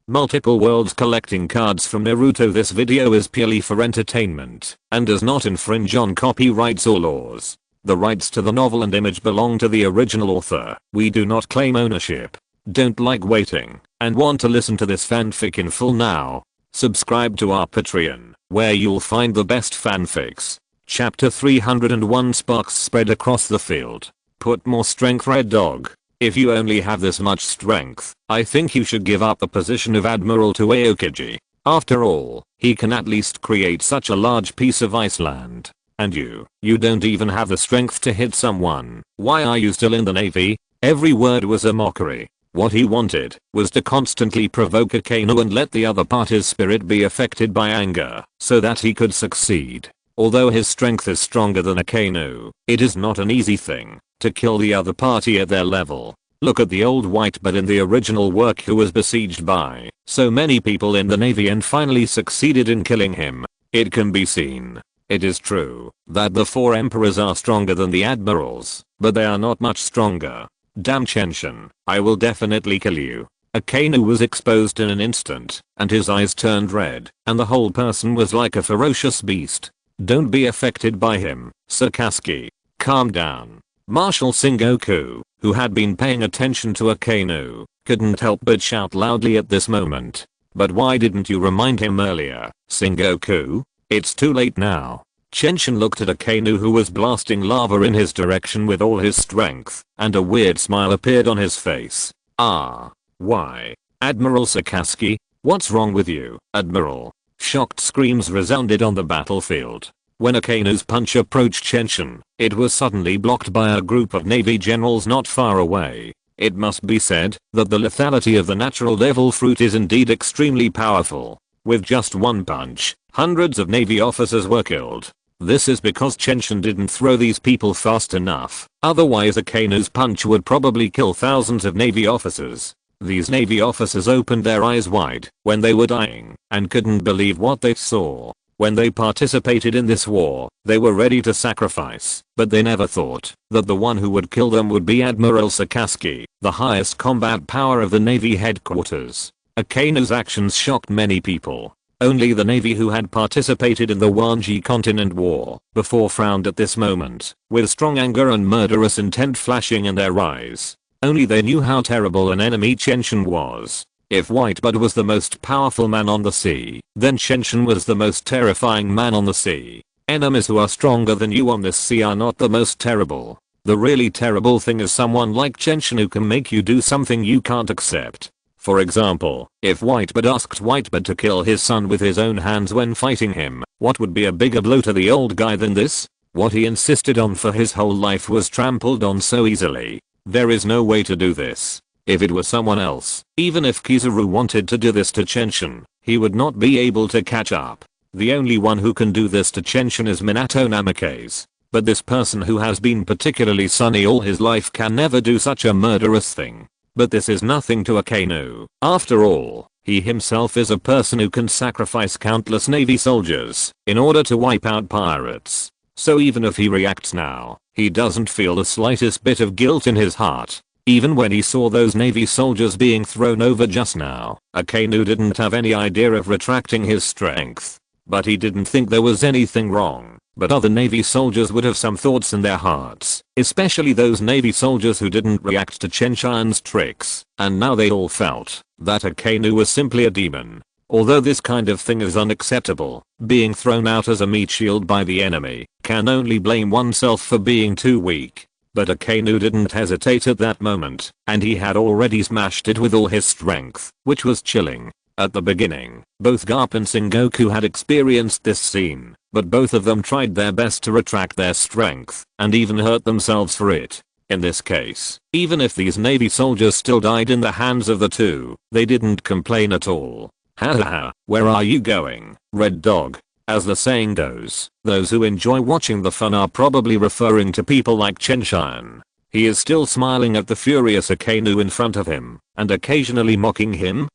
multiple worlds collecting cards from Naruto. This video is purely for entertainment and does not infringe on copyrights or laws. The rights to the novel and image belong to the original author. We do not claim ownership. Don't like waiting and want to listen to this fanfic in full now? Subscribe to our Patreon, where you'll find the best fanfics. Chapter 301 Sparks spread across the field. Put more strength, Red Dog. If you only have this much strength, I think you should give up the position of Admiral to Aokiji. After all, he can at least create such a large piece of Iceland. And you don't even have the strength to hit someone. Why are you still in the Navy? Every word was a mockery. What he wanted was to constantly provoke Akainu and let the other party's spirit be affected by anger, so that he could succeed. Although his strength is stronger than Akainu, it is not an easy thing to kill the other party at their level. Look at the old white bird in the original work who was besieged by so many people in the Navy and finally succeeded in killing him. It can be seen. It is true that the 4 emperors are stronger than the admirals, but they are not much stronger. Damn Chen Tian, I will definitely kill you. Akainu was exposed in an instant, and his eyes turned red, and the whole person was like a ferocious beast. Don't be affected by him, Sasuke. Calm down. Marshal Sengoku, who had been paying attention to Akainu, couldn't help but shout loudly at this moment. But why didn't you remind him earlier, Sengoku? It's too late now. Chen Tian looked at Akainu, who was blasting lava in his direction with all his strength, and a weird smile appeared on his face. Why? Admiral Sasuke? What's wrong with you, Admiral? Shocked screams resounded on the battlefield. When Akainu's punch approached Chen Tian, it was suddenly blocked by a group of Navy generals not far away. It must be said that the lethality of the natural devil fruit is indeed extremely powerful. With just one punch, hundreds of Navy officers were killed. This is because Chen Tian didn't throw these people fast enough. Otherwise Akainu's punch would probably kill thousands of Navy officers. These Navy officers opened their eyes wide when they were dying and couldn't believe what they saw. When they participated in this war, they were ready to sacrifice, but they never thought that the one who would kill them would be Admiral Sasuke, the highest combat power of the Navy headquarters. Akainu's actions shocked many people. Only the Navy who had participated in the Wanji Continent War before frowned at this moment, with strong anger and murderous intent flashing in their eyes. Only they knew how terrible an enemy Chen Tian was. If Whitebird was the most powerful man on the sea, then Chen Tian was the most terrifying man on the sea. Enemies who are stronger than you on this sea are not the most terrible. The really terrible thing is someone like Chen Tian who can make you do something you can't accept. For example, if Whitebird asked Whitebird to kill his son with his own hands when fighting him, what would be a bigger blow to the old guy than this? What he insisted on for his whole life was trampled on so easily. There is no way to do this. If it was someone else, even if Kizaru wanted to do this to Chen Tian, he would not be able to catch up. The only one who can do this to Chen Tian is Minato Namikaze. But this person who has been particularly sunny all his life can never do such a murderous thing. But this is nothing to Akainu. After all, he himself is a person who can sacrifice countless Navy soldiers in order to wipe out pirates. So even if he reacts now, he doesn't feel the slightest bit of guilt in his heart. Even when he saw those Navy soldiers being thrown over just now, Akainu didn't have any idea of retracting his strength. But he didn't think there was anything wrong. But other Navy soldiers would have some thoughts in their hearts, especially those Navy soldiers who didn't react to Chen Tian's tricks, and now they all felt that Akainu was simply a demon. Although this kind of thing is unacceptable, being thrown out as a meat shield by the enemy can only blame oneself for being too weak. But Akainu didn't hesitate at that moment, and he had already smashed it with all his strength, which was chilling. At the beginning, both Garp and Sengoku had experienced this scene, but both of them tried their best to retract their strength, and even hurt themselves for it. In this case, even if these Navy soldiers still died in the hands of the two, they didn't complain at all. Hahaha, where are you going, Red Dog? As the saying goes, those who enjoy watching the fun are probably referring to people like Chen Tian. He is still smiling at the furious Akainu in front of him, and occasionally mocking him.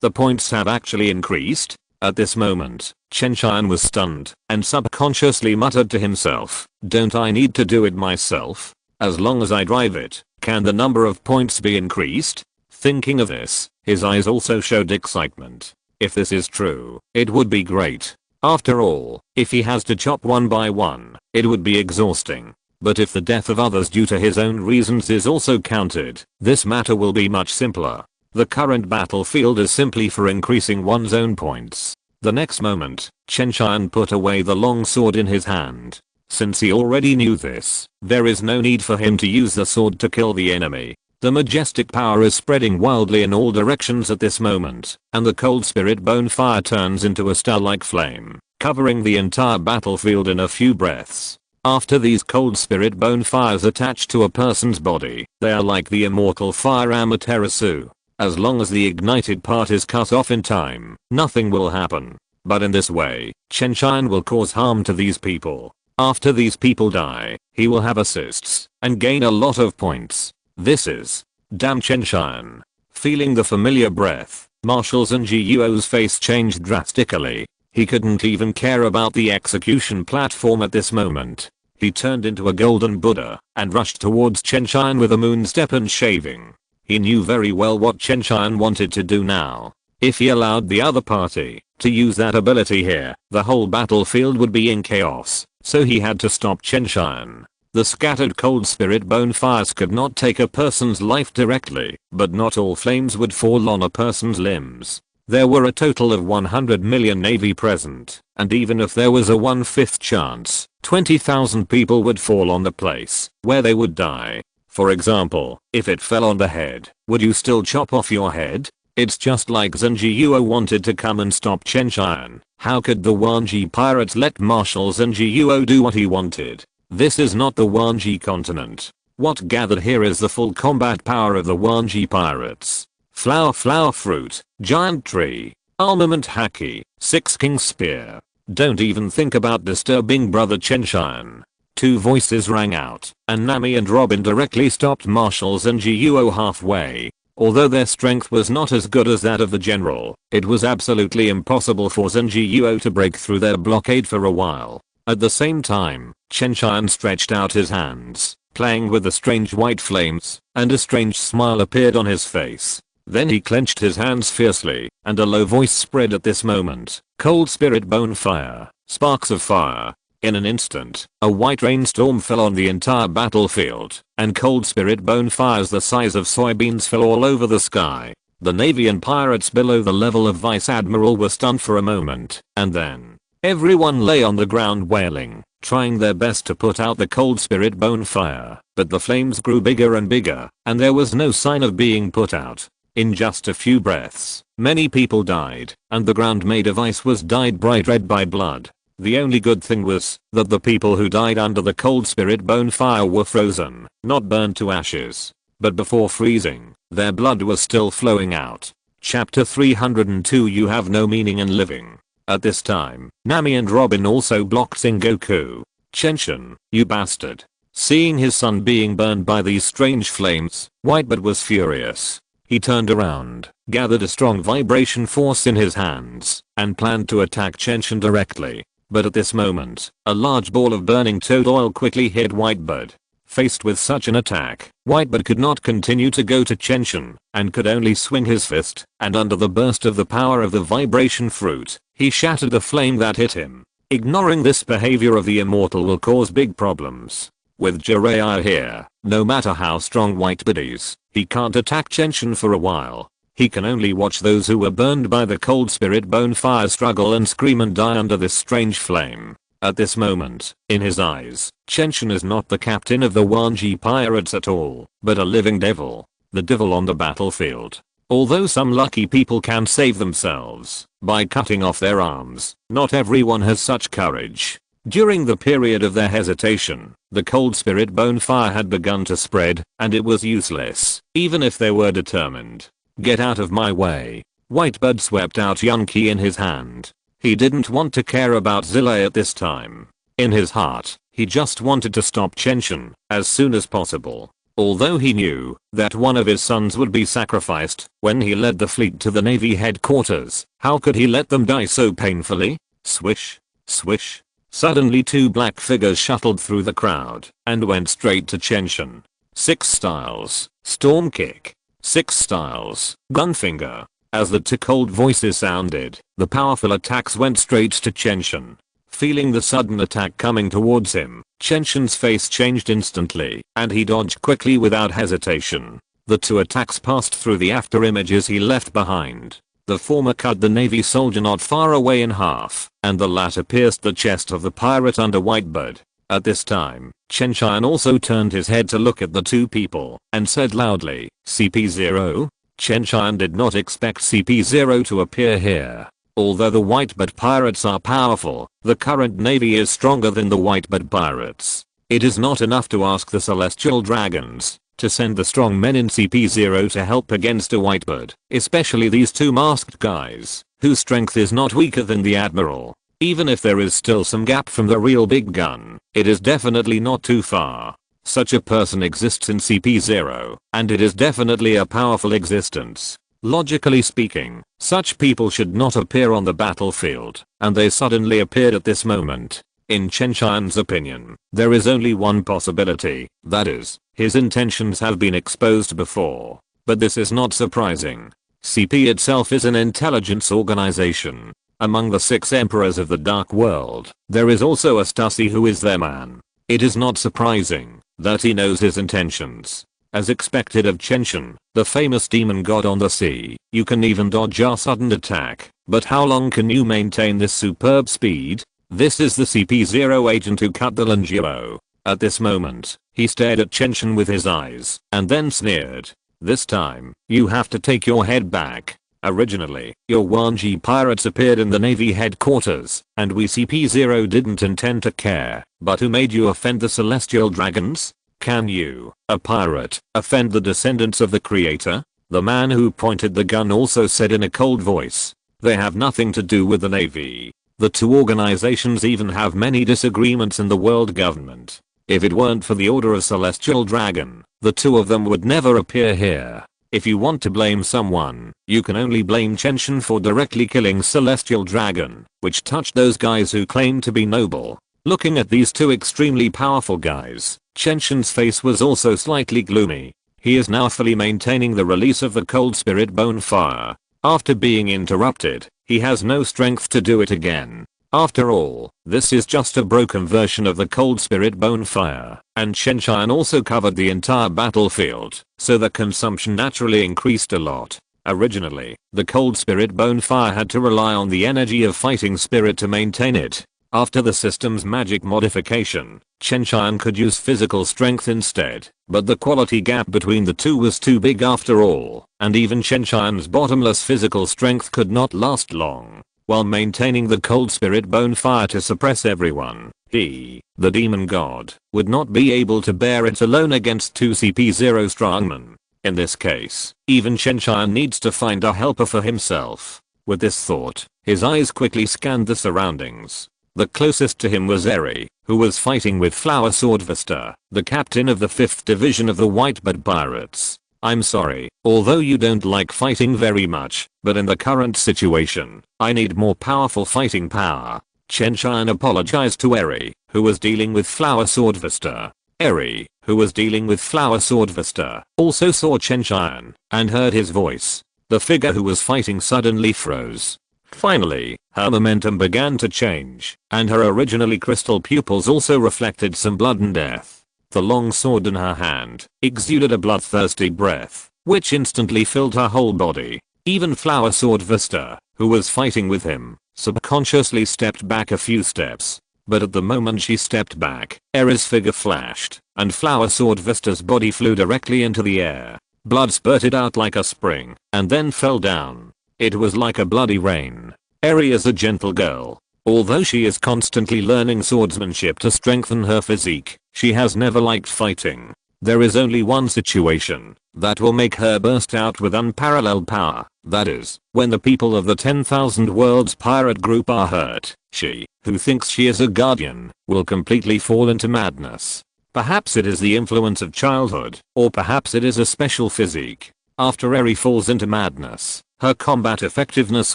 The points have actually increased. At this moment, Chen Tian was stunned and subconsciously muttered to himself, don't I need to do it myself? As long as I drive it, can the number of points be increased? Thinking of this, his eyes also showed excitement. If this is true, it would be great. After all, if he has to chop one by one, it would be exhausting. But if the death of others due to his own reasons is also counted, this matter will be much simpler. The current battlefield is simply for increasing one's own points. The next moment, Chen Tian put away the long sword in his hand. Since he already knew this, there is no need for him to use the sword to kill the enemy. The majestic power is spreading wildly in all directions at this moment, and the cold spirit bone fire turns into a star-like flame, covering the entire battlefield in a few breaths. After these cold spirit bone fires attach to a person's body, they are like the immortal fire Amaterasu. As long as the ignited part is cut off in time, nothing will happen. But in this way, Chen Tian will cause harm to these people. After these people die, he will have assists and gain a lot of points. This is damn Chen Tian. Feeling the familiar breath, Marshall's and Gyuo's face changed drastically. He couldn't even care about the execution platform at this moment. He turned into a golden Buddha and rushed towards Chen Tian with a moon step and shaving. He knew very well what Chen Tian wanted to do now. If he allowed the other party to use that ability here, the whole battlefield would be in chaos, so he had to stop Chen Tian. The scattered cold spirit bone fires could not take a person's life directly, but not all flames would fall on a person's limbs. There were a total of 100 million Navy present, and even if there was a 1/5 chance, 20,000 people would fall on the place where they would die. For example, if it fell on the head, would you still chop off your head? It's just like Zenjiuo wanted to come and stop Chen Tian. How could the Wanji pirates let Marshall Zenjiuo do what he wanted? This is not the Wanji continent. What gathered here is the full combat power of the Wanji pirates. Flower fruit, giant tree, armament haki, six king spear. Don't even think about disturbing brother Chen Tian. Two voices rang out, and Nami and Robin directly stopped Marshall and Gyuo halfway. Although their strength was not as good as that of the general, it was absolutely impossible for Zenjiuo to break through their blockade for a while. At the same time, Chen Tian stretched out his hands, playing with the strange white flames, and a strange smile appeared on his face. Then he clenched his hands fiercely, and a low voice spread at this moment. Cold spirit bone fire, sparks of fire. In an instant, a white rainstorm fell on the entire battlefield, and cold spirit bone fires the size of soybeans fell all over the sky. The Navy and pirates below the level of Vice Admiral were stunned for a moment, and then everyone lay on the ground wailing, trying their best to put out the cold spirit bone fire, but the flames grew bigger and bigger, and there was no sign of being put out. In just a few breaths, many people died, and the ground made of ice was dyed bright red by blood. The only good thing was that the people who died under the cold spirit bone fire were frozen, not burned to ashes. But before freezing, their blood was still flowing out. Chapter 302 You have no meaning in living. At this time, Nami and Robin also blocked Sengoku. Chen, you bastard. Seeing his son being burned by these strange flames, Whitebird was furious. He turned around, gathered a strong vibration force in his hands, and planned to attack Chen directly. But at this moment, a large ball of burning toad oil quickly hit Whitebird. Faced with such an attack, Whitebird could not continue to go to Chen and could only swing his fist, and under the burst of the power of the vibration fruit, he shattered the flame that hit him. Ignoring this behavior of the immortal will cause big problems. With Jiraiya here, no matter how strong Whitebird is, he can't attack Chen for a while. He can only watch those who were burned by the cold spirit bone fire struggle and scream and die under this strange flame. At this moment, in his eyes, Chen is not the captain of the Wanji pirates at all, but a living devil. The devil on the battlefield. Although some lucky people can save themselves by cutting off their arms, not everyone has such courage. During the period of their hesitation, the cold spirit bone fire had begun to spread, and it was useless, even if they were determined. Get out of my way. Whitebird swept out Yunki in his hand. He didn't want to care about Zilla at this time. In his heart, he just wanted to stop Chen as soon as possible. Although he knew that one of his sons would be sacrificed when he led the fleet to the Navy headquarters, how could he let them die so painfully? Swish, swish. Suddenly two black figures shuttled through the crowd and went straight to Chen. Six styles, storm kick. 6 styles, Gunfinger. As the two cold voices sounded, the powerful attacks went straight to Chen Tian. Feeling the sudden attack coming towards him, Chen Tian's face changed instantly, and he dodged quickly without hesitation. The two attacks passed through the after images he left behind. The former cut the Navy soldier not far away in half, and the latter pierced the chest of the pirate under Whitebird. At this time, Chen Tian also turned his head to look at the two people, and said loudly, CP0? Chen Tian did not expect CP0 to appear here. Although the Whitebird pirates are powerful, the current navy is stronger than the Whitebird pirates. It is not enough to ask the celestial dragons to send the strong men in CP0 to help against a Whitebird, especially these two masked guys, whose strength is not weaker than the admiral. Even if there is still some gap from the real big gun, it is definitely not too far. Such a person exists in CP0, and it is definitely a powerful existence. Logically speaking, such people should not appear on the battlefield, and they suddenly appeared at this moment. In Chen Tian's opinion, there is only one possibility, that is, his intentions have been exposed before. But this is not surprising. CP itself is an intelligence organization. Among the 6 emperors of the Dark World, there is also a Stasi who is their man. It is not surprising that he knows his intentions. As expected of Chen Tian, the famous demon god on the sea, you can even dodge our sudden attack, but how long can you maintain this superb speed? This is the CP0 agent who cut the Linjuo. At this moment, he stared at Chen Tian with his eyes, and then sneered. This time, you have to take your head back. Originally, your Wanji pirates appeared in the Navy headquarters, and we CP0 didn't intend to care, but who made you offend the celestial dragons? Can you, a pirate, offend the descendants of the creator? The man who pointed the gun also said in a cold voice. They have nothing to do with the Navy. The two organizations even have many disagreements in the world government. If it weren't for the Order of Celestial Dragon, the two of them would never appear here. If you want to blame someone, you can only blame Chen Tian for directly killing Celestial Dragon, which touched those guys who claim to be noble. Looking at these two extremely powerful guys, Chen Tian's face was also slightly gloomy. He is now fully maintaining the release of the cold spirit bone fire. After being interrupted, he has no strength to do it again. After all, this is just a broken version of the cold spirit bone fire, and Chen Tian also covered the entire battlefield, so the consumption naturally increased a lot. Originally, the cold spirit bone fire had to rely on the energy of fighting spirit to maintain it. After the system's magic modification, Chen Tian could use physical strength instead, but the quality gap between the two was too big after all, and even Chen Tian's bottomless physical strength could not last long. While maintaining the cold spirit bone fire to suppress everyone, he, the demon god, would not be able to bear it alone against two CP0 strongmen. In this case, even Chen Tian needs to find a helper for himself. With this thought, his eyes quickly scanned the surroundings. The closest to him was Eri, who was fighting with Flower Sword Vista, the captain of the 5th division of the Whitebird pirates. I'm sorry, although you don't like fighting very much, but in the current situation, I need more powerful fighting power. Chen Tian apologized to Eri, who was dealing with Flower Sword Vista. Eri, who was dealing with Flower Sword Vista, also saw Chen Tian, and heard his voice. The figure who was fighting suddenly froze. Finally, her momentum began to change, and her originally crystal pupils also reflected some blood and death. The long sword in her hand exuded a bloodthirsty breath, which instantly filled her whole body. Even Flower Sword Vista, who was fighting with him, subconsciously stepped back a few steps. But at the moment she stepped back, Eri's figure flashed, and Flower Sword Vista's body flew directly into the air. Blood spurted out like a spring, and then fell down. It was like a bloody rain. Eri is a gentle girl. Although she is constantly learning swordsmanship to strengthen her physique, she has never liked fighting. There is only one situation that will make her burst out with unparalleled power. That is, when the people of the 10,000 Worlds pirate group are hurt. She, who thinks she is a guardian, will completely fall into madness. Perhaps it is the influence of childhood, or perhaps it is a special physique. After Eri falls into madness, her combat effectiveness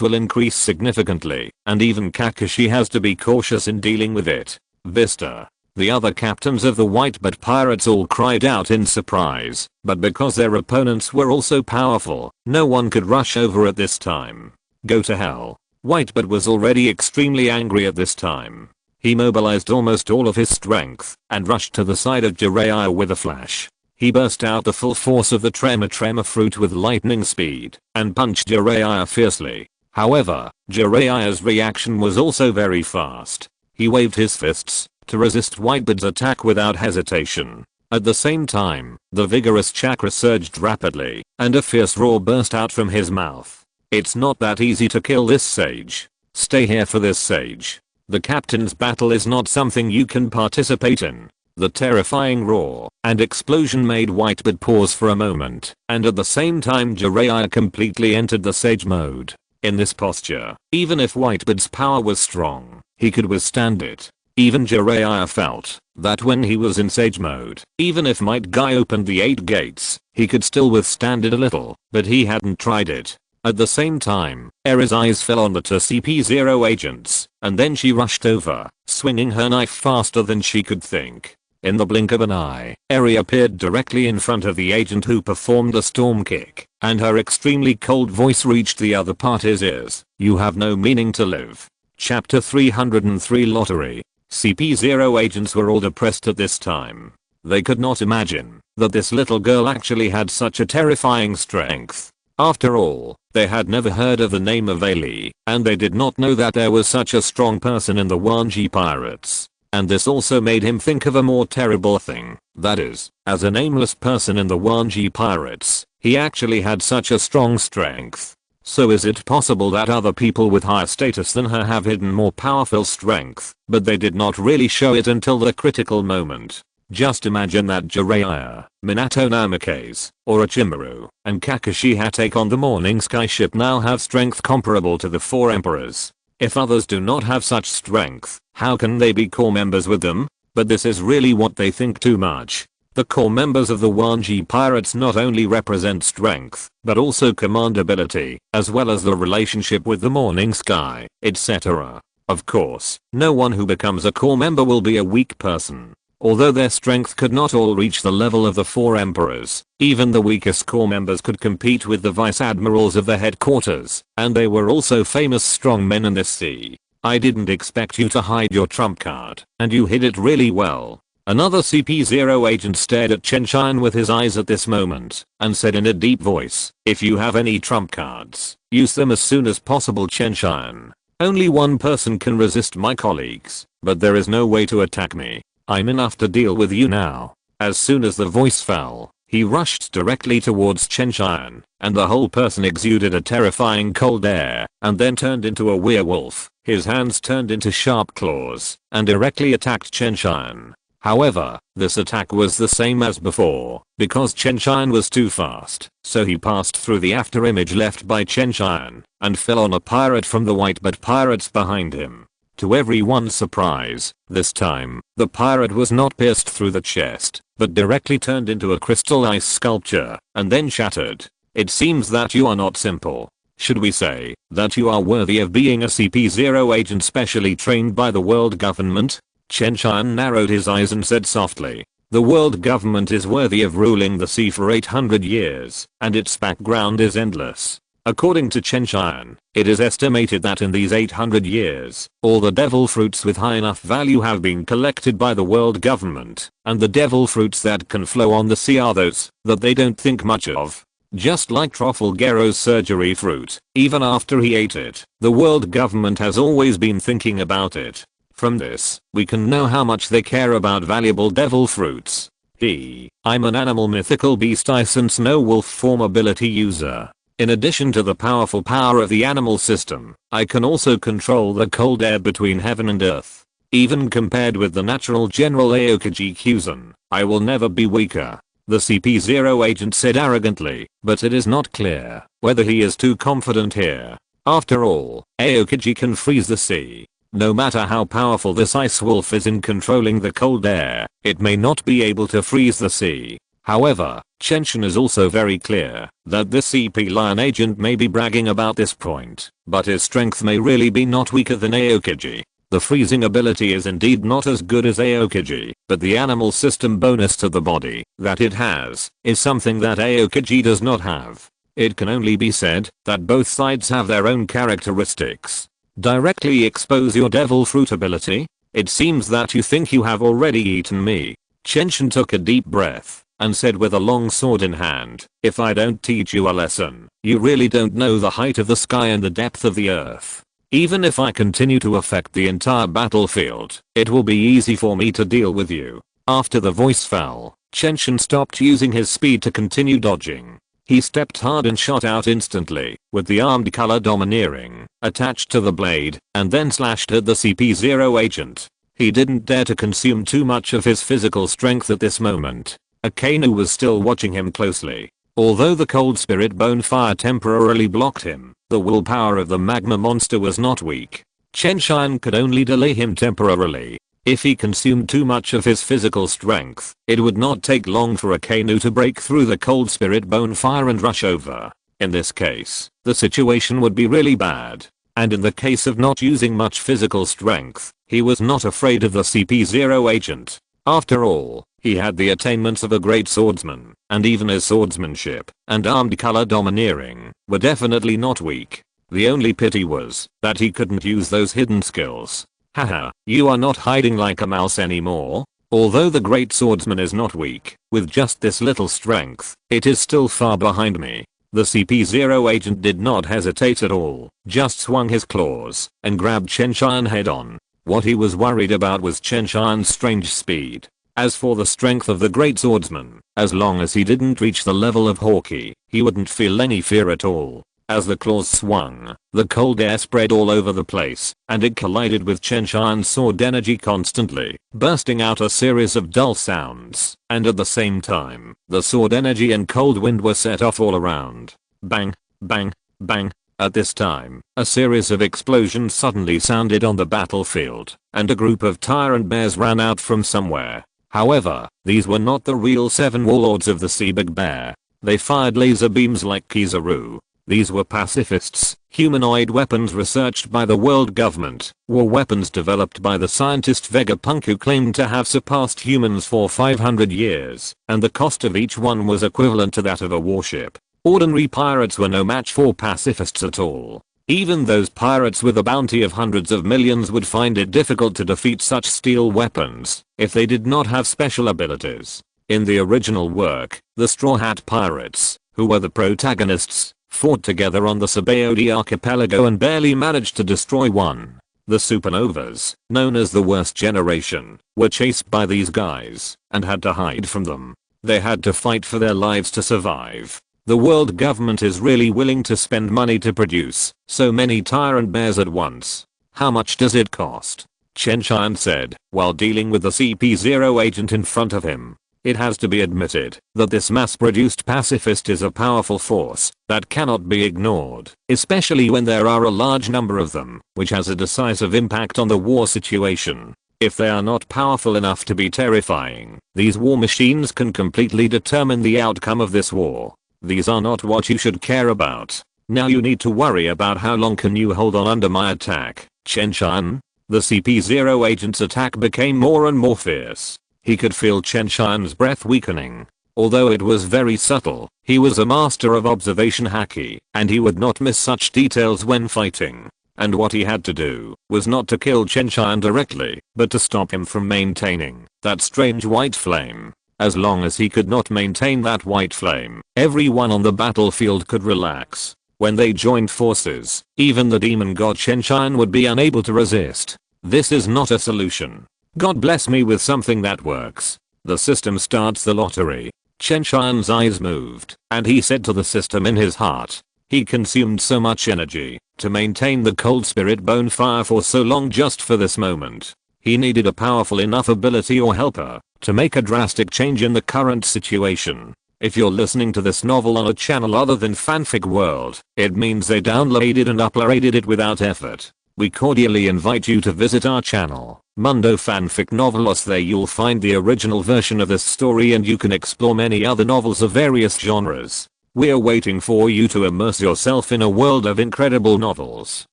will increase significantly, and even Kakashi has to be cautious in dealing with it. Vista. The other captains of the Whitebird pirates all cried out in surprise, but because their opponents were also powerful, no one could rush over at this time. Go to hell. Whitebird was already extremely angry at this time. He mobilized almost all of his strength and rushed to the side of Jiraiya with a flash. He burst out the full force of the tremor fruit with lightning speed and punched Jiraiya fiercely. However, Jiraiya's reaction was also very fast. He waved his fists to resist Whitebird's attack without hesitation. At the same time, the vigorous chakra surged rapidly, and a fierce roar burst out from his mouth. It's not that easy to kill this sage. Stay here for this sage. The captain's battle is not something you can participate in. The terrifying roar and explosion made Whitebird pause for a moment, and at the same time Jiraiya completely entered the sage mode. In this posture, even if Whitebird's power was strong, he could withstand it. Even Jiraiya felt that when he was in sage mode, even if Might Guy opened the 8 gates, he could still withstand it a little, but he hadn't tried it. At the same time, Eri's eyes fell on the two CP0 agents, and then she rushed over, swinging her knife faster than she could think. In the blink of an eye, Eri appeared directly in front of the agent who performed a storm kick, and her extremely cold voice reached the other party's ears. You have no meaning to live. Chapter 303 Lottery. CP0 agents were all depressed at this time. They could not imagine that this little girl actually had such a terrifying strength. After all, they had never heard of the name of Ailey, and they did not know that there was such a strong person in the Wanji Pirates. And this also made him think of a more terrible thing, that is, as a nameless person in the Wanji Pirates, he actually had such a strong strength. So is it possible that other people with higher status than her have hidden more powerful strength, but they did not really show it until the critical moment? Just imagine that Jiraiya, Minato Namikaze, Orochimaru, and Kakashi take on the Morning Sky ship now have strength comparable to the 4 emperors. If others do not have such strength, how can they be core members with them? But this is really what they think too much. The core members of the Wanji Pirates not only represent strength, but also command ability, as well as the relationship with the Morning Sky, etc. Of course, no one who becomes a core member will be a weak person. Although their strength could not all reach the level of the 4 emperors, even the weakest core members could compete with the vice admirals of the headquarters, and they were also famous strong men in this sea. I didn't expect you to hide your trump card, and you hid it really well. Another CP0 agent stared at Chen Tian with his eyes at this moment, and said in a deep voice, if you have any trump cards, use them as soon as possible, Chen Tian. Only one person can resist my colleagues, but there is no way to attack me. I'm enough to deal with you now. As soon as the voice fell, he rushed directly towards Chen Tian, and the whole person exuded a terrifying cold air, and then turned into a werewolf. His hands turned into sharp claws, and directly attacked Chen Tian. However, this attack was the same as before, because Chen Tian was too fast, so he passed through the after image left by Chen Tian, and fell on a pirate from the Whitebird pirates behind him. To everyone's surprise, this time, the pirate was not pierced through the chest, but directly turned into a crystal ice sculpture, and then shattered. It seems that you are not simple. Should we say that you are worthy of being a CP0 agent specially trained by the world government? Chen Tian narrowed his eyes and said softly, the world government is worthy of ruling the sea for 800 years, and its background is endless. According to Chen Tian, it is estimated that in these 800 years, all the devil fruits with high enough value have been collected by the world government, and the devil fruits that can flow on the sea are those that they don't think much of. Just like Trafalgaro's surgery fruit, even after he ate it, the world government has always been thinking about it. From this, we can know how much they care about valuable devil fruits. I'm an animal mythical beast. I sense no wolf form ability user. In addition to the powerful power of the animal system, I can also control the cold air between heaven and earth. Even compared with the natural General Aokiji Kyuzen, I will never be weaker. The CP0 agent said arrogantly, but it is not clear whether he is too confident here. After all, Aokiji can freeze the sea. No matter how powerful this ice wolf is in controlling the cold air, it may not be able to freeze the sea. However, Chen Tian is also very clear that this CP Lion agent may be bragging about this point, but his strength may really be not weaker than Aokiji. The freezing ability is indeed not as good as Aokiji, but the animal system bonus to the body that it has is something that Aokiji does not have. It can only be said that both sides have their own characteristics. Directly expose your devil fruit ability? It seems that you think you have already eaten me. Chen Tian took a deep breath and said with a long sword in hand, if I don't teach you a lesson, you really don't know the height of the sky and the depth of the earth. Even if I continue to affect the entire battlefield, it will be easy for me to deal with you. After the voice fell, Chen Tian stopped using his speed to continue dodging. He stepped hard and shot out instantly, with the armed color domineering, attached to the blade, and then slashed at the CP0 agent. He didn't dare to consume too much of his physical strength at this moment. Akainu was still watching him closely. Although the cold spirit bone fire temporarily blocked him, the willpower of the magma monster was not weak. Chen Tian could only delay him temporarily. If he consumed too much of his physical strength, it would not take long for Akainu to break through the cold spirit bone fire and rush over. In this case, the situation would be really bad. And in the case of not using much physical strength, he was not afraid of the CP0 agent. After all, he had the attainments of a great swordsman, and even his swordsmanship and armed color domineering were definitely not weak. The only pity was that he couldn't use those hidden skills. Haha, you are not hiding like a mouse anymore. Although the great swordsman is not weak, with just this little strength, it is still far behind me. The CP0 agent did not hesitate at all, just swung his claws and grabbed Chen Tian head on. What he was worried about was Chen Tian's strange speed. As for the strength of the great swordsman, as long as he didn't reach the level of Hawkeye, he wouldn't feel any fear at all. As the claws swung, the cold air spread all over the place, and it collided with Chen Tian's sword energy constantly, bursting out a series of dull sounds, and at the same time, the sword energy and cold wind were set off all around. Bang, bang, bang. At this time, a series of explosions suddenly sounded on the battlefield, and a group of tyrant bears ran out from somewhere. However, these were not the real 7 warlords of the Sea Big Bear. They fired laser beams like Kizaru. These were pacifists, humanoid weapons researched by the world government, war weapons developed by the scientist Vegapunk who claimed to have surpassed humans for 500 years, and the cost of each one was equivalent to that of a warship. Ordinary pirates were no match for pacifists at all. Even those pirates with a bounty of hundreds of millions would find it difficult to defeat such steel weapons if they did not have special abilities. In the original work, the Straw Hat Pirates, who were the protagonists, fought together on the Sabaody archipelago and barely managed to destroy one. The supernovas, known as the worst generation, were chased by these guys and had to hide from them. They had to fight for their lives to survive. The world government is really willing to spend money to produce so many tyrant bears at once. How much does it cost? Chen Tian said while dealing with the CP0 agent in front of him. It has to be admitted that this mass-produced pacifist is a powerful force that cannot be ignored, especially when there are a large number of them, which has a decisive impact on the war situation. If they are not powerful enough to be terrifying, these war machines can completely determine the outcome of this war. These are not what you should care about. Now you need to worry about how long can you hold on under my attack, Chen Tian. The CP0 agent's attack became more and more fierce. He could feel Chen Tian's breath weakening. Although it was very subtle, he was a master of observation haki, and he would not miss such details when fighting. And what he had to do was not to kill Chen Tian directly, but to stop him from maintaining that strange white flame. As long as he could not maintain that white flame, everyone on the battlefield could relax. When they joined forces, even the demon god Chen Tian would be unable to resist. This is not a solution. God bless me with something that works. The system starts the lottery. Chen Tian's eyes moved, and he said to the system in his heart. He consumed so much energy to maintain the cold spirit bone fire for so long just for this moment. He needed a powerful enough ability or helper to make a drastic change in the current situation. If you're listening to this novel on a channel other than Fanfic World, it means they downloaded and uploaded it without effort. We cordially invite you to visit our channel, Mundo Fanfic Novelos. There you'll find the original version of this story and you can explore many other novels of various genres. We're waiting for you to immerse yourself in a world of incredible novels.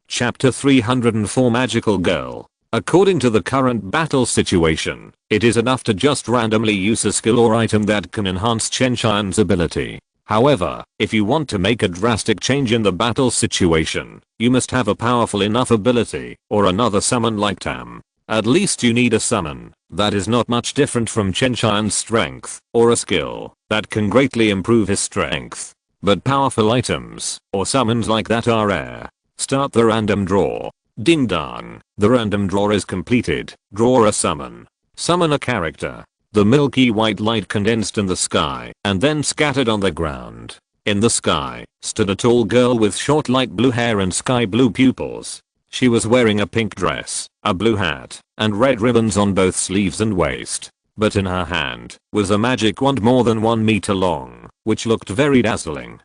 Chapter 304 Magical Girl. According to the current battle situation, it is enough to just randomly use a skill or item that can enhance Chen Tian's ability. However, if you want to make a drastic change in the battle situation, you must have a powerful enough ability or another summon like Tam. At least you need a summon that is not much different from Chen Tian's strength or a skill that can greatly improve his strength. But powerful items or summons like that are rare. Start the random draw. Ding dong, the random draw is completed. Draw a summon. Summon a character. The milky white light condensed in the sky and then scattered on the ground. In the sky stood a tall girl with short light blue hair and sky blue pupils. She was wearing a pink dress, a blue hat, and red ribbons on both sleeves and waist. But in her hand was a magic wand more than 1 meter long, which looked very dazzling.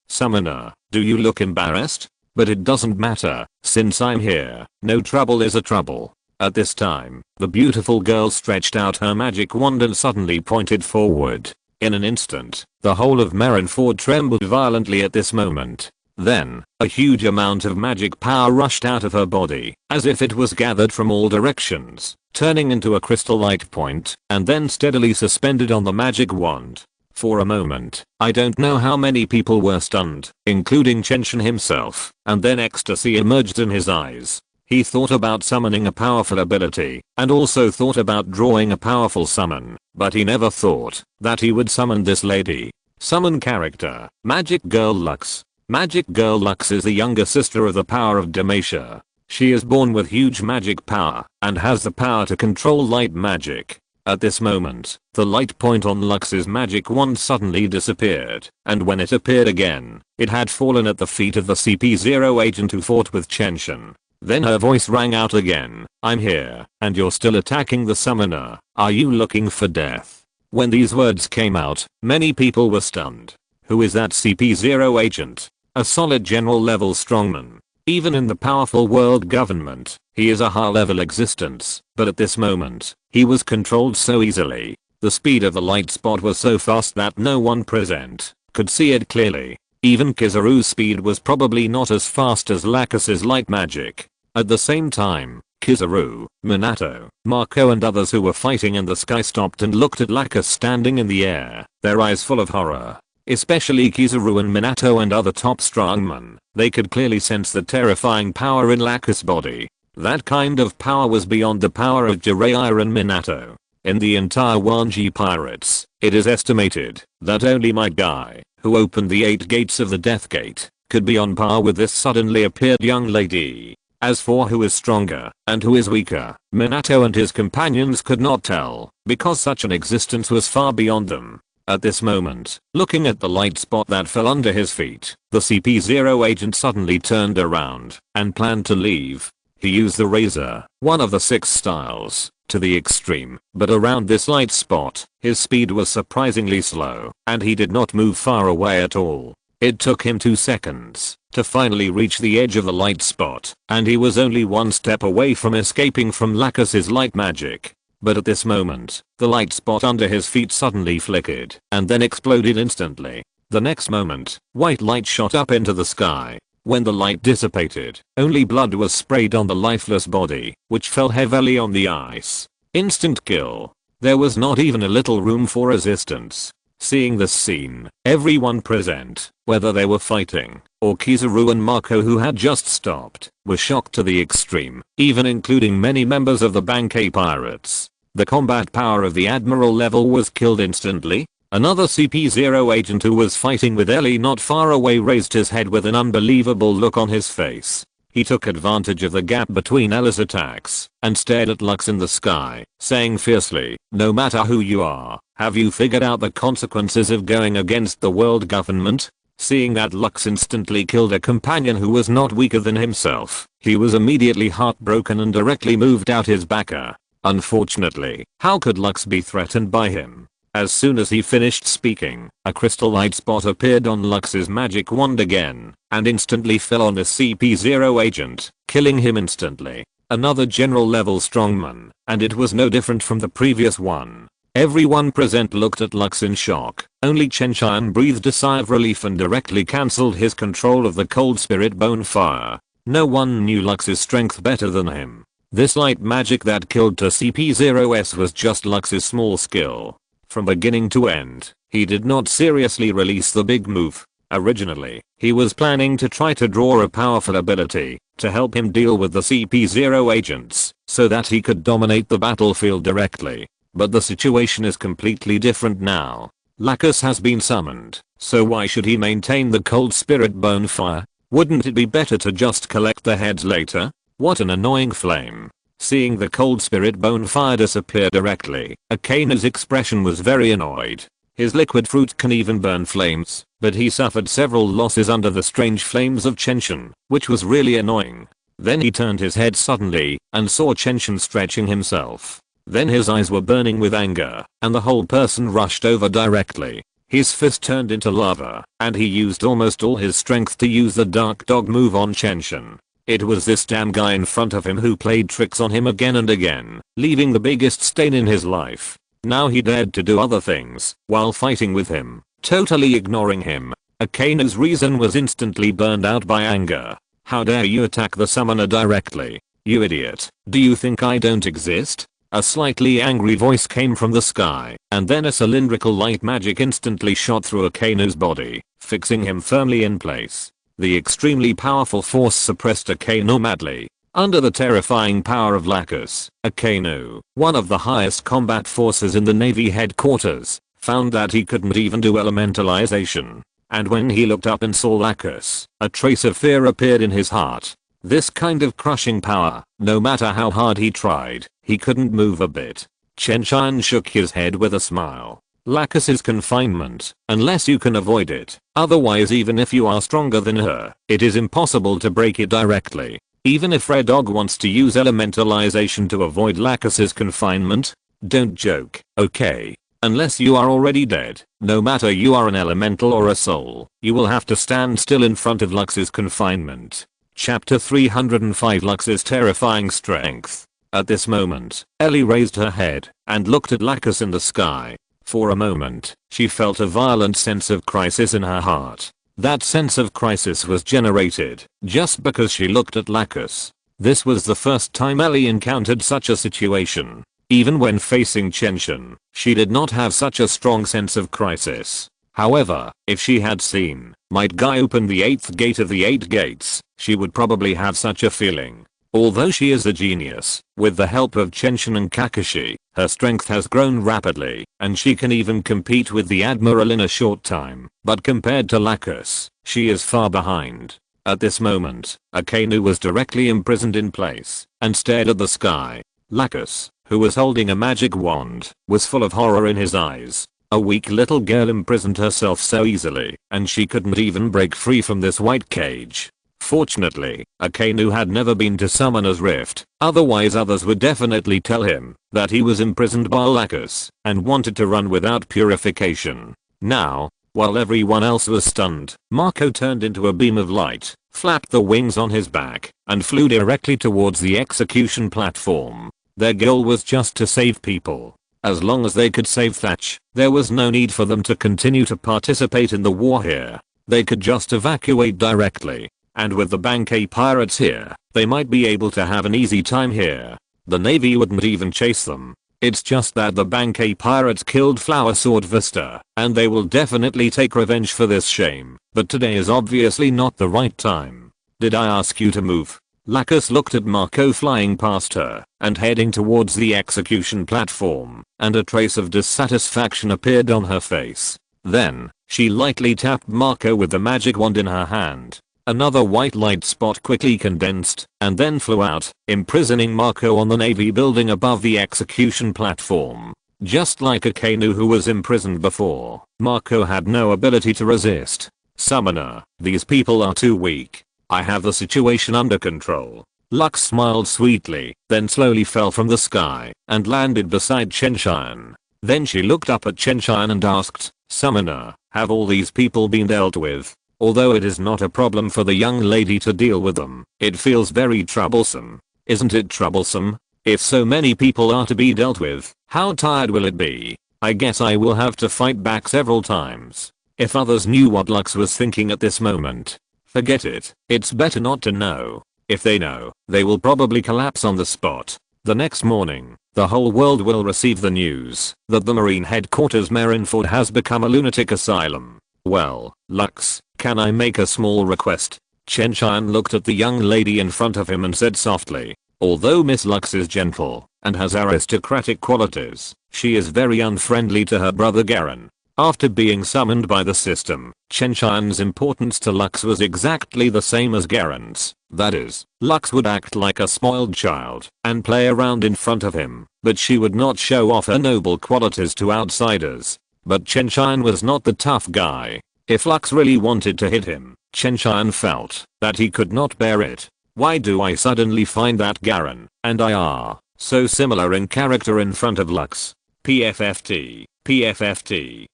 Summoner, do you look embarrassed? But it doesn't matter, since I'm here, no trouble is a trouble. At this time, the beautiful girl stretched out her magic wand and suddenly pointed forward. In an instant, the whole of Marineford trembled violently at this moment. Then, a huge amount of magic power rushed out of her body, as if it was gathered from all directions, turning into a crystal light point, and then steadily suspended on the magic wand. For a moment, I don't know how many people were stunned, including Chen Tian himself, and then ecstasy emerged in his eyes. He thought about summoning a powerful ability, and also thought about drawing a powerful summon, but he never thought that he would summon this lady. Summon character, Magic Girl Lux. Magic Girl Lux is the younger sister of the power of Demacia. She is born with huge magic power, and has the power to control light magic. At this moment, the light point on Lux's magic wand suddenly disappeared, and when it appeared again, it had fallen at the feet of the CP0 agent who fought with Chen Tian. Then her voice rang out again, I'm here, and you're still attacking the summoner. Are you looking for death? When these words came out, many people were stunned. Who is that CP0 agent? A solid general level strongman. Even in the powerful world government, he is a high-level existence, but at this moment, he was controlled so easily. The speed of the light spot was so fast that no one present could see it clearly. Even Kizaru's speed was probably not as fast as Lacus's light magic. At the same time, Kizaru, Minato, Marco and others who were fighting in the sky stopped and looked at Lacus standing in the air, their eyes full of horror. Especially Kizaru and Minato and other top strongmen, they could clearly sense the terrifying power in Lacus' body. That kind of power was beyond the power of Jiraiya and Minato. In the entire Wanji Pirates, it is estimated that only my guy, who opened the 8 gates of the Death Gate, could be on par with this suddenly appeared young lady. As for who is stronger and who is weaker, Minato and his companions could not tell, because such an existence was far beyond them. At this moment, looking at the light spot that fell under his feet, the CP0 agent suddenly turned around and planned to leave. He used the razor, one of the 6 styles, to the extreme, but around this light spot, his speed was surprisingly slow, and he did not move far away at all. It took him 2 seconds to finally reach the edge of the light spot, and he was only 1 step away from escaping from Lacus's light magic. But at this moment, the light spot under his feet suddenly flickered and then exploded instantly. The next moment, white light shot up into the sky. When the light dissipated, only blood was sprayed on the lifeless body, which fell heavily on the ice. Instant kill. There was not even a little room for resistance. Seeing this scene, everyone present, whether they were fighting, or Kizaru and Marco who had just stopped, were shocked to the extreme, even including many members of the Bankai Pirates. The combat power of the Admiral level was killed instantly. Another CP0 agent who was fighting with Ellie not far away raised his head with an unbelievable look on his face. He took advantage of the gap between Ellie's attacks and stared at Lux in the sky, saying fiercely, no matter who you are, have you figured out the consequences of going against the world government? Seeing that Lux instantly killed a companion who was not weaker than himself, he was immediately heartbroken and directly moved out his backer. Unfortunately, how could Lux be threatened by him? As soon as he finished speaking, a crystal light spot appeared on Lux's magic wand again, and instantly fell on a CP0 agent, killing him instantly. Another general level strongman, and it was no different from the previous one. Everyone present looked at Lux in shock. Only Chen Tian breathed a sigh of relief and directly cancelled his control of the cold spirit bone fire. No one knew Lux's strength better than him. This light magic that killed to CP0S was just Lux's small skill. From beginning to end, he did not seriously release the big move. Originally, he was planning to try to draw a powerful ability to help him deal with the CP0 agents so that he could dominate the battlefield directly. But the situation is completely different now. Lacus has been summoned, so why should he maintain the cold spirit bonfire? Wouldn't it be better to just collect the heads later? What an annoying flame. Seeing the cold spirit bonfire disappear directly, Akanu's expression was very annoyed. His liquid fruit can even burn flames, but he suffered several losses under the strange flames of Chen Tian, which was really annoying. Then he turned his head suddenly and saw Chen Tian stretching himself. Then his eyes were burning with anger, and the whole person rushed over directly. His fist turned into lava, and he used almost all his strength to use the dark dog move on Chen Tian. It was this damn guy in front of him who played tricks on him again and again, leaving the biggest stain in his life. Now he dared to do other things while fighting with him, totally ignoring him. Akanu's reason was instantly burned out by anger. How dare you attack the summoner directly? You idiot. Do you think I don't exist? A slightly angry voice came from the sky, and then a cylindrical light magic instantly shot through Akanu's body, fixing him firmly in place. The extremely powerful force suppressed Akanu madly. Under the terrifying power of Lacus, Akanu, one of the highest combat forces in the Navy headquarters, found that he couldn't even do elementalization. And when he looked up and saw Lacus, a trace of fear appeared in his heart. This kind of crushing power, no matter how hard he tried, he couldn't move a bit. Chen Tian shook his head with a smile. Lacus is confinement, unless you can avoid it. Otherwise, even if you are stronger than her, it is impossible to break it directly. Even if Red Dog wants to use elementalization to avoid Lacus's confinement? Don't joke, okay? Unless you are already dead, no matter you are an elemental or a soul, you will have to stand still in front of Lux's confinement. Chapter 305 Lux's terrifying strength. At this moment, Ellie raised her head and looked at Lacus in the sky. For a moment, she felt a violent sense of crisis in her heart. That sense of crisis was generated just because she looked at Lacus. This was the first time Ellie encountered such a situation. Even when facing Chen Tian, she did not have such a strong sense of crisis. However, if she had seen Might Guy open the 8th gate of the 8 gates, she would probably have such a feeling. Although she is a genius, with the help of Chen Tian and Kakashi, her strength has grown rapidly, and she can even compete with the Admiral in a short time. But compared to Lacus, she is far behind. At this moment, Akanu was directly imprisoned in place, and stared at the sky. Lacus, who was holding a magic wand, was full of horror in his eyes. A weak little girl imprisoned herself so easily, and she couldn't even break free from this white cage. Fortunately, Akanu had never been to Summoner's Rift, otherwise others would definitely tell him that he was imprisoned by Lacus and wanted to run without purification. Now, while everyone else was stunned, Marco turned into a beam of light, flapped the wings on his back, and flew directly towards the execution platform. Their goal was just to save people. As long as they could save Thatch, there was no need for them to continue to participate in the war here. They could just evacuate directly. And with the Bankai pirates here, they might be able to have an easy time here. The Navy wouldn't even chase them. It's just that the Bankai pirates killed Flower Sword Vista, and they will definitely take revenge for this shame. But today is obviously not the right time. Did I ask you to move? Lacus looked at Marco flying past her and heading towards the execution platform, and a trace of dissatisfaction appeared on her face. Then, she lightly tapped Marco with the magic wand in her hand. Another white light spot quickly condensed and then flew out, imprisoning Marco on the Navy building above the execution platform. Just like Akanu who was imprisoned before, Marco had no ability to resist. Summoner, these people are too weak. I have the situation under control. Lux smiled sweetly, then slowly fell from the sky and landed beside Chen Tian. Then she looked up at Chen Tian and asked, Summoner, have all these people been dealt with? Although it is not a problem for the young lady to deal with them, it feels very troublesome. Isn't it troublesome? If so many people are to be dealt with, how tired will it be? I guess I will have to fight back several times. If others knew what Lux was thinking at this moment. Forget it, it's better not to know. If they know, they will probably collapse on the spot. The next morning, the whole world will receive the news that the Marine headquarters Marineford has become a lunatic asylum. Well, Lux, can I make a small request? Chen Tian looked at the young lady in front of him and said softly, although Miss Lux is gentle and has aristocratic qualities, she is very unfriendly to her brother Garen. After being summoned by the system, Chen Tian's importance to Lux was exactly the same as Garen's. That is, Lux would act like a spoiled child and play around in front of him, but she would not show off her noble qualities to outsiders. But Chen Tian was not the tough guy. If Lux really wanted to hit him, Chen Tian felt that he could not bear it. Why do I suddenly find that Garen and I are so similar in character in front of Lux? PFFT,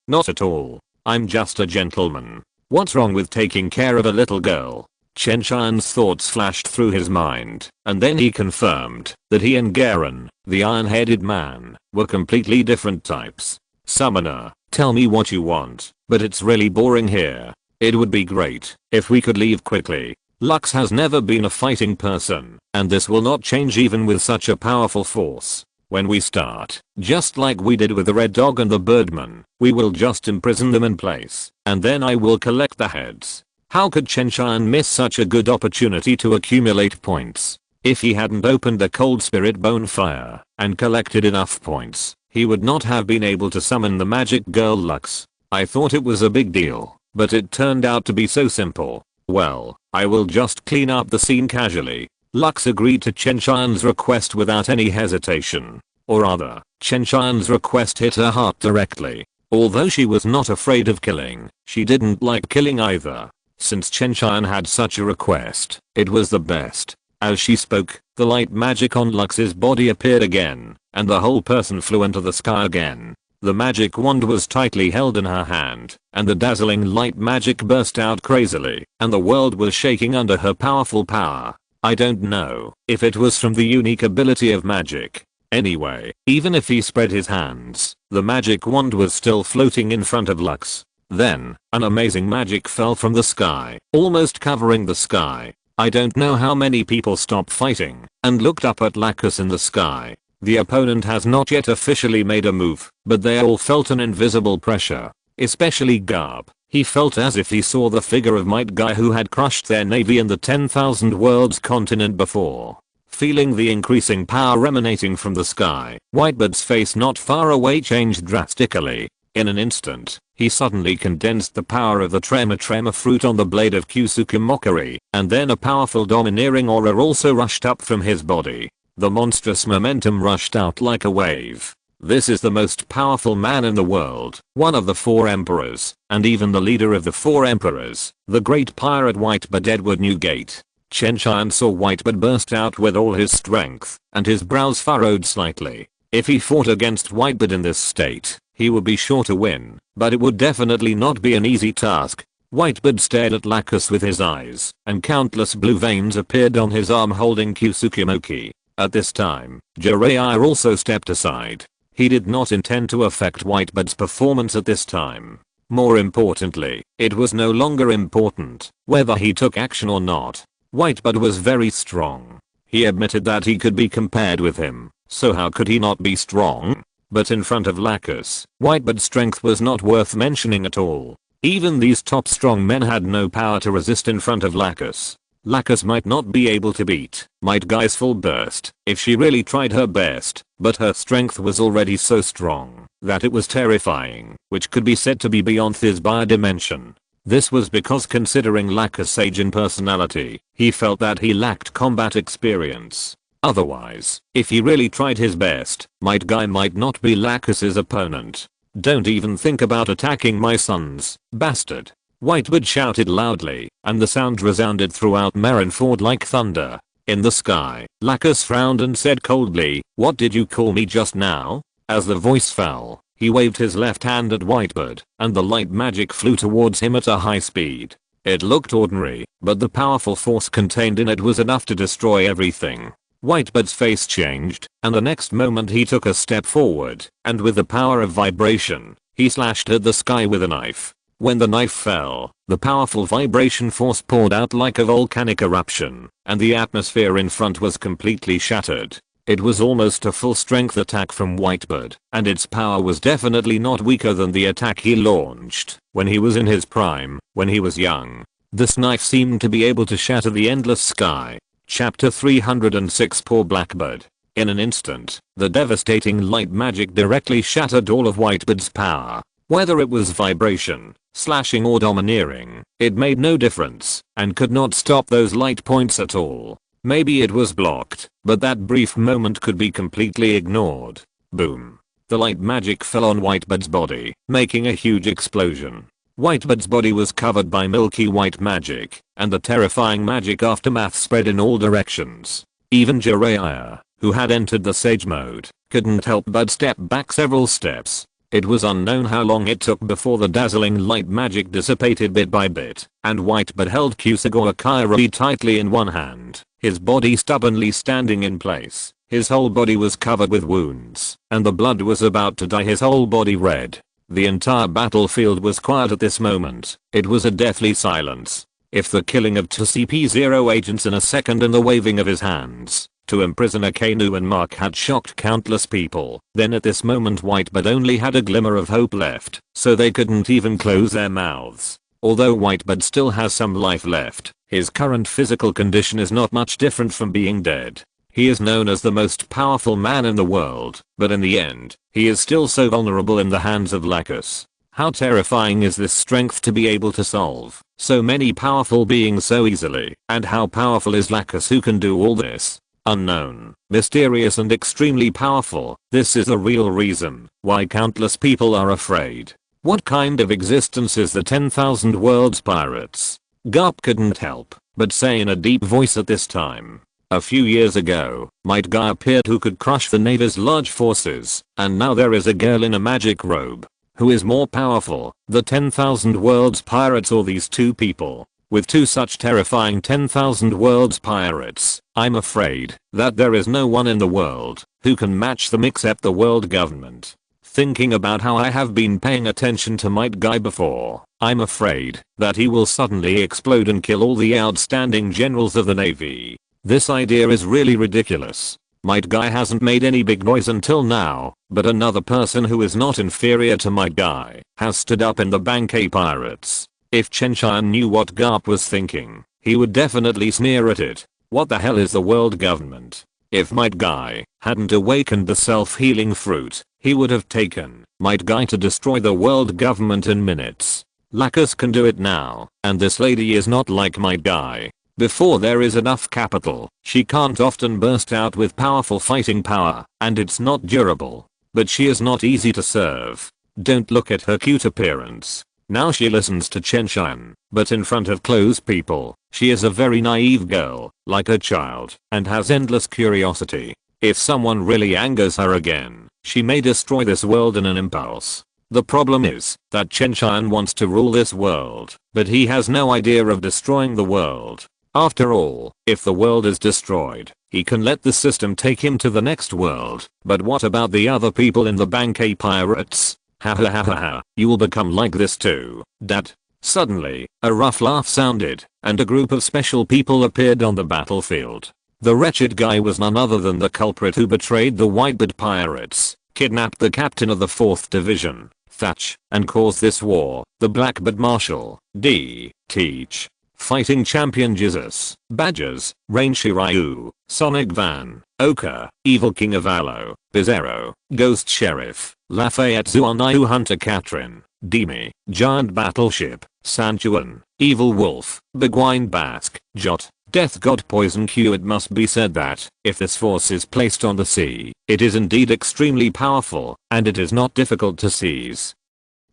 not at all. I'm just a gentleman. What's wrong with taking care of a little girl? Chen Tian's thoughts flashed through his mind, and then he confirmed that he and Garen, the iron-headed man, were completely different types. Summoner, tell me what you want, but it's really boring here. It would be great if we could leave quickly. Lux has never been a fighting person, and this will not change even with such a powerful force. When we start, just like we did with the Red Dog and the Birdman, we will just imprison them in place, and then I will collect the heads. How could Chen Tian miss such a good opportunity to accumulate points? If he hadn't opened the Cold Spirit Bonfire and collected enough points, he would not have been able to summon the magic girl Lux. I thought it was a big deal, but it turned out to be so simple. Well, I will just clean up the scene casually. Lux agreed to Chen Tian's request without any hesitation. Or rather, Chen Tian's request hit her heart directly. Although she was not afraid of killing, she didn't like killing either. Since Chen Tian had such a request, it was the best. As she spoke, the light magic on Lux's body appeared again, and the whole person flew into the sky again. The magic wand was tightly held in her hand, and the dazzling light magic burst out crazily, and the world was shaking under her powerful power. I don't know if it was from the unique ability of magic. Anyway, even if he spread his hands, the magic wand was still floating in front of Lux. Then, an amazing magic fell from the sky, almost covering the sky. I don't know how many people stopped fighting and looked up at Lacus in the sky. The opponent has not yet officially made a move, but they all felt an invisible pressure. Especially Garb. He felt as if he saw the figure of Might Guy who had crushed their navy in the 10,000 Worlds continent before. Feeling the increasing power emanating from the sky, Whitebeard's face not far away changed drastically. In an instant, he suddenly condensed the power of the Tremor fruit on the blade of Kusuke Mockery, and then a powerful domineering aura also rushed up from his body. The monstrous momentum rushed out like a wave. This is the most powerful man in the world, one of the 4 emperors, and even the leader of the 4 emperors, the great pirate Whitebeard Edward Newgate. Chen Tian saw Whitebeard burst out with all his strength, and his brows furrowed slightly. If he fought against Whitebeard in this state, he would be sure to win, but it would definitely not be an easy task. Whitebeard stared at Lacus with his eyes, and countless blue veins appeared on his arm holding Kusuke. At this time, Jiraiya also stepped aside. He did not intend to affect Whitebeard's performance at this time. More importantly, it was no longer important whether he took action or not. Whitebeard was very strong. He admitted that he could be compared with him, so how could he not be strong? But in front of Lacus, Whitebeard's strength was not worth mentioning at all. Even these top strong men had no power to resist in front of Lacus. Lacus might not be able to beat Might Guy's full burst if she really tried her best, but her strength was already so strong that it was terrifying, which could be said to be beyond his dimension. This was because considering Lacus' age and personality, he felt that he lacked combat experience. Otherwise, if he really tried his best, Might Guy might not be Lacus's opponent. Don't even think about attacking my sons, bastard. Whitebeard shouted loudly, and the sound resounded throughout Marineford like thunder. In the sky, Lacus frowned and said coldly, "What did you call me just now?" As the voice fell, he waved his left hand at Whitebeard, and the light magic flew towards him at a high speed. It looked ordinary, but the powerful force contained in it was enough to destroy everything. Whitebeard's face changed, and the next moment he took a step forward, and with the power of vibration, he slashed at the sky with a knife. When the knife fell, the powerful vibration force poured out like a volcanic eruption, and the atmosphere in front was completely shattered. It was almost a full-strength attack from Whitebird, and its power was definitely not weaker than the attack he launched when he was in his prime, when he was young. This knife seemed to be able to shatter the endless sky. Chapter 306 Poor Blackbird. In an instant, the devastating light magic directly shattered all of Whitebird's power. Whether it was vibration, slashing or domineering, it made no difference, and could not stop those light points at all. Maybe it was blocked, but that brief moment could be completely ignored. Boom. The light magic fell on Whitebird's body, making a huge explosion. Whitebird's body was covered by milky white magic, and the terrifying magic aftermath spread in all directions. Even Jiraiya, who had entered the Sage mode, couldn't help but step back several steps. It was unknown how long it took before the dazzling light magic dissipated bit by bit, and Whitebird held Kusagawa Kairi tightly in one hand, his body stubbornly standing in place. His whole body was covered with wounds, and the blood was about to dye his whole body red. The entire battlefield was quiet at this moment. It was a deathly silence. If the killing of TCP-0 agents in a second and the waving of his hands to imprison Akainu and Mark had shocked countless people, then at this moment Whitebird only had a glimmer of hope left, so they couldn't even close their mouths. Although Whitebird still has some life left, his current physical condition is not much different from being dead. He is known as the most powerful man in the world, but in the end, he is still so vulnerable in the hands of Lacus. How terrifying is this strength to be able to solve so many powerful beings so easily, and how powerful is Lacus who can do all this? Unknown, mysterious and extremely powerful. This is the real reason why countless people are afraid. What kind of existence is the 10,000 Worlds Pirates? Garp couldn't help but say in a deep voice at this time. A few years ago, Might Guy appeared who could crush the Navy's large forces, and now there is a girl in a magic robe. Who is more powerful, the 10,000 Worlds Pirates or these two people? With two such terrifying 10,000 Worlds Pirates, I'm afraid that there is no one in the world who can match them except the world government. Thinking about how I have been paying attention to Might Guy before, I'm afraid that he will suddenly explode and kill all the outstanding generals of the Navy. This idea is really ridiculous. Might Guy hasn't made any big noise until now, but another person who is not inferior to Might Guy has stood up in the Bankai Pirates. If Chen Tian knew what Garp was thinking, he would definitely sneer at it. What the hell is the world government? If Might Guy hadn't awakened the self-healing fruit, he would have taken Might Guy to destroy the world government in minutes. Lacus can do it now, and this lady is not like Might Guy. Before there is enough capital, she can't often burst out with powerful fighting power, and it's not durable. But she is not easy to serve. Don't look at her cute appearance. Now she listens to Chen Tian, but in front of close people, she is a very naive girl, like a child, and has endless curiosity. If someone really angers her again, she may destroy this world in an impulse. The problem is that Chen Tian wants to rule this world, but he has no idea of destroying the world. After all, if the world is destroyed, he can let the system take him to the next world. But what about the other people in the Bankai Pirates? Ha ha ha ha ha, you will become like this too, Dad. Suddenly, a rough laugh sounded, and a group of special people appeared on the battlefield. The wretched guy was none other than the culprit who betrayed the Whitebird Pirates, kidnapped the captain of the 4th Division, Thatch, and caused this war. The Blackbird Marshal, D. Teach. Fighting Champion Jesus, Badgers, Rain Shiryu, Sonic Van, Oka, Evil King of Aloe, Bizarro, Ghost Sheriff, Lafayette Zuanayu Hunter Catherine, Demi, Giant Battleship, Sanchuan, Evil Wolf, Begwine Basque, Jot, Death God Poison Q. It must be said that, if this force is placed on the sea, it is indeed extremely powerful, and it is not difficult to seize.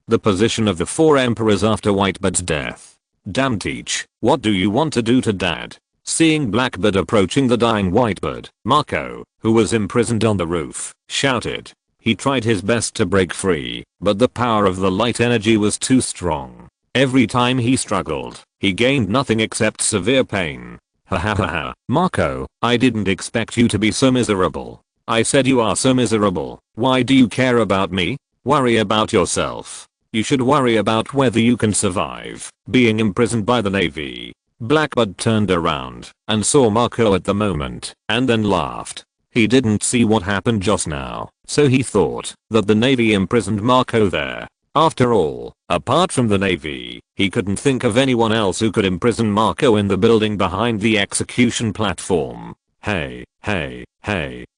The position of the 4 emperors after Whitebird's death. Damn Teach, what do you want to do to Dad? Seeing Blackbird approaching the dying Whitebird, Marco, who was imprisoned on the roof, shouted. He tried his best to break free, but the power of the light energy was too strong. Every time he struggled, he gained nothing except severe pain. Ha ha ha ha, Marco, I didn't expect you to be so miserable. I said you are so miserable. Why do you care about me? Worry about yourself. You should worry about whether you can survive being imprisoned by the Navy. Blackbird turned around and saw Marco at the moment and then laughed. He didn't see what happened just now, so he thought that the Navy imprisoned Marco there. After all, apart from the Navy, he couldn't think of anyone else who could imprison Marco in the building behind the execution platform. Hey,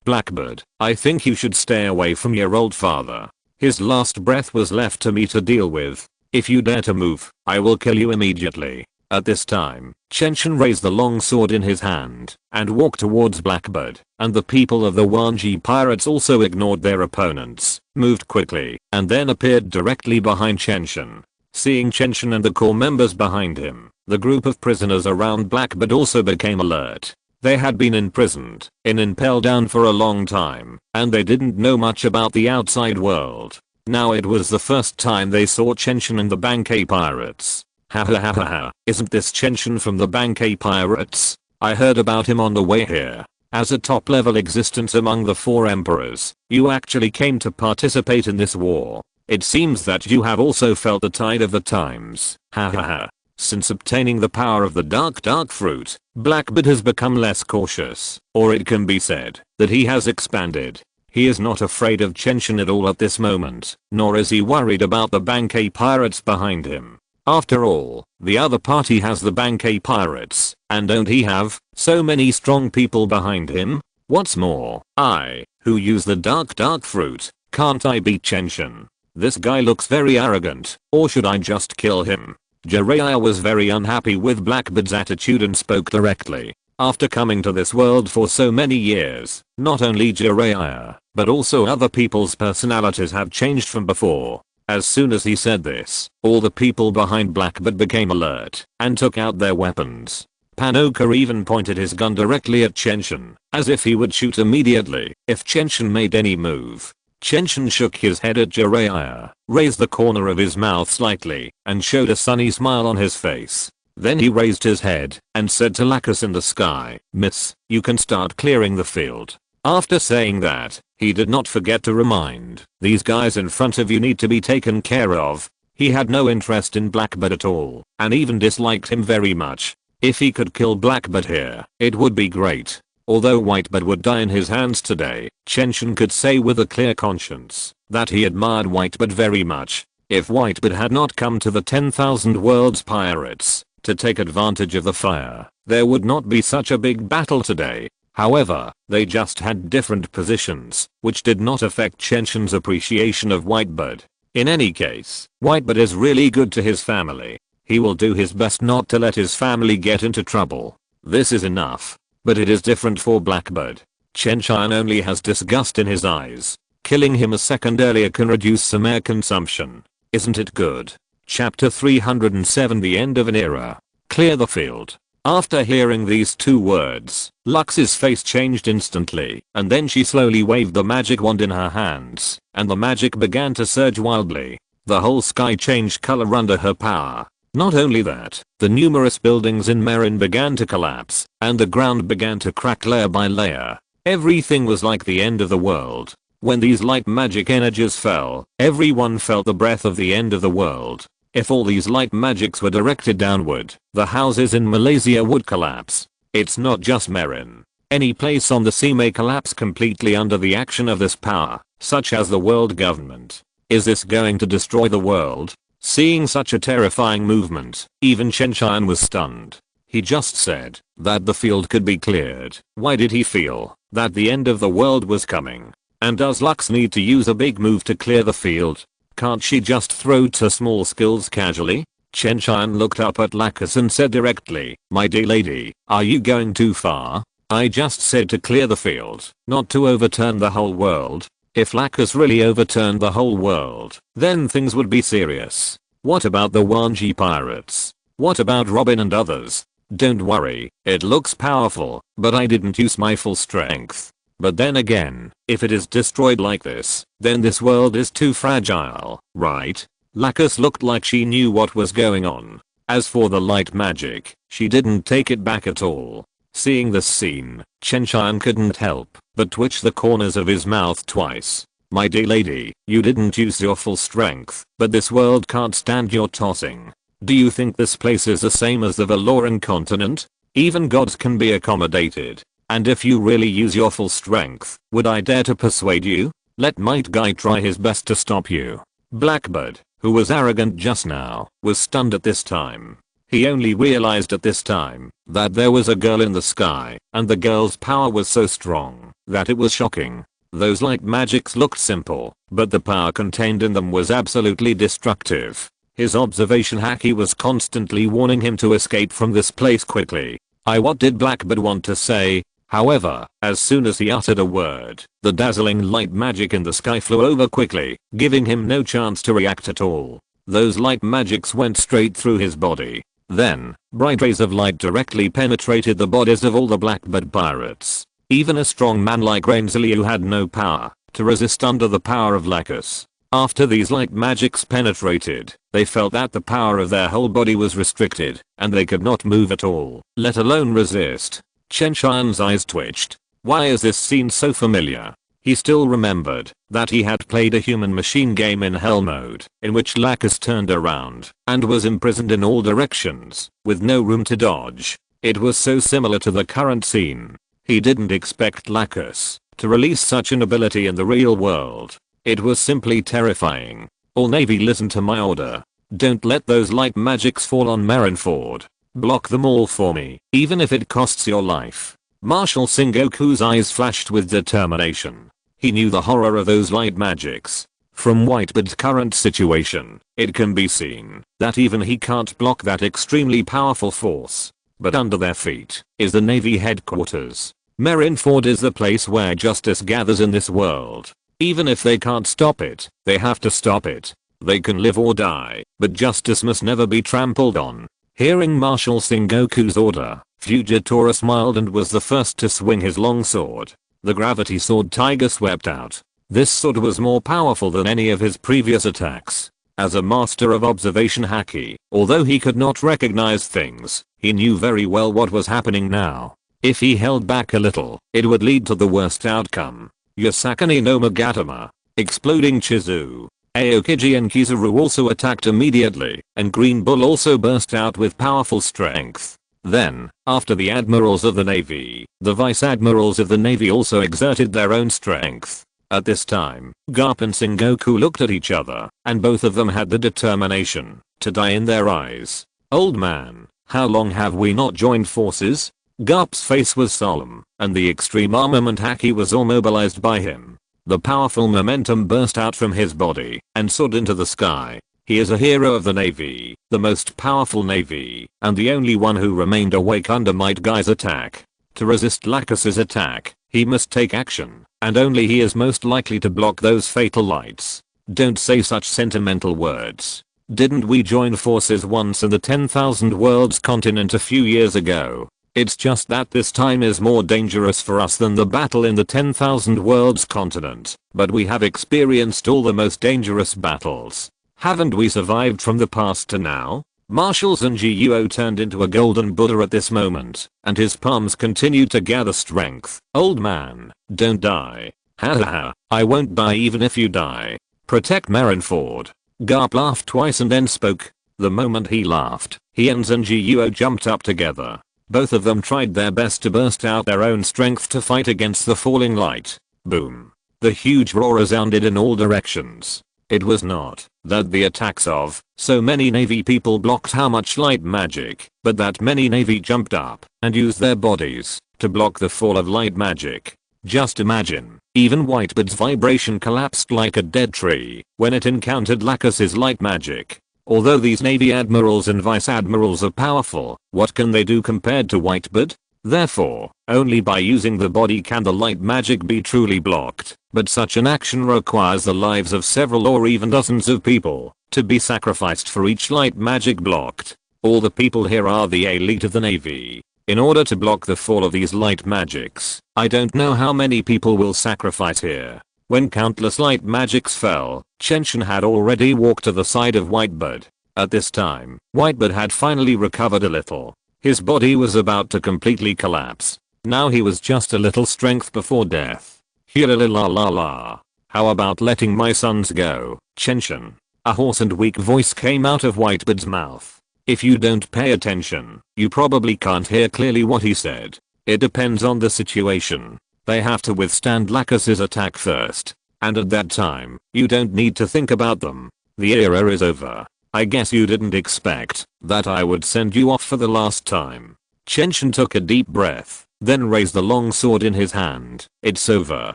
Blackbird, I think you should stay away from your old father. His last breath was left to me to deal with. If you dare to move, I will kill you immediately. At this time, Chen Tian raised the long sword in his hand and walked towards Blackbird, and the people of the Wanji pirates also ignored their opponents, moved quickly, and then appeared directly behind Chen Tian. Seeing Chen Tian and the core members behind him, the group of prisoners around Blackbird also became alert. They had been imprisoned in Impel Down for a long time, and they didn't know much about the outside world. Now it was the first time they saw Chen Tian and the Bankei pirates. Ha, isn't this Chen Tian from the Bankei pirates? I heard about him on the way here. As a top level existence among the 4 emperors, you actually came to participate in this war. It seems that you have also felt the tide of the times. Ha. Since obtaining the power of the dark fruit, Blackbird has become less cautious, or it can be said that he has expanded. He is not afraid of Chen Tian at all at this moment, nor is he worried about the Bankei pirates behind him. After all, the other party has the Bankei pirates, and don't he have so many strong people behind him? What's more, I, who use the dark fruit, can't I beat Chen Tian? This guy looks very arrogant, or should I just kill him? Jiraiya was very unhappy with Blackbird's attitude and spoke directly. After coming to this world for so many years, not only Jiraiya, but also other people's personalities have changed from before. As soon as he said this, all the people behind Blackbird became alert and took out their weapons. Panoka even pointed his gun directly at Chen Tian, as if he would shoot immediately if Chen Tian made any move. Chen Tian shook his head at Jiraiya, raised the corner of his mouth slightly, and showed a sunny smile on his face. Then he raised his head and said to Lacus in the sky, "Miss, you can start clearing the field." After saying that, he did not forget to remind, "These guys in front of you need to be taken care of." He had no interest in Blackbird at all, and even disliked him very much. If he could kill Blackbird here, it would be great. Although Whitebird would die in his hands today, Chen Tian could say with a clear conscience that he admired Whitebird very much. If Whitebird had not come to the 10,000 Worlds Pirates to take advantage of the fire, there would not be such a big battle today. However, they just had different positions, which did not affect Chen Tian's appreciation of Whitebird. In any case, Whitebird is really good to his family. He will do his best not to let his family get into trouble. This is enough. But it is different for Blackbird. Chen Tian only has disgust in his eyes. Killing him a second earlier can reduce some air consumption. Isn't it good? Chapter 307 The End of an Era. Clear the field. After hearing these 2 words, Lux's face changed instantly, and then she slowly waved the magic wand in her hands, and the magic began to surge wildly. The whole sky changed color under her power. Not only that, the numerous buildings in Merin began to collapse, and the ground began to crack layer by layer. Everything was like the end of the world. When these light magic energies fell, everyone felt the breath of the end of the world. If all these light magics were directed downward, the houses in Malaysia would collapse. It's not just Merin. Any place on the sea may collapse completely under the action of this power, such as the world government. Is this going to destroy the world? Seeing such a terrifying movement, even Chen Tian was stunned. He just said that the field could be cleared. Why did he feel that the end of the world was coming? And does Lux need to use a big move to clear the field? Can't she just throw 2 small skills casually? Chen Tian looked up at Lacus and said directly, "My dear lady, are you going too far? I just said to clear the field, not to overturn the whole world." If Lacus really overturned the whole world, then things would be serious. What about the Wanji pirates? What about Robin and others? Don't worry, it looks powerful, but I didn't use my full strength. But then again, if it is destroyed like this, then this world is too fragile, right? Lacus looked like she knew what was going on. As for the light magic, she didn't take it back at all. Seeing this scene, Chen Tian couldn't help but twitch the corners of his mouth twice. My dear lady, you didn't use your full strength, but this world can't stand your tossing. Do you think this place is the same as the Valoran continent? Even gods can be accommodated. And if you really use your full strength, would I dare to persuade you? Let Might Guy try his best to stop you. Blackbird, who was arrogant just now, was stunned at this time. He only realized at this time that there was a girl in the sky, and the girl's power was so strong that it was shocking. Those light magics looked simple, but the power contained in them was absolutely destructive. His observation haki was constantly warning him to escape from this place quickly. What did Blackbird want to say? However, as soon as he uttered a word, the dazzling light magic in the sky flew over quickly, giving him no chance to react at all. Those light magics went straight through his body. Then, bright rays of light directly penetrated the bodies of all the Blackbird pirates. Even a strong man like Rainsley had no power to resist under the power of Lacus. After these light magics penetrated, they felt that the power of their whole body was restricted, and they could not move at all, let alone resist. Chen Tian's eyes twitched. Why is this scene so familiar? He still remembered that he had played a human machine game in hell mode, in which Lacus turned around and was imprisoned in all directions, with no room to dodge. It was so similar to the current scene. He didn't expect Lacus to release such an ability in the real world. It was simply terrifying. All Navy, listen to my order. Don't let those light magics fall on Marineford. Block them all for me, even if it costs your life. Marshal Sengoku's eyes flashed with determination. He knew the horror of those light magics. From Whitebeard's current situation, it can be seen that even he can't block that extremely powerful force. But under their feet is the Navy headquarters. Marineford is the place where justice gathers in this world. Even if they can't stop it, they have to stop it. They can live or die, but justice must never be trampled on. Hearing Marshal Sengoku's order, Fujitora smiled and was the first to swing his long sword. The gravity sword Tiger swept out. This sword was more powerful than any of his previous attacks. As a master of observation haki, although he could not recognize things, he knew very well what was happening now. If he held back a little, it would lead to the worst outcome. Yasakani no Magatama. Exploding Chizu. Aokiji and Kizaru also attacked immediately, and Green Bull also burst out with powerful strength. Then, after the admirals of the Navy, the vice admirals of the Navy also exerted their own strength. At this time, Garp and Sengoku looked at each other, and both of them had the determination to die in their eyes. Old man, how long have we not joined forces? Garp's face was solemn, and the extreme armament haki was all mobilized by him. The powerful momentum burst out from his body and soared into the sky. He is a hero of the Navy, the most powerful Navy, and the only one who remained awake under Might Guy's attack. To resist Lacus's attack, he must take action, and only he is most likely to block those fatal lights. Don't say such sentimental words. Didn't we join forces once in the 10,000 Worlds continent a few years ago? It's just that this time is more dangerous for us than the battle in the 10,000 Worlds continent, but we have experienced all the most dangerous battles. Haven't we survived from the past to now? Marshal Zanjiuo turned into a golden Buddha at this moment, and his palms continued to gather strength. Old man, don't die. Ha ha ha, I won't die even if you die. Protect Marineford. Garp laughed twice and then spoke. The moment he laughed, he and Zanjiuo jumped up together. Both of them tried their best to burst out their own strength to fight against the falling light. Boom. The huge roar resounded in all directions. It was not that the attacks of so many Navy people blocked how much light magic, but that many Navy jumped up and used their bodies to block the fall of light magic. Just imagine, even Whitebeard's vibration collapsed like a dead tree when it encountered Lacus's light magic. Although these Navy admirals and vice admirals are powerful, what can they do compared to Whitebeard? Therefore, only by using the body can the light magic be truly blocked, but such an action requires the lives of several or even dozens of people to be sacrificed for each light magic blocked. All the people here are the elite of the Navy. In order to block the fall of these light magics, I don't know how many people will sacrifice here. When countless light magics fell, Chen Tian had already walked to the side of Whitebeard. At this time, Whitebeard had finally recovered a little. His body was about to completely collapse. Now he was just a little strength before death. La la la la. How about letting my sons go, Chen Tian? A hoarse and weak voice came out of Whitebeard's mouth. If you don't pay attention, you probably can't hear clearly what he said. It depends on the situation. They have to withstand Lacus's attack first. And at that time, you don't need to think about them. The era is over. I guess you didn't expect that I would send you off for the last time. Chen Tian took a deep breath, then raised the long sword in his hand. It's over,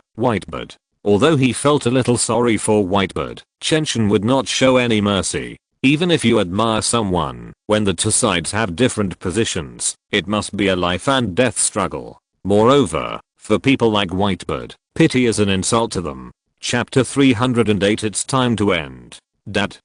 Whitebeard. Although he felt a little sorry for Whitebeard, Chen Tian would not show any mercy. Even if you admire someone, when the two sides have different positions, it must be a life and death struggle. Moreover, for people like Whitebeard, pity is an insult to them. Chapter 308. It's time to end. Dat.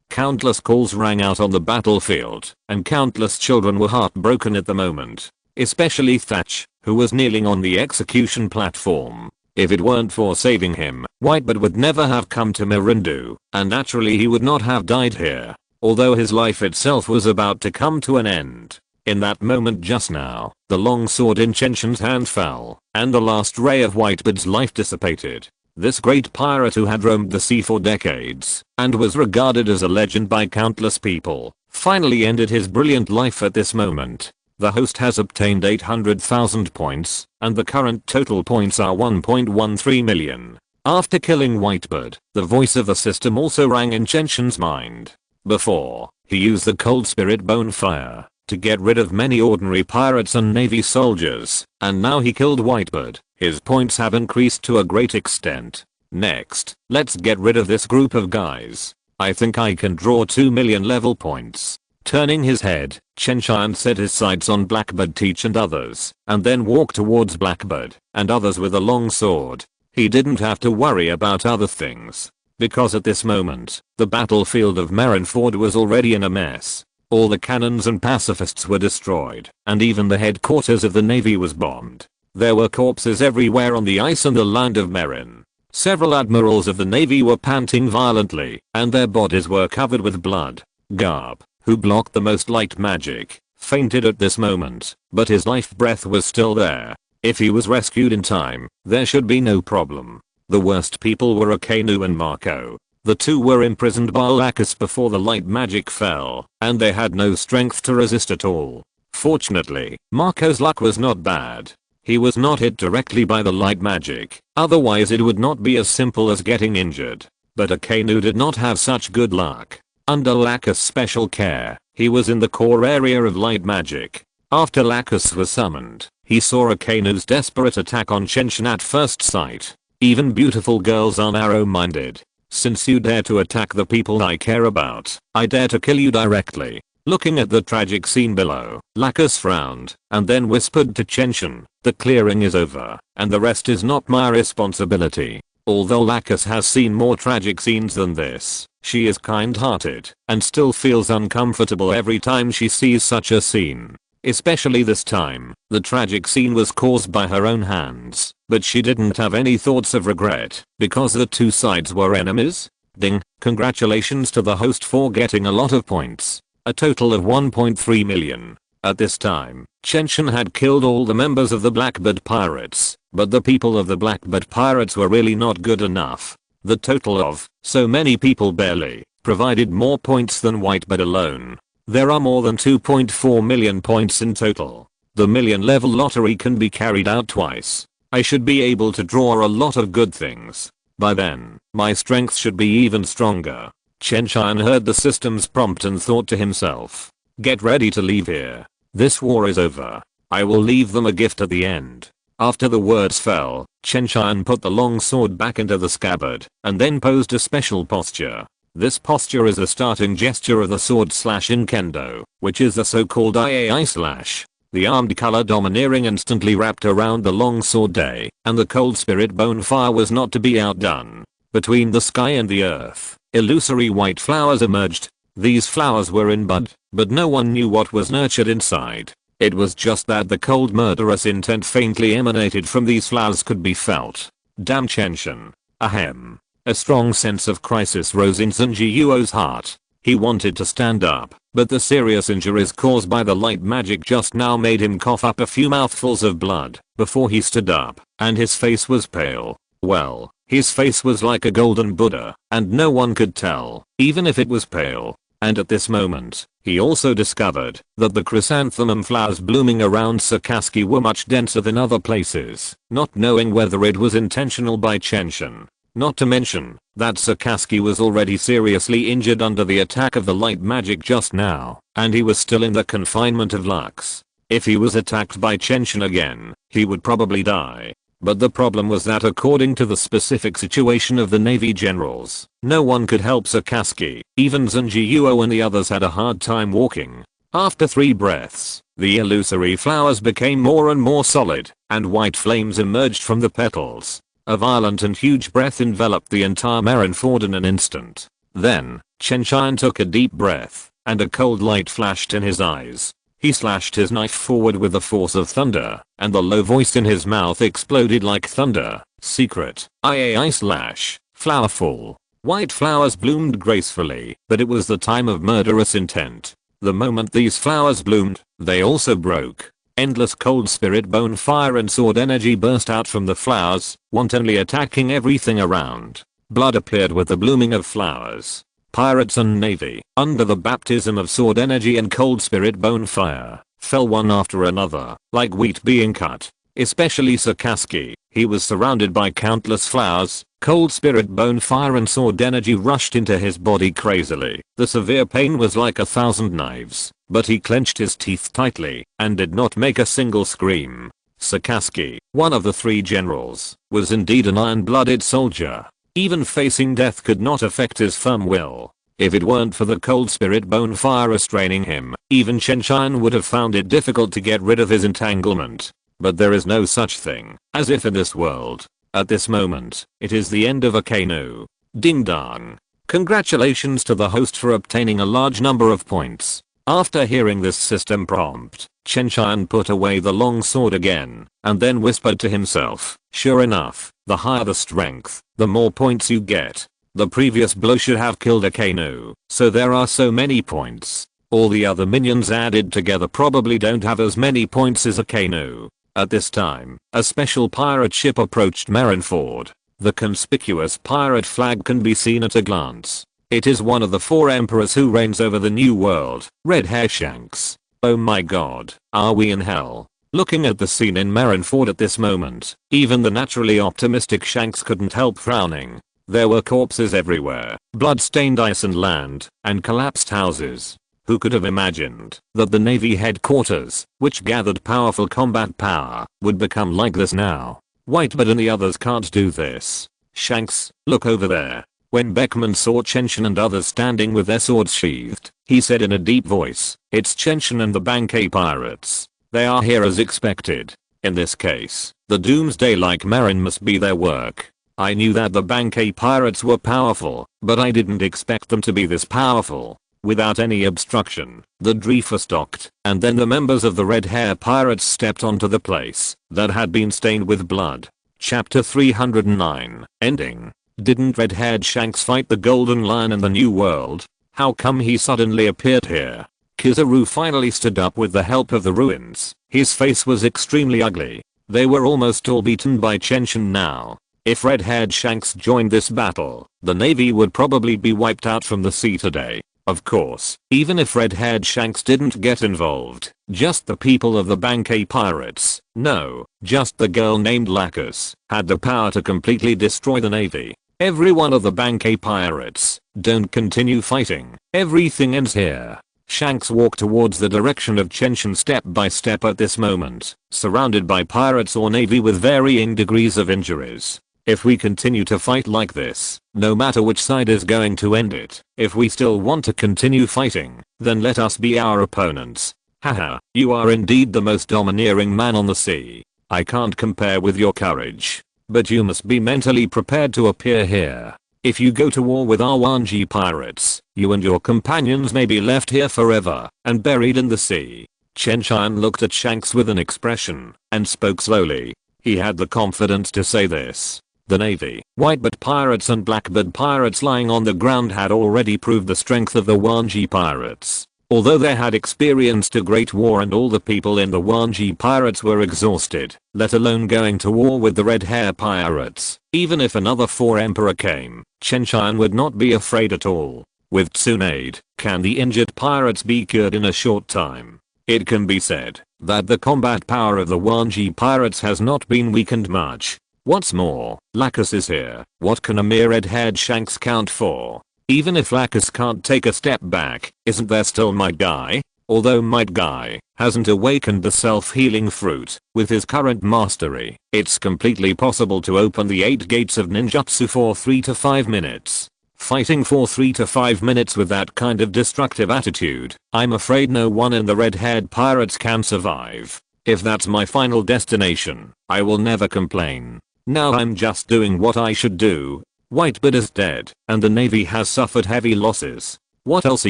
Countless calls rang out on the battlefield, and countless children were heartbroken at the moment. Especially Thatch, who was kneeling on the execution platform. If it weren't for saving him, Whitebeard would never have come to Mirindu, and naturally he would not have died here, although his life itself was about to come to an end. In that moment just now, the long sword in Chen Tian's hand fell, and the last ray of Whitebeard's life dissipated. This great pirate who had roamed the sea for decades, and was regarded as a legend by countless people, finally ended his brilliant life at this moment. The host has obtained 800,000 points, and the current total points are 1.13 million. After killing Whitebeard, the voice of the system also rang in Chen Tian's mind. Before, he used the cold spirit bone fire to get rid of many ordinary pirates and navy soldiers, and now he killed Whitebeard. His points have increased to a great extent. Next, let's get rid of this group of guys. I think I can draw 2 million level points. Turning his head, Chen Tian set his sights on Blackbeard Teach and others, and then walked towards Blackbeard and others with a long sword. He didn't have to worry about other things, because at this moment, the battlefield of Marineford was already in a mess. All the cannons and pacifists were destroyed, and even the headquarters of the navy was bombed. There were corpses everywhere on the ice in the land of Merin. Several admirals of the navy were panting violently, and their bodies were covered with blood. Garb, who blocked the most light magic, fainted at this moment, but his life breath was still there. If he was rescued in time, there should be no problem. The worst people were Akainu and Marco. The two were imprisoned by Lacus before the light magic fell, and they had no strength to resist at all. Fortunately, Marco's luck was not bad. He was not hit directly by the light magic, otherwise it would not be as simple as getting injured. But Akainu did not have such good luck. Under Lacus' special care, he was in the core area of light magic. After Lacus was summoned, he saw Akainu's desperate attack on Chen Tian at first sight. Even beautiful girls are narrow-minded. Since you dare to attack the people I care about, I dare to kill you directly. Looking at the tragic scene below, Lacus frowned, and then whispered to Chen Tian, the clearing is over, and the rest is not my responsibility. Although Lacus has seen more tragic scenes than this, she is kind-hearted, and still feels uncomfortable every time she sees such a scene. Especially this time, the tragic scene was caused by her own hands, but she didn't have any thoughts of regret, because the two sides were enemies. Ding, congratulations to the host for getting a lot of points. A total of 1.3 million. At this time, Chen Tian had killed all the members of the Blackbeard Pirates, but the people of the Blackbeard Pirates were really not good enough. The total of so many people barely provided more points than Whitebeard alone. There are more than 2.4 million points in total. The million level lottery can be carried out twice. I should be able to draw a lot of good things. By then, my strength should be even stronger. Chen Tian heard the system's prompt and thought to himself, get ready to leave here. This war is over. I will leave them a gift at the end. After the words fell, Chen Tian put the long sword back into the scabbard, and then posed a special posture. This posture is a starting gesture of the sword slash in kendo, which is the so-called IAI slash. The armed color domineering instantly wrapped around the long sword day, and the cold spirit bone fire was not to be outdone. Between the sky and the earth, illusory white flowers emerged. These flowers were in bud, but no one knew what was nurtured inside. It was just that the cold murderous intent faintly emanated from these flowers could be felt. Damn Chen Tian. Ahem. A strong sense of crisis rose in Sun Jiuo's heart. He wanted to stand up, but the serious injuries caused by the light magic just now made him cough up a few mouthfuls of blood before he stood up, and his face was pale. Well, His face was like a golden Buddha, and no one could tell, even if it was pale. And at this moment, he also discovered that the chrysanthemum flowers blooming around Sakazuki were much denser than other places, not knowing whether it was intentional by Chen Tian. Not to mention that Sakazuki was already seriously injured under the attack of the light magic just now, and he was still in the confinement of lurks. If he was attacked by Chen Tian again, he would probably die. But the problem was that according to the specific situation of the Navy generals, no one could help Sakazuki. Even Zanjiuo and the others had a hard time walking. After 3 breaths, the illusory flowers became more and more solid, and white flames emerged from the petals. A violent and huge breath enveloped the entire Marineford in an instant. Then, Chen Tian took a deep breath, and a cold light flashed in his eyes. He slashed his knife forward with the force of thunder, and the low voice in his mouth exploded like thunder. Secret, I/slash, flower fall. White flowers bloomed gracefully, but it was the time of murderous intent. The moment these flowers bloomed, they also broke. Endless cold spirit bone fire and sword energy burst out from the flowers, wantonly attacking everything around. Blood appeared with the blooming of flowers. Pirates and Navy, under the baptism of sword energy and cold spirit bone fire, fell one after another, like wheat being cut. Especially Sakazuki, he was surrounded by countless flowers. Cold spirit bone fire and sword energy rushed into his body crazily. The severe pain was like 1,000 knives, but he clenched his teeth tightly and did not make a single scream. Sakazuki, one of the 3 generals, was indeed an iron-blooded soldier. Even facing death could not affect his firm will. If it weren't for the cold spirit bone fire restraining him, even Chen Tian would have found it difficult to get rid of his entanglement. But there is no such thing as if in this world. At this moment, it is the end of a canoe. Ding dong. Congratulations to the host for obtaining a large number of points. After hearing this system prompt, Chen Tian put away the long sword again, and then whispered to himself, sure enough, the higher the strength, the more points you get. The previous blow should have killed a Kano, so there are so many points. All the other minions added together probably don't have as many points as a Kano. At this time, a special pirate ship approached Marineford. The conspicuous pirate flag can be seen at a glance. It is one of the 4 emperors who reigns over the new world, Red Hair Shanks. Oh my god, are we in hell? Looking at the scene in Marineford at this moment, even the naturally optimistic Shanks couldn't help frowning. There were corpses everywhere, blood-stained ice and land, and collapsed houses. Who could have imagined that the Navy headquarters, which gathered powerful combat power, would become like this now? Whitebird and the others can't do this. Shanks, look over there. When Beckman saw Chen Tian and others standing with their swords sheathed, he said in a deep voice, it's Chen Tian and the Bankai pirates. They are here as expected. In this case, the Doomsday-like Marin must be their work. I knew that the Bankai pirates were powerful, but I didn't expect them to be this powerful. Without any obstruction, the Dreyfus docked, and then the members of the Red Hair Pirates stepped onto the place that had been stained with blood. Chapter 309, Ending. Didn't Red-Haired Shanks fight the Golden Lion in the New World? How come he suddenly appeared here? Kizaru finally stood up with the help of the ruins. His face was extremely ugly. They were almost all beaten by Chen Tian now. If Red-Haired Shanks joined this battle, the Navy would probably be wiped out from the sea today. Of course, even if Red-Haired Shanks didn't get involved, just the people of the Bankai pirates, no, just the girl named Lacus, had the power to completely destroy the Navy. Every one of the Bankai pirates, don't continue fighting, everything ends here. Shanks walked towards the direction of Chen Tian step by step at this moment, surrounded by pirates or Navy with varying degrees of injuries. If we continue to fight like this, no matter which side is going to end it, if we still want to continue fighting, then let us be our opponents. Haha, you are indeed the most domineering man on the sea. I can't compare with your courage. But you must be mentally prepared to appear here. If you go to war with our Wanji pirates, you and your companions may be left here forever and buried in the sea. Chen Tian looked at Shanks with an expression and spoke slowly. He had the confidence to say this. The Navy, Whitebird pirates and Blackbird pirates lying on the ground had already proved the strength of the Wanji pirates. Although they had experienced a great war and all the people in the Wanji pirates were exhausted, let alone going to war with the red hair pirates, even if another 4 emperor came, Chen Tian would not be afraid at all. With Tsunade, can the injured pirates be cured in a short time? It can be said that the combat power of the Wanji pirates has not been weakened much. What's more, Lacus is here. What can a mere red-haired Shanks count for? Even if Lacus can't take a step back, isn't there still Might Guy? Although Might Guy hasn't awakened the self-healing fruit, with his current mastery, it's completely possible to open the 8 gates of ninjutsu for 3 to 5 minutes. Fighting for 3 to 5 minutes with that kind of destructive attitude, I'm afraid no one in the red-haired pirates can survive. If that's my final destination, I will never complain. Now I'm just doing what I should do. Whitebeard is dead, and the navy has suffered heavy losses. What else are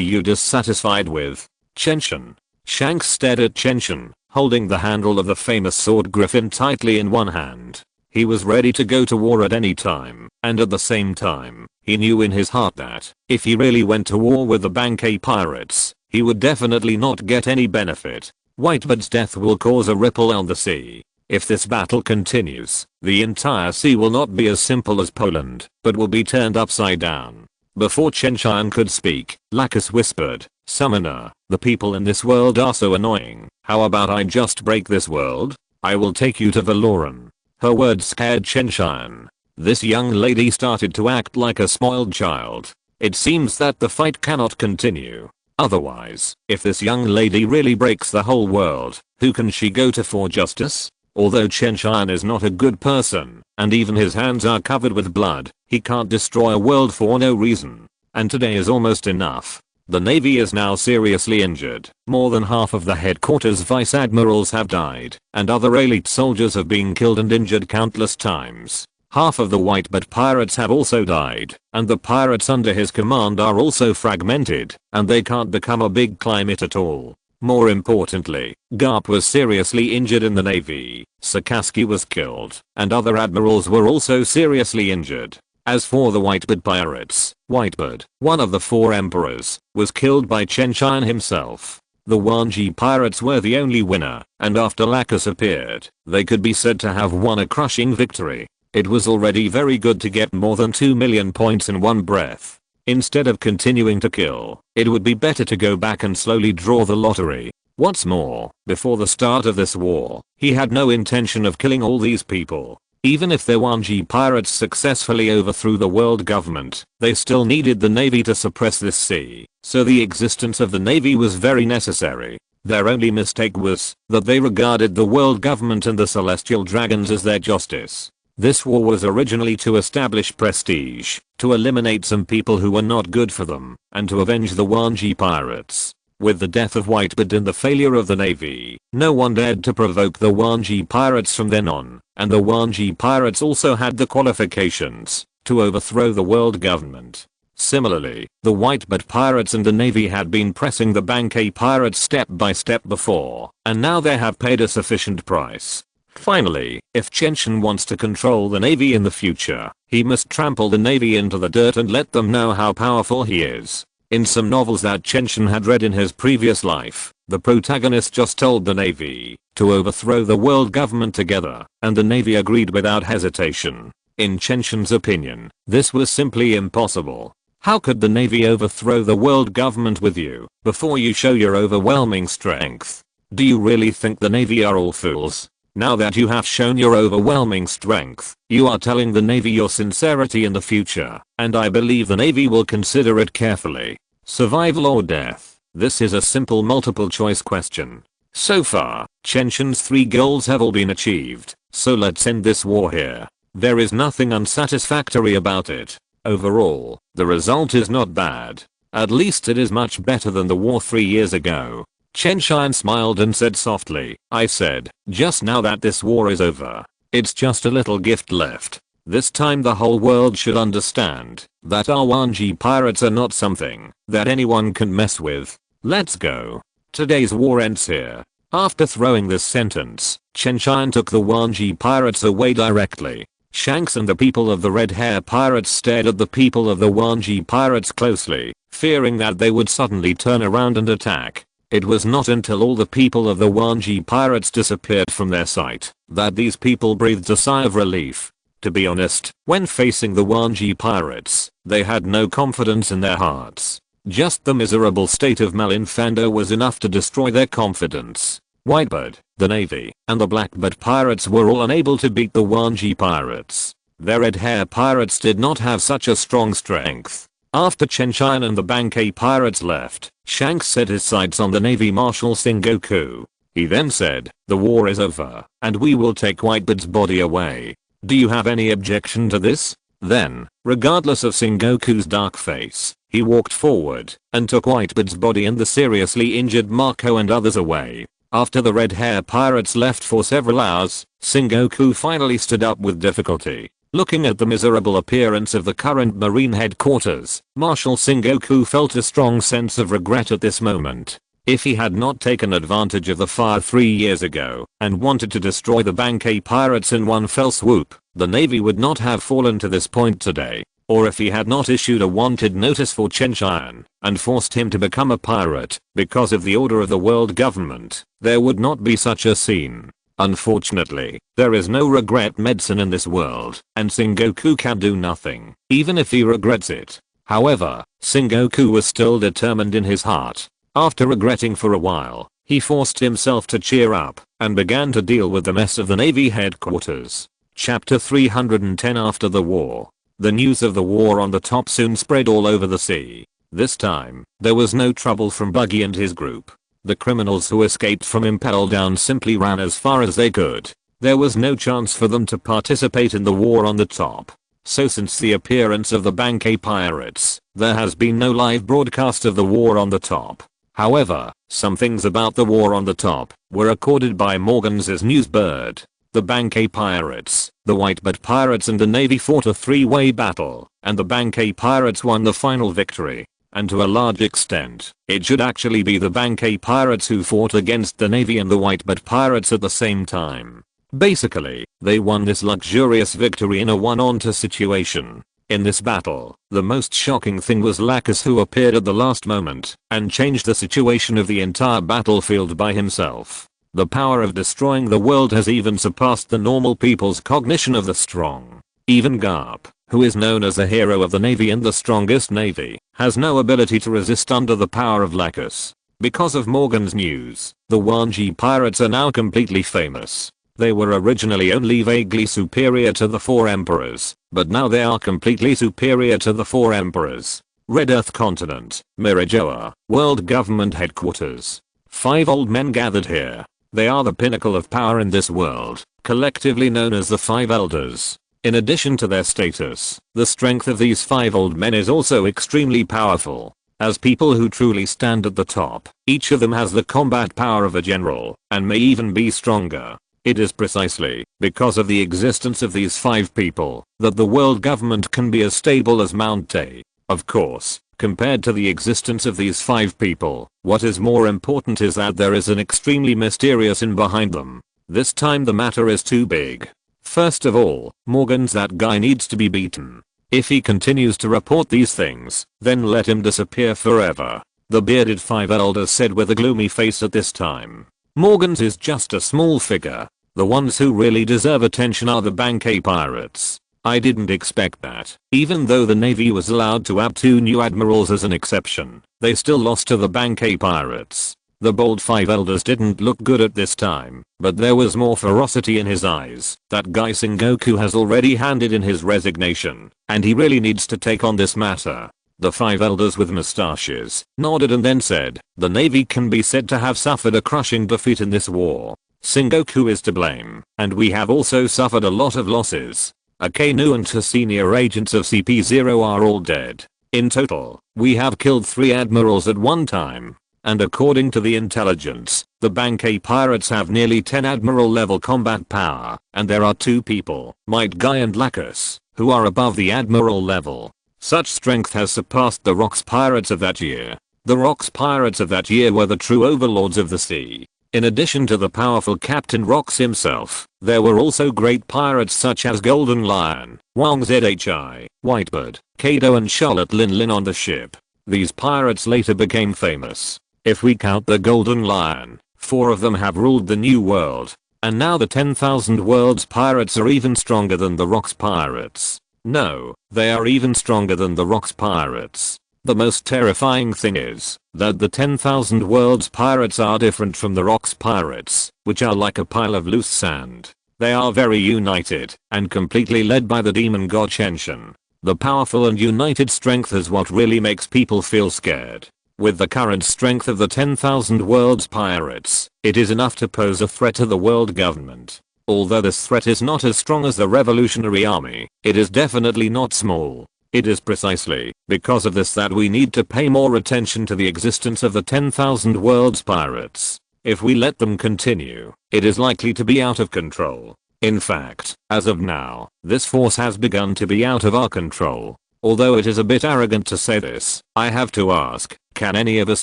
you dissatisfied with? Chen Tian. Shanks stared at Chen Tian, holding the handle of the famous sword griffin tightly in one hand. He was ready to go to war at any time, and at the same time, he knew in his heart that, if he really went to war with the Bankai pirates, he would definitely not get any benefit. Whitebeard's death will cause a ripple on the sea. If this battle continues, the entire sea will not be as simple as Poland, but will be turned upside down. Before Chen Tian could speak, Lacus whispered, "Summoner, the people in this world are so annoying. How about I just break this world? I will take you to Valoran." Her words scared Chen Tian. This young lady started to act like a spoiled child. It seems that the fight cannot continue. Otherwise, if this young lady really breaks the whole world, who can she go to for justice? Although Chen Tian is not a good person, and even his hands are covered with blood, he can't destroy a world for no reason. And today is almost enough. The navy is now seriously injured. More than half of the headquarters vice admirals have died, and other elite soldiers have been killed and injured countless times. Half of the Whitebeard pirates have also died, and the pirates under his command are also fragmented, and they can't become a big climate at all. More importantly, Garp was seriously injured in the navy, Sakazuki was killed, and other admirals were also seriously injured. As for the Whitebeard pirates, Whitebeard, one of the 4 emperors, was killed by Chen Tian himself. The Wanji pirates were the only winner, and after Lacus appeared, they could be said to have won a crushing victory. It was already very good to get more than 2 million points in one breath. Instead of continuing to kill, it would be better to go back and slowly draw the lottery. What's more, before the start of this war, he had no intention of killing all these people. Even if the Wanji pirates successfully overthrew the world government, they still needed the navy to suppress this sea, so the existence of the navy was very necessary. Their only mistake was that they regarded the world government and the celestial dragons as their justice. This war was originally to establish prestige, to eliminate some people who were not good for them, and to avenge the Wanji pirates. With the death of Whitebeard and the failure of the navy, no one dared to provoke the Wanji pirates from then on, and the Wanji pirates also had the qualifications to overthrow the world government. Similarly, the Whitebeard pirates and the navy had been pressing the Bankai pirates step by step before, and now they have paid a sufficient price. Finally, if Chen Tian wants to control the navy in the future, he must trample the navy into the dirt and let them know how powerful he is. In some novels that Chen Tian had read in his previous life, the protagonist just told the navy to overthrow the world government together, and the navy agreed without hesitation. In Chen Tian's opinion, this was simply impossible. How could the navy overthrow the world government with you before you show your overwhelming strength? Do you really think the navy are all fools? Now that you have shown your overwhelming strength, you are telling the navy your sincerity in the future, and I believe the navy will consider it carefully. Survival or death? This is a simple multiple choice question. So far, Chen Tian's 3 goals have all been achieved, so let's end this war here. There is nothing unsatisfactory about it. Overall, the result is not bad. At least it is much better than the war 3 years ago. Chen Tian smiled and said softly, "I said, just now that this war is over. It's just a little gift left. This time the whole world should understand that our Wanji pirates are not something that anyone can mess with. Let's go. Today's war ends here." After throwing this sentence, Chen Tian took the Wanji pirates away directly. Shanks and the people of the red hair pirates stared at the people of the Wanji pirates closely. fearing that they would suddenly turn around and attack. It was not until all the people of the Wanji pirates disappeared from their sight that these people breathed a sigh of relief. To be honest, when facing the Wanji pirates, they had no confidence in their hearts. Just the miserable state of Malinfando was enough to destroy their confidence. Whitebird, the Navy, and the Blackbird pirates were all unable to beat the Wanji pirates. The Red Hair pirates did not have such a strong strength. After Chen Tian and the Bankei pirates left, Shanks set his sights on the Navy Marshal Sengoku. He then said, "The war is over, and we will take Whitebeard's body away. Do you have any objection to this?" Then, regardless of Sengoku's dark face, he walked forward and took Whitebeard's body and the seriously injured Marco and others away. After the Red Hair pirates left for several hours, Sengoku finally stood up with difficulty. Looking at the miserable appearance of the current Marine headquarters, Marshal Sengoku felt a strong sense of regret at this moment. If he had not taken advantage of the fire 3 years ago and wanted to destroy the Bankei pirates in one fell swoop, the Navy would not have fallen to this point today. Or if he had not issued a wanted notice for Chen Tian and forced him to become a pirate because of the order of the world government, there would not be such a scene. Unfortunately, there is no regret medicine in this world, and Sengoku can do nothing, even if he regrets it. However, Sengoku was still determined in his heart. After regretting for a while, he forced himself to cheer up and began to deal with the mess of the Navy headquarters. Chapter 310 After the war. The news of the war on the top soon spread all over the sea. This time, there was no trouble from Buggy and his group. The criminals who escaped from Impel Down simply ran as far as they could. There was no chance for them to participate in the war on the top. So since the appearance of the Bankei pirates, there has been no live broadcast of the war on the top. However, some things about the war on the top were recorded by Morgan's Newsbird. The Bankei pirates, the Whitebird pirates and the Navy fought a three-way battle, and the Bankei pirates won the final victory. And to a large extent, it should actually be the Bankei pirates who fought against the Navy and the Whitebird pirates at the same time. Basically, they won this luxurious victory in a one-on-two situation. In this battle, the most shocking thing was Lacus, who appeared at the last moment and changed the situation of the entire battlefield by himself. The power of destroying the world has even surpassed the normal people's cognition of the strong. Even Garp, who is known as the hero of the Navy and the strongest Navy, has no ability to resist under the power of Lacus. Because of Morgan's news, the Wanji pirates are now completely famous. They were originally only vaguely superior to the four emperors, but now they are completely superior to the four emperors. Red Earth Continent, Mirajoa, World Government Headquarters. 5 old men gathered here. They are the pinnacle of power in this world, collectively known as the 5 Elders. In addition to their status, the strength of these 5 old men is also extremely powerful. As people who truly stand at the top, each of them has the combat power of a general, and may even be stronger. It is precisely because of the existence of these 5 people that the world government can be as stable as Mount Tay. Of course, compared to the existence of these 5 people, what is more important is that there is an extremely mysterious in behind them. This time the matter is too big. First of all, Morgan's that guy needs to be beaten. If he continues to report these things, then let him disappear forever. The bearded 5 elders said with a gloomy face at this time. Morgan's is just a small figure. The ones who really deserve attention are the Bankei pirates. I didn't expect that. Even though the Navy was allowed to add 2 new admirals as an exception, they still lost to the Bankei pirates. The bold 5 elders didn't look good at this time, but there was more ferocity in his eyes. That guy Sengoku has already handed in his resignation, and he really needs to take on this matter. The 5 elders with mustaches nodded and then said, the Navy can be said to have suffered a crushing defeat in this war. Sengoku is to blame, and we have also suffered a lot of losses. Akainu and 2 senior agents of CP0 are all dead. In total, we have killed 3 admirals at one time. And according to the intelligence, the Bankei pirates have nearly 10 admiral level combat power, and there are 2 people, Might Guy and Lacus, who are above the admiral level. Such strength has surpassed the Rocks pirates of that year. The Rocks pirates of that year were the true overlords of the sea. In addition to the powerful Captain Rocks himself, there were also great pirates such as Golden Lion, Wang Zhi, Whitebird, Kado and Charlotte Lin Lin on the ship. These pirates later became famous. If we count the Golden Lion, 4 of them have ruled the New World. And now the 10,000 Worlds pirates are even stronger than the Rocks pirates. No, they are even stronger than the Rocks pirates. The most terrifying thing is that the 10,000 Worlds pirates are different from the Rocks pirates, which are like a pile of loose sand. They are very united and completely led by the demon god Chen Tian. The powerful and united strength is what really makes people feel scared. With the current strength of the 10,000 Worlds pirates, it is enough to pose a threat to the world government. Although this threat is not as strong as the Revolutionary Army, it is definitely not small. It is precisely because of this that we need to pay more attention to the existence of the 10,000 Worlds pirates. If we let them continue, it is likely to be out of control. In fact, as of now, this force has begun to be out of our control. Although it is a bit arrogant to say this, I have to ask, can any of us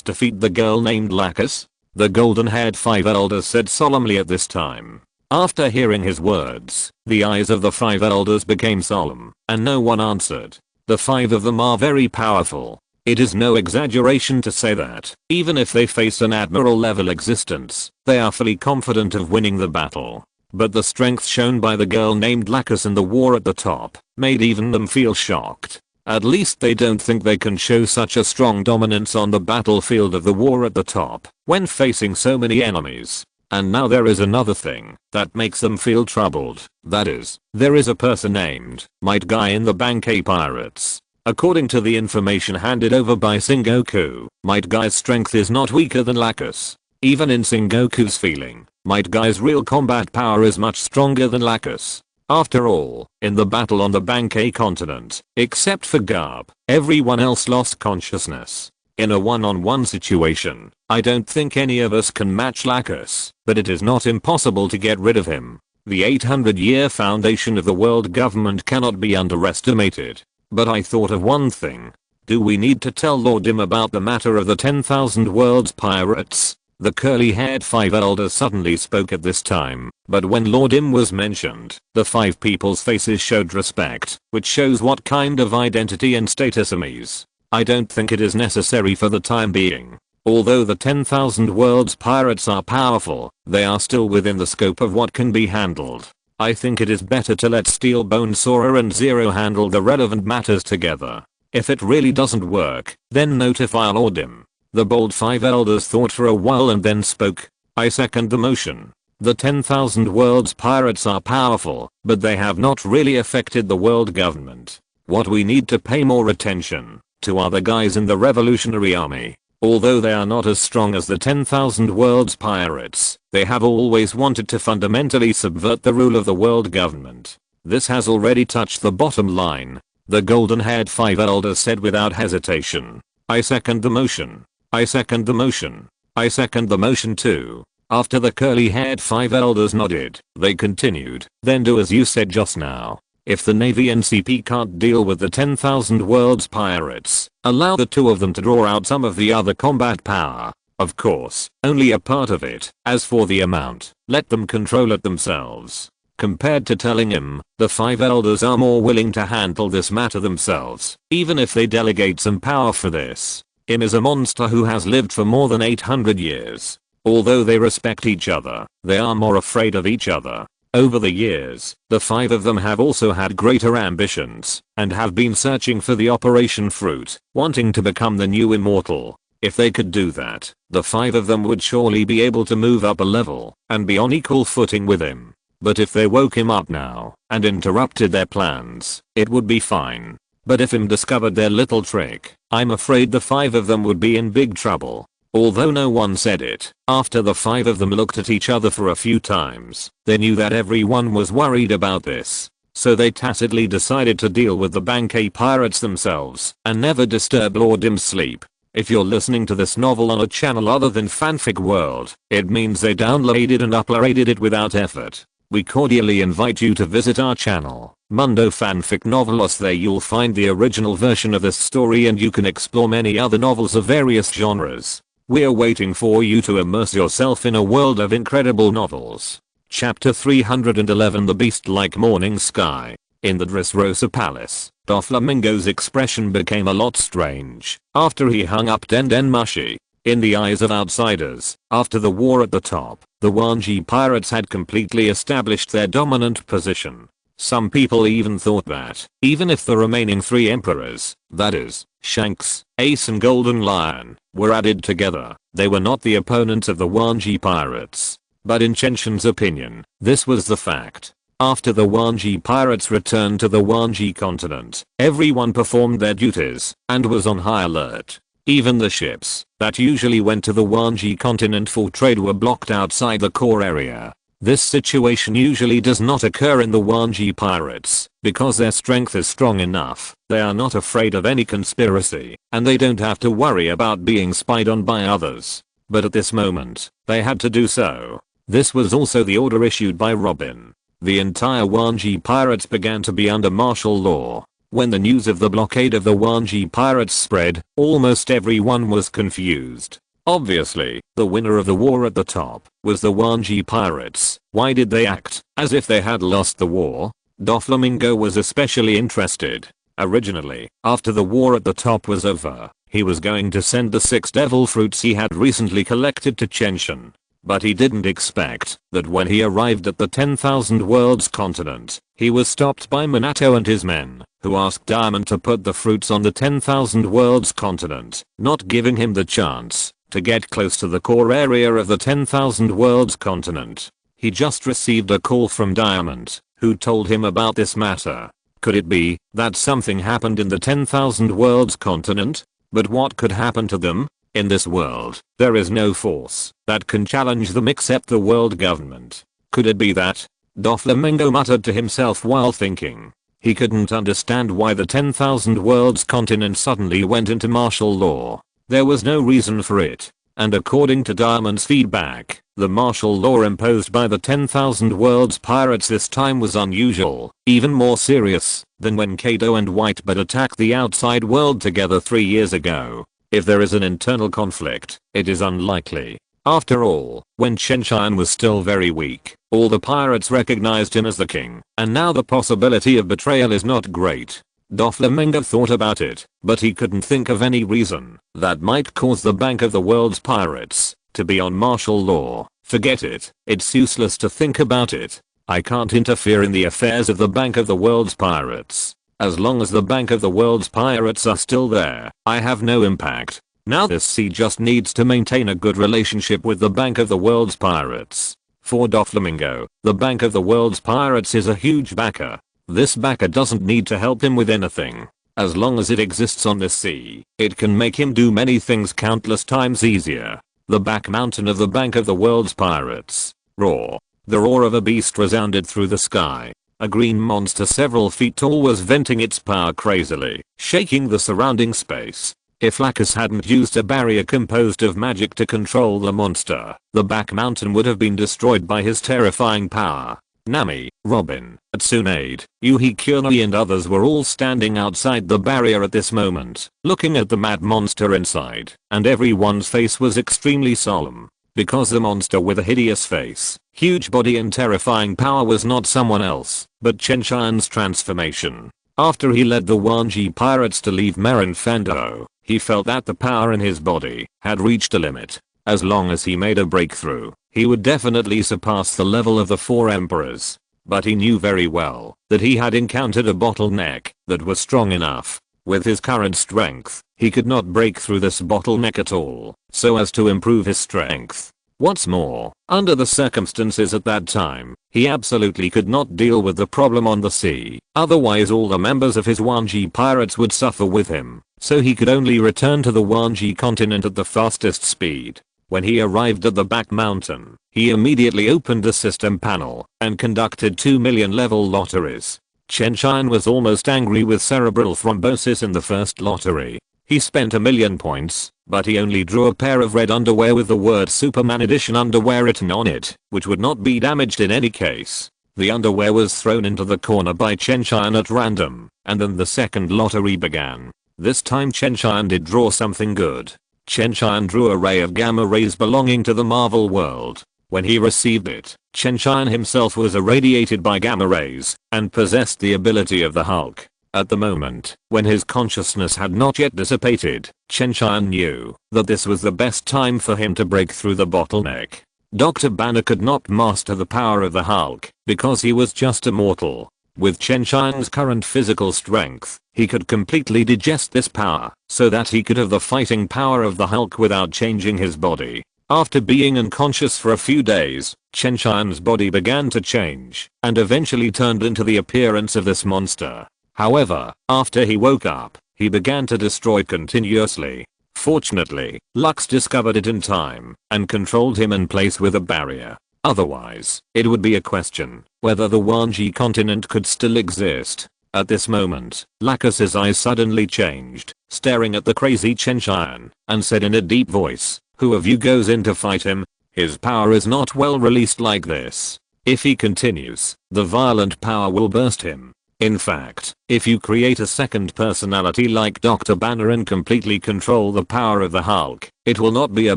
defeat the girl named Lacus? The golden-haired 5 elders said solemnly at this time. After hearing his words, the eyes of the 5 elders became solemn, and no one answered. The 5 of them are very powerful. It is no exaggeration to say that, even if they face an admiral-level existence, they are fully confident of winning the battle. But the strength shown by the girl named Lacus in the war at the top made even them feel shocked. At least they don't think they can show such a strong dominance on the battlefield of the war at the top when facing so many enemies. And now there is another thing that makes them feel troubled. That is, there is a person named Might Guy in the Bankai Pirates. According to the information handed over by Sengoku, Might Guy's strength is not weaker than Lacus. Even in Sengoku's feeling, Might Guy's real combat power is much stronger than Lacus. After all, in the battle on the Bankai continent, except for Garb, everyone else lost consciousness. In a one-on-one situation, I don't think any of us can match Lacus, but it is not impossible to get rid of him. The 800-year foundation of the world government cannot be underestimated. But I thought of one thing. Do we need to tell Lord Im about the matter of the 10,000 Worlds pirates? The curly-haired 5 elders suddenly spoke at this time, but when Lord Im was mentioned, the 5 people's faces showed respect, which shows what kind of identity and status Im is. I don't think it is necessary for the time being. Although the 10,000 Worlds pirates are powerful, they are still within the scope of what can be handled. I think it is better to let Steel Bone Sora and Zero handle the relevant matters together. If it really doesn't work, then notify Lord Im. The bold 5 elders thought for a while and then spoke. I second the motion. The 10,000 Worlds pirates are powerful, but they have not really affected the world government. What we need to pay more attention to are the guys in the Revolutionary Army. Although they are not as strong as the 10,000 Worlds pirates, they have always wanted to fundamentally subvert the rule of the world government. This has already touched the bottom line. The golden-haired 5 elders said without hesitation. I second the motion. I second the motion. I second the motion too. After the curly-haired 5 elders nodded, they continued. Then do as you said just now. If the Navy NCP can't deal with the 10,000 Worlds pirates, allow the 2 of them to draw out some of the other combat power. Of course, only a part of it. As for the amount, let them control it themselves. Compared to telling him, the 5 elders are more willing to handle this matter themselves, even if they delegate some power for this. Im is a monster who has lived for more than 800 years. Although they respect each other, they are more afraid of each other. Over the years, the 5 of them have also had greater ambitions, and have been searching for the Operation Fruit, wanting to become the new immortal. If they could do that, the 5 of them would surely be able to move up a level, and be on equal footing with him. But if they woke him up now, and interrupted their plans, it would be fine. But if him discovered their little trick, I'm afraid the 5 of them would be in big trouble. Although no one said it, after the 5 of them looked at each other for a few times, they knew that everyone was worried about this. So they tacitly decided to deal with the Bankai pirates themselves and never disturb Lord Im's sleep. If you're listening to this novel on a channel other than Fanfic World, it means they downloaded and uploaded it without effort. We cordially invite you to visit our channel, Mundo Fanfic Novelos. There you'll find the original version of this story and you can explore many other novels of various genres. We're waiting for you to immerse yourself in a world of incredible novels. Chapter 311 The Beast-like Morning Sky. In the Dressrosa Palace, Doflamingo's expression became a lot strange after he hung up Den Mushi. In the eyes of outsiders, after the war at the top, the Wanji pirates had completely established their dominant position. Some people even thought that, even if the remaining 3 emperors, that is, Shanks, Ace and Golden Lion, were added together, they were not the opponents of the Wanji pirates. But in Chen Tian's opinion, this was the fact. After the Wanji pirates returned to the Wanji continent, everyone performed their duties and was on high alert. Even the ships that usually went to the Wanji continent for trade were blocked outside the core area. This situation usually does not occur in the Wanji pirates because their strength is strong enough. They are not afraid of any conspiracy and they don't have to worry about being spied on by others. But at this moment, they had to do so. This was also the order issued by Robin. The entire Wanji pirates began to be under martial law. When the news of the blockade of the Wanji pirates spread, almost everyone was confused. Obviously, the winner of the war at the top was the Wanji pirates. Why did they act as if they had lost the war? Doflamingo was especially interested. Originally, after the war at the top was over, he was going to send the 6 devil fruits he had recently collected to Chen Tian. But he didn't expect that when he arrived at the 10,000 Worlds continent, he was stopped by Minato and his men, who asked Diamond to put the fruits on the 10,000 Worlds continent, not giving him the chance to get close to the core area of the 10,000 Worlds continent. He just received a call from Diamond, who told him about this matter. Could it be that something happened in the 10,000 Worlds continent? But what could happen to them? In this world, there is no force that can challenge them except the world government. Could it be that? Doflamingo muttered to himself while thinking. He couldn't understand why the 10,000 Worlds continent suddenly went into martial law. There was no reason for it. And according to Diamond's feedback, the martial law imposed by the 10,000 Worlds pirates this time was unusual, even more serious than when Kaido and Whitebird attacked the outside world together 3 years ago. If there is an internal conflict, it is unlikely. After all, when Chen Tian was still very weak, all the pirates recognized him as the king, and now the possibility of betrayal is not great. Doflamingo thought about it, but he couldn't think of any reason that might cause the Bank of the World's pirates to be on martial law. Forget it, it's useless to think about it. I can't interfere in the affairs of the Bank of the World's pirates. As long as the Bank of the World's pirates are still there, I have no impact. Now this sea just needs to maintain a good relationship with the Bank of the World's pirates. For Doflamingo, the Bank of the World's pirates is a huge backer. This backer doesn't need to help him with anything. As long as it exists on this sea, it can make him do many things countless times easier. The back mountain of the Bank of the World's pirates. Roar. The roar of a beast resounded through the sky. A green monster several feet tall was venting its power crazily, shaking the surrounding space. If Lacus hadn't used a barrier composed of magic to control the monster, the back mountain would have been destroyed by his terrifying power. Nami, Robin, Tsunade, Yuhi Kyunoi and others were all standing outside the barrier at this moment, looking at the mad monster inside, and everyone's face was extremely solemn. Because the monster with a hideous face, huge body and terrifying power was not someone else, but Chen Tian's transformation. After he led the Wanji pirates to leave Marin Fando, he felt that the power in his body had reached a limit. As long as he made a breakthrough, he would definitely surpass the level of the 4 emperors. But he knew very well that he had encountered a bottleneck that was strong enough. With his current strength, he could not break through this bottleneck at all, so as to improve his strength. What's more, under the circumstances at that time, he absolutely could not deal with the problem on the sea, otherwise all the members of his Wanji pirates would suffer with him, so he could only return to the Wanji continent at the fastest speed. When he arrived at the back mountain, he immediately opened the system panel and conducted 2 million level lotteries. Chen Tian was almost angry with cerebral thrombosis in the first lottery. He spent 1,000,000 points, but he only drew a pair of red underwear with the word Superman Edition underwear written on it, which would not be damaged in any case. The underwear was thrown into the corner by Chen Tian at random, and then the second lottery began. This time Chen Tian did draw something good. Chen Tian drew a ray of gamma rays belonging to the Marvel world. When he received it, Chen Tian himself was irradiated by gamma rays and possessed the ability of the Hulk. At the moment, when his consciousness had not yet dissipated, Chen Tian knew that this was the best time for him to break through the bottleneck. Dr. Banner could not master the power of the Hulk because he was just a mortal. With Chen Tian's current physical strength, he could completely digest this power so that he could have the fighting power of the Hulk without changing his body. After being unconscious for a few days, Chen Tian's body began to change and eventually turned into the appearance of this monster. However, after he woke up, he began to destroy continuously. Fortunately, Lux discovered it in time and controlled him in place with a barrier. Otherwise, it would be a question whether the Wanji continent could still exist. At this moment, Lacus's eyes suddenly changed, staring at the crazy Chen Tian, and said in a deep voice, "Who of you goes in to fight him? His power is not well released like this. If he continues, the violent power will burst him. In fact, if you create a second personality like Dr. Banner and completely control the power of the Hulk, it will not be a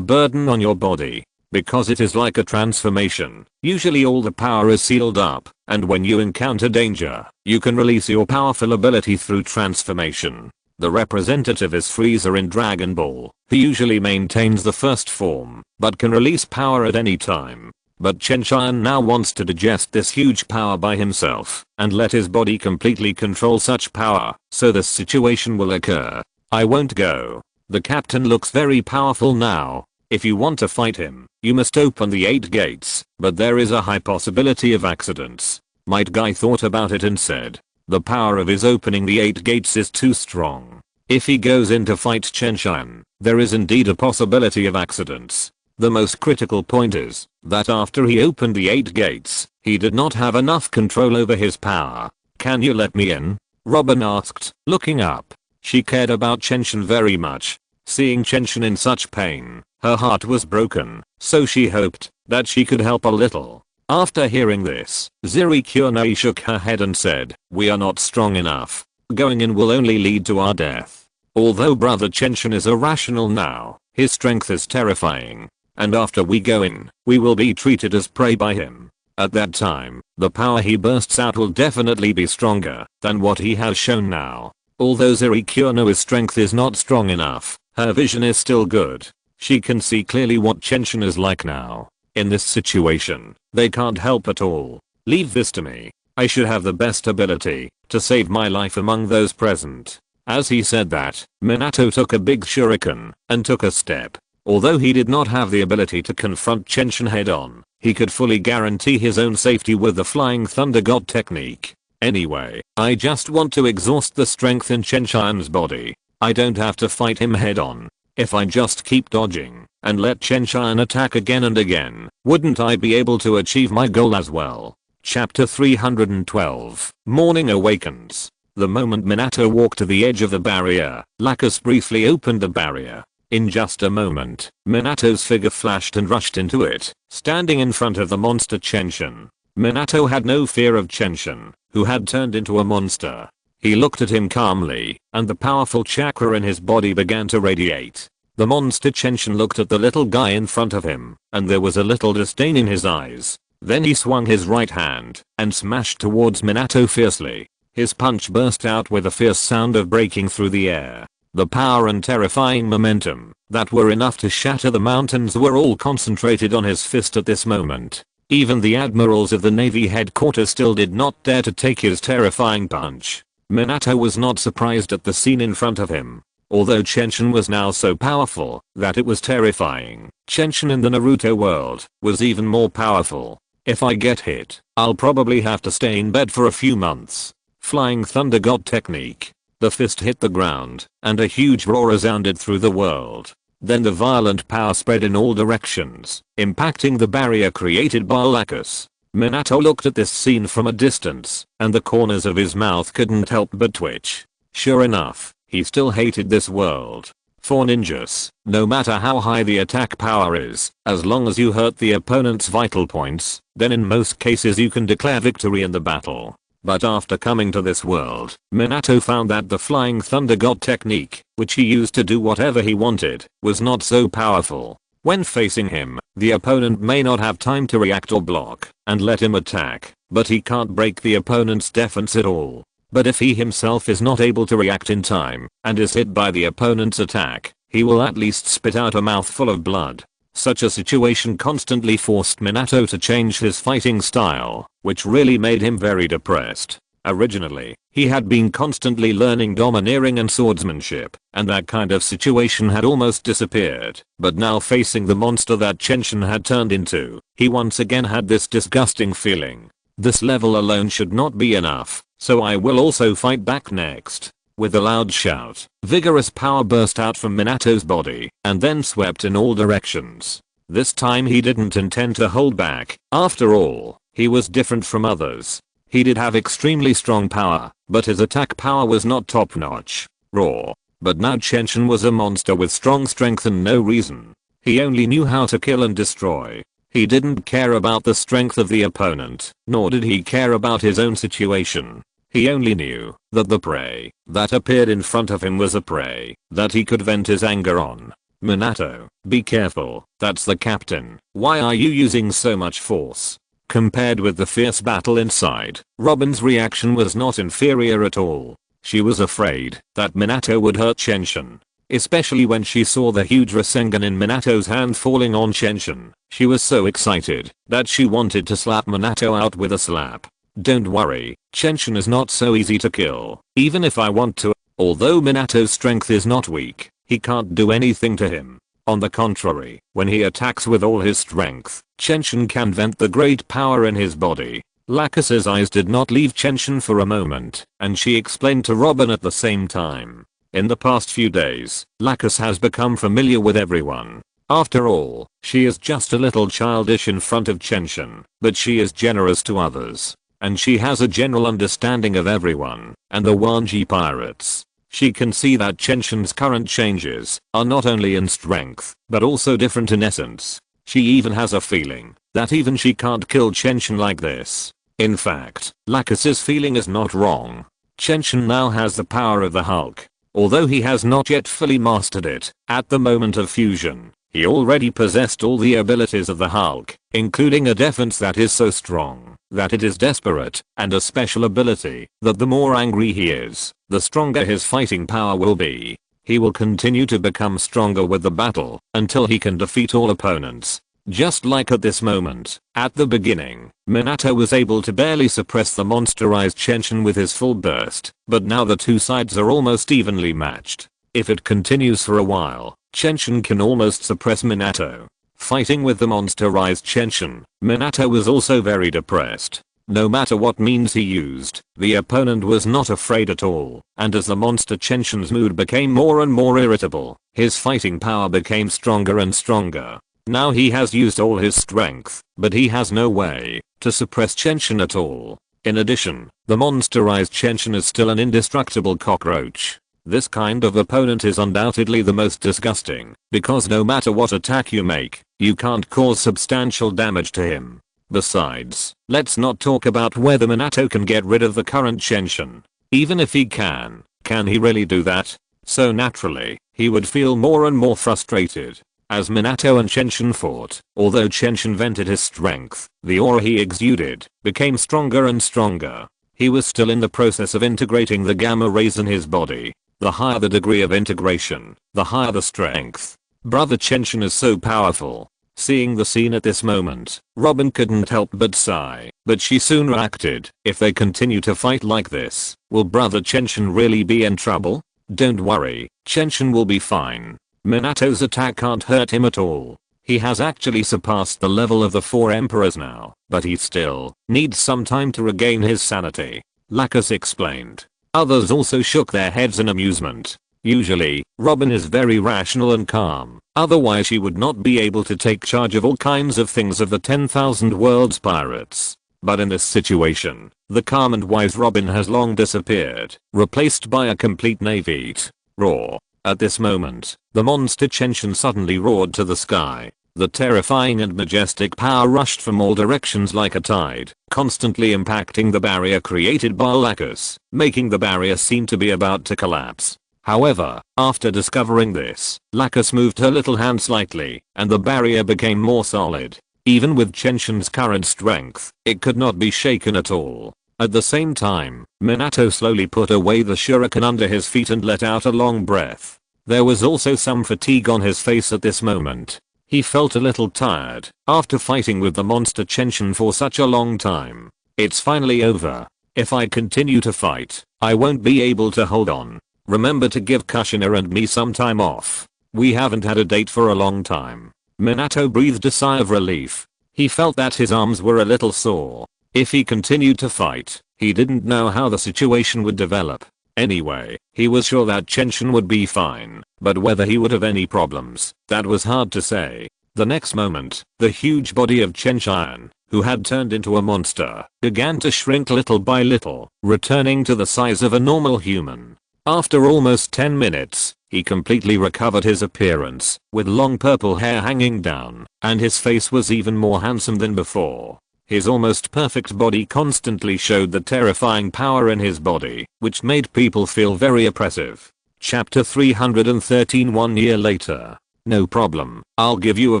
burden on your body. Because it is like a transformation, usually all the power is sealed up, and when you encounter danger, you can release your powerful ability through transformation." The representative is Frieza in Dragon Ball, who usually maintains the first form, but can release power at any time. But Chen Tian now wants to digest this huge power by himself, and let his body completely control such power, so this situation will occur. "I won't go. The captain looks very powerful now. If you want to fight him, you must open the 8 gates, but there is a high possibility of accidents." Might Guy thought about it and said, "The power of his opening the 8 gates is too strong. If he goes in to fight Chen Tian, there is indeed a possibility of accidents. The most critical point is that after he opened the 8 gates, he did not have enough control over his power. Can you let me in?" Robin asked, looking up. She cared about Chen Tian very much. Seeing Chen Tian in such pain, her heart was broken, so she hoped that she could help a little. After hearing this, Ziri Kurenai shook her head and said, "We are not strong enough. Going in will only lead to our death. Although brother Chen Tian is irrational now, his strength is terrifying. And after we go in, we will be treated as prey by him. At that time, the power he bursts out will definitely be stronger than what he has shown now." Although Ziri Kurenai's strength is not strong enough, her vision is still good. She can see clearly what Chen Tian is like now. In this situation, they can't help at all. "Leave this to me. I should have the best ability to save my life among those present." As he said that, Minato took a big shuriken and took a step. Although he did not have the ability to confront Chen Tian head on, he could fully guarantee his own safety with the Flying Thunder God technique. "Anyway, I just want to exhaust the strength in Chen Tian's body. I don't have to fight him head on. If I just keep dodging and let Chen Tian attack again and again, wouldn't I be able to achieve my goal as well?" Chapter 312. Morning Awakens. The moment Minato walked to the edge of the barrier, Lacus briefly opened the barrier. In just a moment, Minato's figure flashed and rushed into it, standing in front of the monster Chen Tian. Minato had no fear of Chen Tian, who had turned into a monster. He looked at him calmly, and the powerful chakra in his body began to radiate. The monster Chen Tian looked at the little guy in front of him, and there was a little disdain in his eyes. Then he swung his right hand and smashed towards Minato fiercely. His punch burst out with a fierce sound of breaking through the air. The power and terrifying momentum that were enough to shatter the mountains were all concentrated on his fist at this moment. Even the admirals of the Navy headquarters still did not dare to take his terrifying punch. Minato was not surprised at the scene in front of him. Although Chen Tian was now so powerful that it was terrifying, Chen Tian in the Naruto world was even more powerful. "If I get hit, I'll probably have to stay in bed for a few months." Flying Thunder God technique. The fist hit the ground, and a huge roar resounded through the world. Then the violent power spread in all directions, impacting the barrier created by Lacus. Minato looked at this scene from a distance, and the corners of his mouth couldn't help but twitch. Sure enough, he still hated this world. For ninjas, no matter how high the attack power is, as long as you hurt the opponent's vital points, then in most cases you can declare victory in the battle. But after coming to this world, Minato found that the Flying Thunder God technique, which he used to do whatever he wanted, was not so powerful. When facing him, the opponent may not have time to react or block, and let him attack, but he can't break the opponent's defense at all. But if he himself is not able to react in time and is hit by the opponent's attack, he will at least spit out a mouthful of blood. Such a situation constantly forced Minato to change his fighting style, which really made him very depressed. Originally, he had been constantly learning domineering and swordsmanship, and that kind of situation had almost disappeared. But now facing the monster that Chen Tian had turned into, he once again had this disgusting feeling. This level alone should not be enough, so I will also fight back next. With a loud shout, vigorous power burst out from Minato's body and then swept in all directions. This time he didn't intend to hold back. After all, he was different from others. He did have extremely strong power, but his attack power was not top-notch. Raw. But now Chen Tian was a monster with strong strength and no reason. He only knew how to kill and destroy. He didn't care about the strength of the opponent, nor did he care about his own situation. He only knew that the prey that appeared in front of him was a prey that he could vent his anger on. Minato, be careful, that's the captain. Why are you using so much force? Compared with the fierce battle inside, Robin's reaction was not inferior at all. She was afraid that Minato would hurt Chen Tian. Especially when she saw the huge Rasengan in Minato's hand falling on Chen Tian. She was so excited that she wanted to slap Minato out with a slap. Don't worry, Chen Tian is not so easy to kill, even if I want to. Although Minato's strength is not weak, he can't do anything to him. On the contrary, when he attacks with all his strength, Chen Tian can vent the great power in his body. Lakus's eyes did not leave Chen Tian for a moment, and she explained to Robin at the same time. In the past few days, Lakus has become familiar with everyone. After all, she is just a little childish in front of Chen Tian, but she is generous to others. And she has a general understanding of everyone, and the Wanji pirates. She can see that Chen Tian's current changes are not only in strength, but also different in essence. She even has a feeling that even she can't kill Chen Tian like this. In fact, Lakus's feeling is not wrong. Chen Tian now has the power of the Hulk. Although he has not yet fully mastered it, at the moment of fusion, he already possessed all the abilities of the Hulk, including a defense that is so strong that it is desperate, and a special ability that the more angry he is, the stronger his fighting power will be. He will continue to become stronger with the battle until he can defeat all opponents. Just like at this moment, at the beginning, Minato was able to barely suppress the monsterized Chen Tian with his full burst, but now the two sides are almost evenly matched. If it continues for a while, Chen Tian can almost suppress Minato. Fighting with the monsterized Chen Tian, Minato was also very depressed. No matter what means he used, the opponent was not afraid at all, and as the monster Chen Tian's mood became more and more irritable, his fighting power became stronger and stronger. Now he has used all his strength, but he has no way to suppress Chen Tian at all. In addition, the monsterized Chen Tian is still an indestructible cockroach. This kind of opponent is undoubtedly the most disgusting, because no matter what attack you make, you can't cause substantial damage to him. Besides, let's not talk about whether Minato can get rid of the current Chen Tian. Even if he can he really do that? So naturally, he would feel more and more frustrated. As Minato and Chen Tian fought, although Chen Tian vented his strength, the aura he exuded became stronger and stronger. He was still in the process of integrating the gamma rays in his body. The higher the degree of integration, the higher the strength. Brother Chen Tian is so powerful. Seeing the scene at this moment, Robin couldn't help but sigh, but she soon reacted. If they continue to fight like this, will Brother Chen Tian really be in trouble? Don't worry, Chen Tian will be fine. Minato's attack can't hurt him at all. He has actually surpassed the level of the 4 emperors now, but he still needs some time to regain his sanity. Lakus explained. Others also shook their heads in amusement. Usually, Robin is very rational and calm, otherwise she would not be able to take charge of all kinds of things of the 10,000 Worlds pirates. But in this situation, the calm and wise Robin has long disappeared, replaced by a complete navy. Roar. At this moment, the monster Chen Tian suddenly roared to the sky. The terrifying and majestic power rushed from all directions like a tide, constantly impacting the barrier created by Lakus, making the barrier seem to be about to collapse. However, after discovering this, Lakus moved her little hand slightly, and the barrier became more solid. Even with Chen Tian's current strength, it could not be shaken at all. At the same time, Minato slowly put away the shuriken under his feet and let out a long breath. There was also some fatigue on his face at this moment. He felt a little tired after fighting with the monster Chen Tian for such a long time. It's finally over. If I continue to fight, I won't be able to hold on. Remember to give Kushina and me some time off. We haven't had a date for a long time. Minato breathed a sigh of relief. He felt that his arms were a little sore. If he continued to fight, he didn't know how the situation would develop. Anyway, he was sure that Chen Tian would be fine, but whether he would have any problems, that was hard to say. The next moment, the huge body of Chen Tian, who had turned into a monster, began to shrink little by little, returning to the size of a normal human. After almost 10 minutes, he completely recovered his appearance, with long purple hair hanging down, and his face was even more handsome than before. His almost perfect body constantly showed the terrifying power in his body, which made people feel very oppressive. Chapter 313. 1 year later. No problem, I'll give you a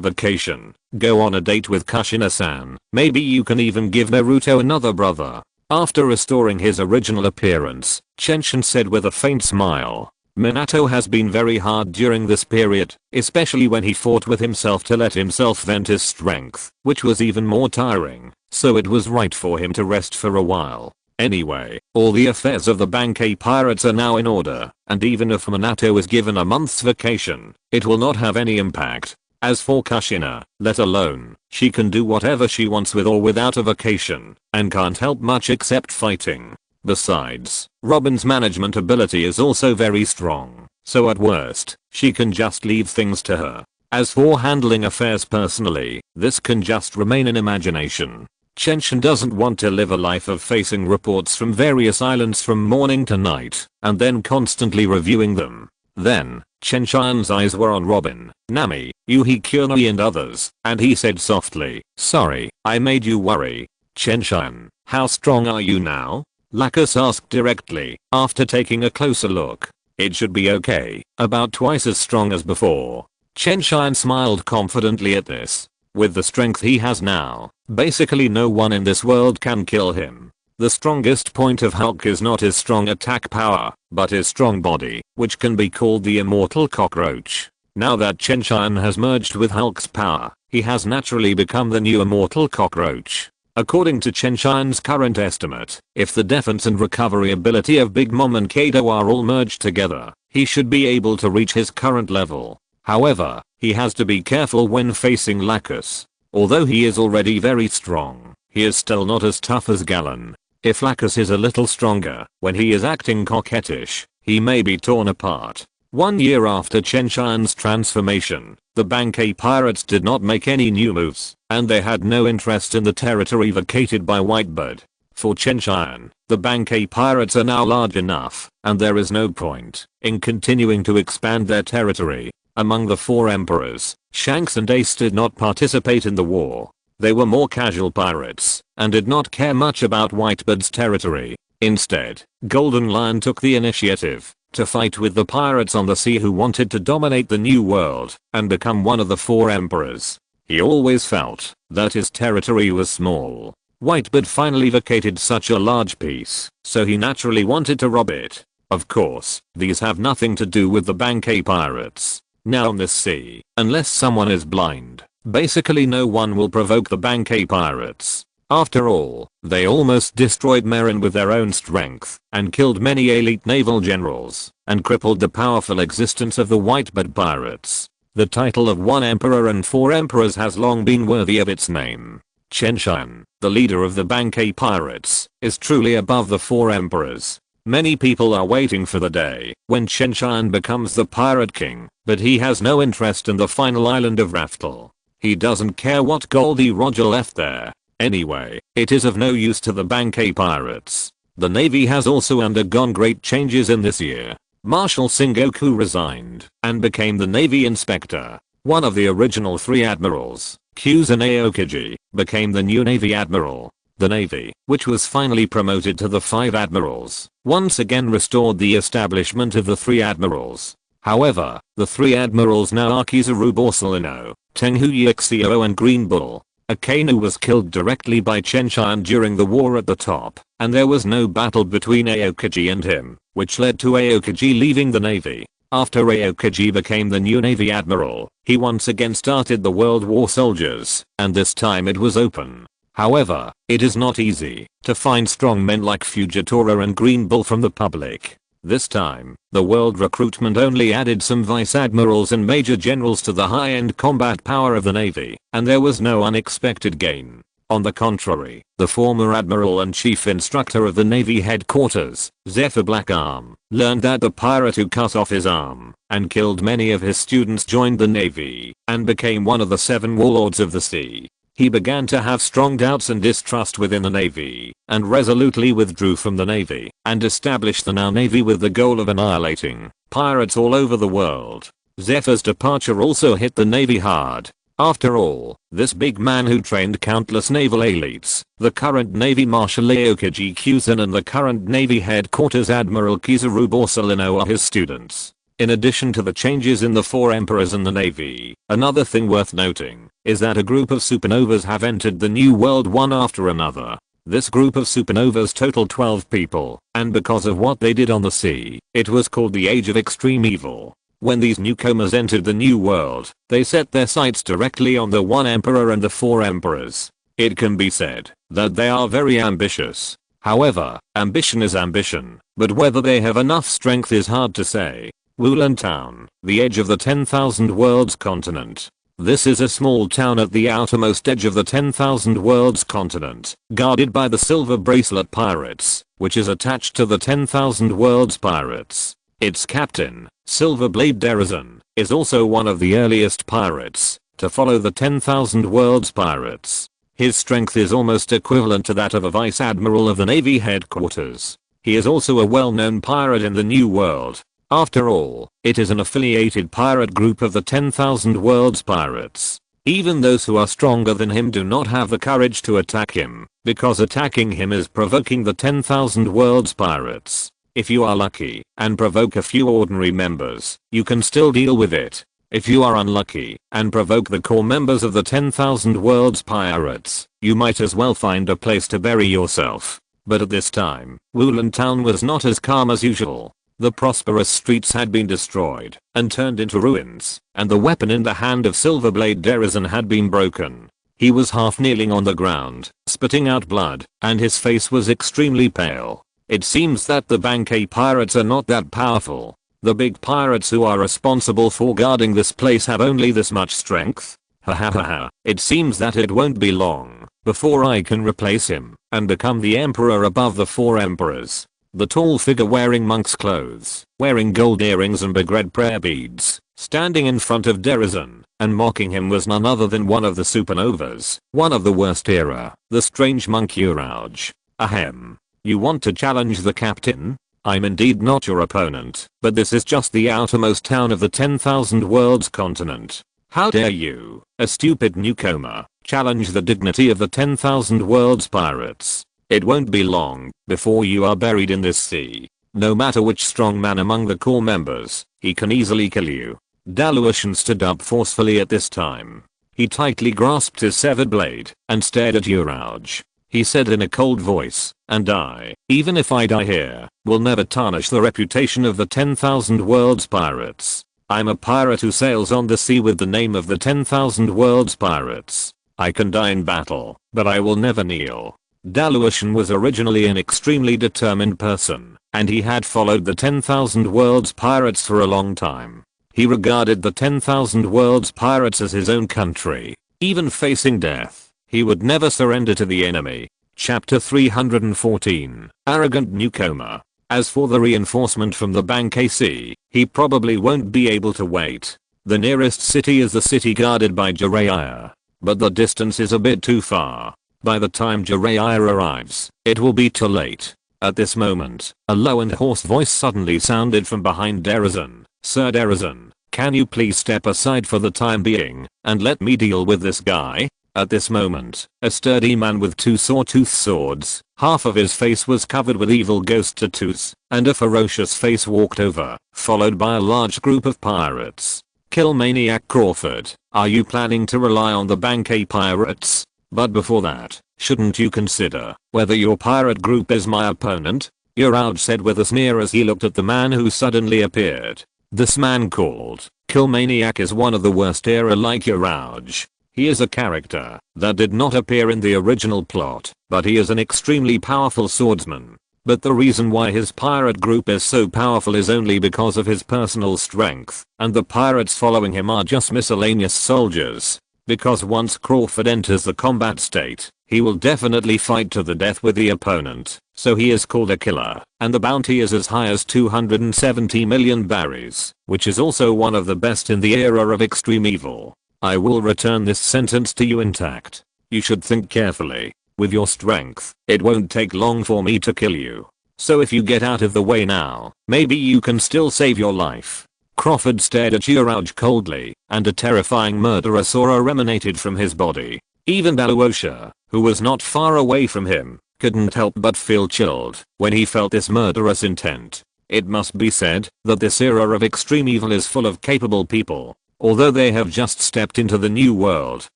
vacation. Go on a date with Kushina-san. Maybe you can even give Naruto another brother. After restoring his original appearance, Chen Tian said with a faint smile. Minato has been very hard during this period, especially when he fought with himself to let himself vent his strength, which was even more tiring, so it was right for him to rest for a while. Anyway, all the affairs of the Bankai pirates are now in order, and even if Minato is given a month's vacation, it will not have any impact. As for Kushina, let alone, she can do whatever she wants with or without a vacation, and can't help much except fighting. Besides, Robin's management ability is also very strong, so at worst, she can just leave things to her. As for handling affairs personally, this can just remain an imagination. Chen Tian doesn't want to live a life of facing reports from various islands from morning to night, and then constantly reviewing them. Then, Chen Tian's eyes were on Robin, Nami, Yuhi Kyunoi and others, and he said softly, "Sorry, I made you worry. Chen Tian, how strong are you now?" Lacus asked directly, after taking a closer look. "It should be okay, about twice as strong as before." Chen Tian smiled confidently at this. With the strength he has now, basically no one in this world can kill him. The strongest point of Hulk is not his strong attack power, but his strong body, which can be called the immortal cockroach. Now that Chen Tian has merged with Hulk's power, he has naturally become the new immortal cockroach. According to Chen Tian's current estimate, if the defense and recovery ability of Big Mom and Kaido are all merged together, he should be able to reach his current level. However, he has to be careful when facing Lacus. Although he is already very strong, he is still not as tough as Galen. If Lacus is a little stronger, when he is acting coquettish, he may be torn apart. 1 year after Chen Tian's transformation, the Bankai pirates did not make any new moves, and they had no interest in the territory vacated by Whitebird. For Chen Tian, the Bankai pirates are now large enough, and there is no point in continuing to expand their territory. Among the 4 emperors, Shanks and Ace did not participate in the war. They were more casual pirates, and did not care much about Whitebird's territory. Instead, Golden Lion took the initiative to fight with the pirates on the sea who wanted to dominate the new world and become one of the 4 emperors. He always felt that his territory was small. Whitebird finally vacated such a large piece, so he naturally wanted to rob it. Of course, these have nothing to do with the Bankai pirates. Now on this sea, unless someone is blind, basically no one will provoke the Bankai pirates. After all, they almost destroyed Merin with their own strength, and killed many elite naval generals, and crippled the powerful existence of the Whitebird pirates. The title of 1 emperor and 4 emperors has long been worthy of its name. Chen Tian, the leader of the Bankai pirates, is truly above the 4 emperors. Many people are waiting for the day when Chen Tian becomes the pirate king, but he has no interest in the final island of Raftel. He doesn't care what Goldie Roger left there. Anyway, it is of no use to the Bankai pirates. The navy has also undergone great changes in this year. Marshal Sengoku resigned and became the navy inspector. One of the original 3 admirals, Kusanagi Okiji, became the new navy admiral. The navy, which was finally promoted to the 5 admirals, once again restored the establishment of the 3 admirals. However, the 3 admirals now are Kizaru Borsalino, Tengu Yixio and Green Bull. Akainu was killed directly by Chen Tian during the war at the top, and there was no battle between Aokiji and him, which led to Aokiji leaving the navy. After Aokiji became the new navy admiral, he once again started the World War soldiers, and this time it was open. However, it is not easy to find strong men like Fujitora and Green Bull from the public. This time, the world recruitment only added some vice admirals and major generals to the high-end combat power of the navy, and there was no unexpected gain. On the contrary, the former admiral and chief instructor of the navy headquarters, Zephyr Blackarm, learned that the pirate who cut off his arm and killed many of his students joined the navy and became one of the 7 warlords of the sea. He began to have strong doubts and distrust within the navy, and resolutely withdrew from the navy, and established the now navy with the goal of annihilating pirates all over the world. Zephyr's departure also hit the navy hard. After all, this big man who trained countless naval elites, the current Navy Marshal Aokiji Kyusen and the current Navy Headquarters Admiral Kizaru Borsalino are his students. In addition to the changes in the 4 emperors in the navy, another thing worth noting is that a group of supernovas have entered the new world one after another. This group of supernovas totaled 12 people, and because of what they did on the sea, it was called the Age of Extreme Evil. When these newcomers entered the new world, they set their sights directly on the 1 emperor and the 4 emperors. It can be said that they are very ambitious. However, ambition is ambition, but whether they have enough strength is hard to say. Wulan Town, the edge of the 10,000 Worlds continent. This is a small town at the outermost edge of the 10,000 Worlds continent, guarded by the Silver Bracelet Pirates, which is attached to the 10,000 Worlds Pirates. Its captain, Silver Blade Derizen, is also one of the earliest pirates to follow the 10,000 Worlds Pirates. His strength is almost equivalent to that of a vice admiral of the Navy headquarters. He is also a well-known pirate in the New World. After all, it is an affiliated pirate group of the 10,000 Worlds Pirates. Even those who are stronger than him do not have the courage to attack him, because attacking him is provoking the 10,000 Worlds Pirates. If you are lucky and provoke a few ordinary members, you can still deal with it. If you are unlucky and provoke the core members of the 10,000 Worlds Pirates, you might as well find a place to bury yourself. But at this time, Wulan Town was not as calm as usual. The prosperous streets had been destroyed and turned into ruins, and the weapon in the hand of Silverblade Derizen had been broken. He was half kneeling on the ground, spitting out blood, and his face was extremely pale. It seems that the Bankei pirates are not that powerful. The big pirates who are responsible for guarding this place have only this much strength. Ha ha ha ha. It seems that it won't be long before I can replace him and become the emperor above the 4 emperors. The tall figure wearing monk's clothes, wearing gold earrings and big red prayer beads, standing in front of Derizen and mocking him was none other than one of the supernovas, one of the worst era, the strange monk Urauge. Ahem. You want to challenge the captain? I'm indeed not your opponent, but this is just the outermost town of the 10,000 Worlds continent. How dare you, a stupid newcomer, challenge the dignity of the 10,000 Worlds Pirates? It won't be long before you are buried in this sea. No matter which strong man among the core members, he can easily kill you. Daluoshan stood up forcefully at this time. He tightly grasped his severed blade and stared at Urauge. He said in a cold voice, and I, even if I die here, will never tarnish the reputation of the 10,000 Worlds Pirates. I'm a pirate who sails on the sea with the name of the 10,000 Worlds Pirates. I can die in battle, but I will never kneel. Daluoshan was originally an extremely determined person, and he had followed the 10,000 Worlds Pirates for a long time. He regarded the 10,000 Worlds Pirates as his own country. Even facing death, he would never surrender to the enemy. Chapter 314, Arrogant Newcomer. As for the reinforcement from the Bankei, he probably won't be able to wait. The nearest city is the city guarded by Jiraiya, but the distance is a bit too far. By the time Jiraiya arrives, it will be too late. At this moment, a low and hoarse voice suddenly sounded from behind Derizen. Sir Derizen, can you please step aside for the time being, and let me deal with this guy? At this moment, a sturdy man with 2 sawtooth swords, half of his face was covered with evil ghost tattoos, and a ferocious face walked over, followed by a large group of pirates. Kill Maniac Crawford, are you planning to rely on the Bankei pirates? But before that, shouldn't you consider whether your pirate group is my opponent? Urauge said with a sneer as he looked at the man who suddenly appeared. This man called Killmaniac is one of the worst era like Urauge. He is a character that did not appear in the original plot, but he is an extremely powerful swordsman. But the reason why his pirate group is so powerful is only because of his personal strength, and the pirates following him are just miscellaneous soldiers. Because once Crawford enters the combat state, he will definitely fight to the death with the opponent, so he is called a killer, and the bounty is as high as 270 million berries, which is also one of the best in the era of extreme evil. I will return this sentence to you intact. You should think carefully. With your strength, it won't take long for me to kill you. So if you get out of the way now, maybe you can still save your life. Crawford stared at Urauge coldly, and a terrifying murderous aura emanated from his body. Even Aluosha, who was not far away from him, couldn't help but feel chilled when he felt this murderous intent. It must be said that this era of extreme evil is full of capable people. Although they have just stepped into the new world,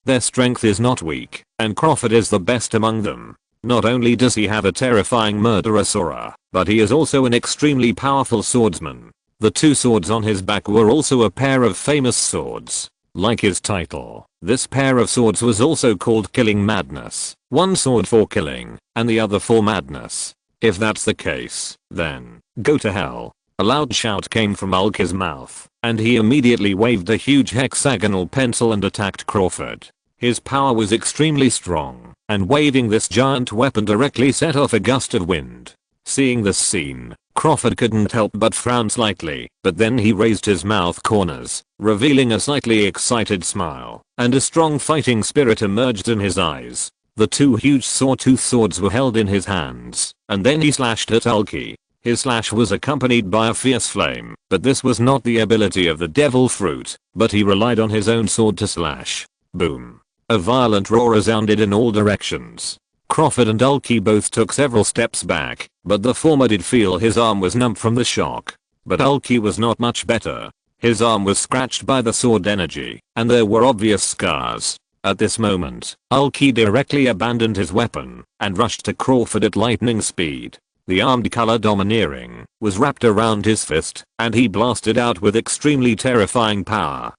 their strength is not weak, and Crawford is the best among them. Not only does he have a terrifying murderous aura, but he is also an extremely powerful swordsman. The two swords on his back were also a pair of famous swords. Like his title, this pair of swords was also called Killing Madness. One sword for killing, and the other for madness. If that's the case, then go to hell. A loud shout came from Ulk's mouth, and he immediately waved a huge hexagonal pencil and attacked Crawford. His power was extremely strong, and waving this giant weapon directly set off a gust of wind. Seeing this scene, Crawford couldn't help but frown slightly, but then he raised his mouth corners, revealing a slightly excited smile, and a strong fighting spirit emerged in his eyes. The two huge sawtooth swords were held in his hands, and then he slashed at Ulki. His slash was accompanied by a fierce flame, but this was not the ability of the devil fruit, but he relied on his own sword to slash. Boom. A violent roar resounded in all directions. Crawford and Ulki both took several steps back, but the former did feel his arm was numb from the shock. But Ulki was not much better. His arm was scratched by the sword energy, and there were obvious scars. At this moment, Ulki directly abandoned his weapon, and rushed to Crawford at lightning speed. The armed color domineering was wrapped around his fist, and he blasted out with extremely terrifying power.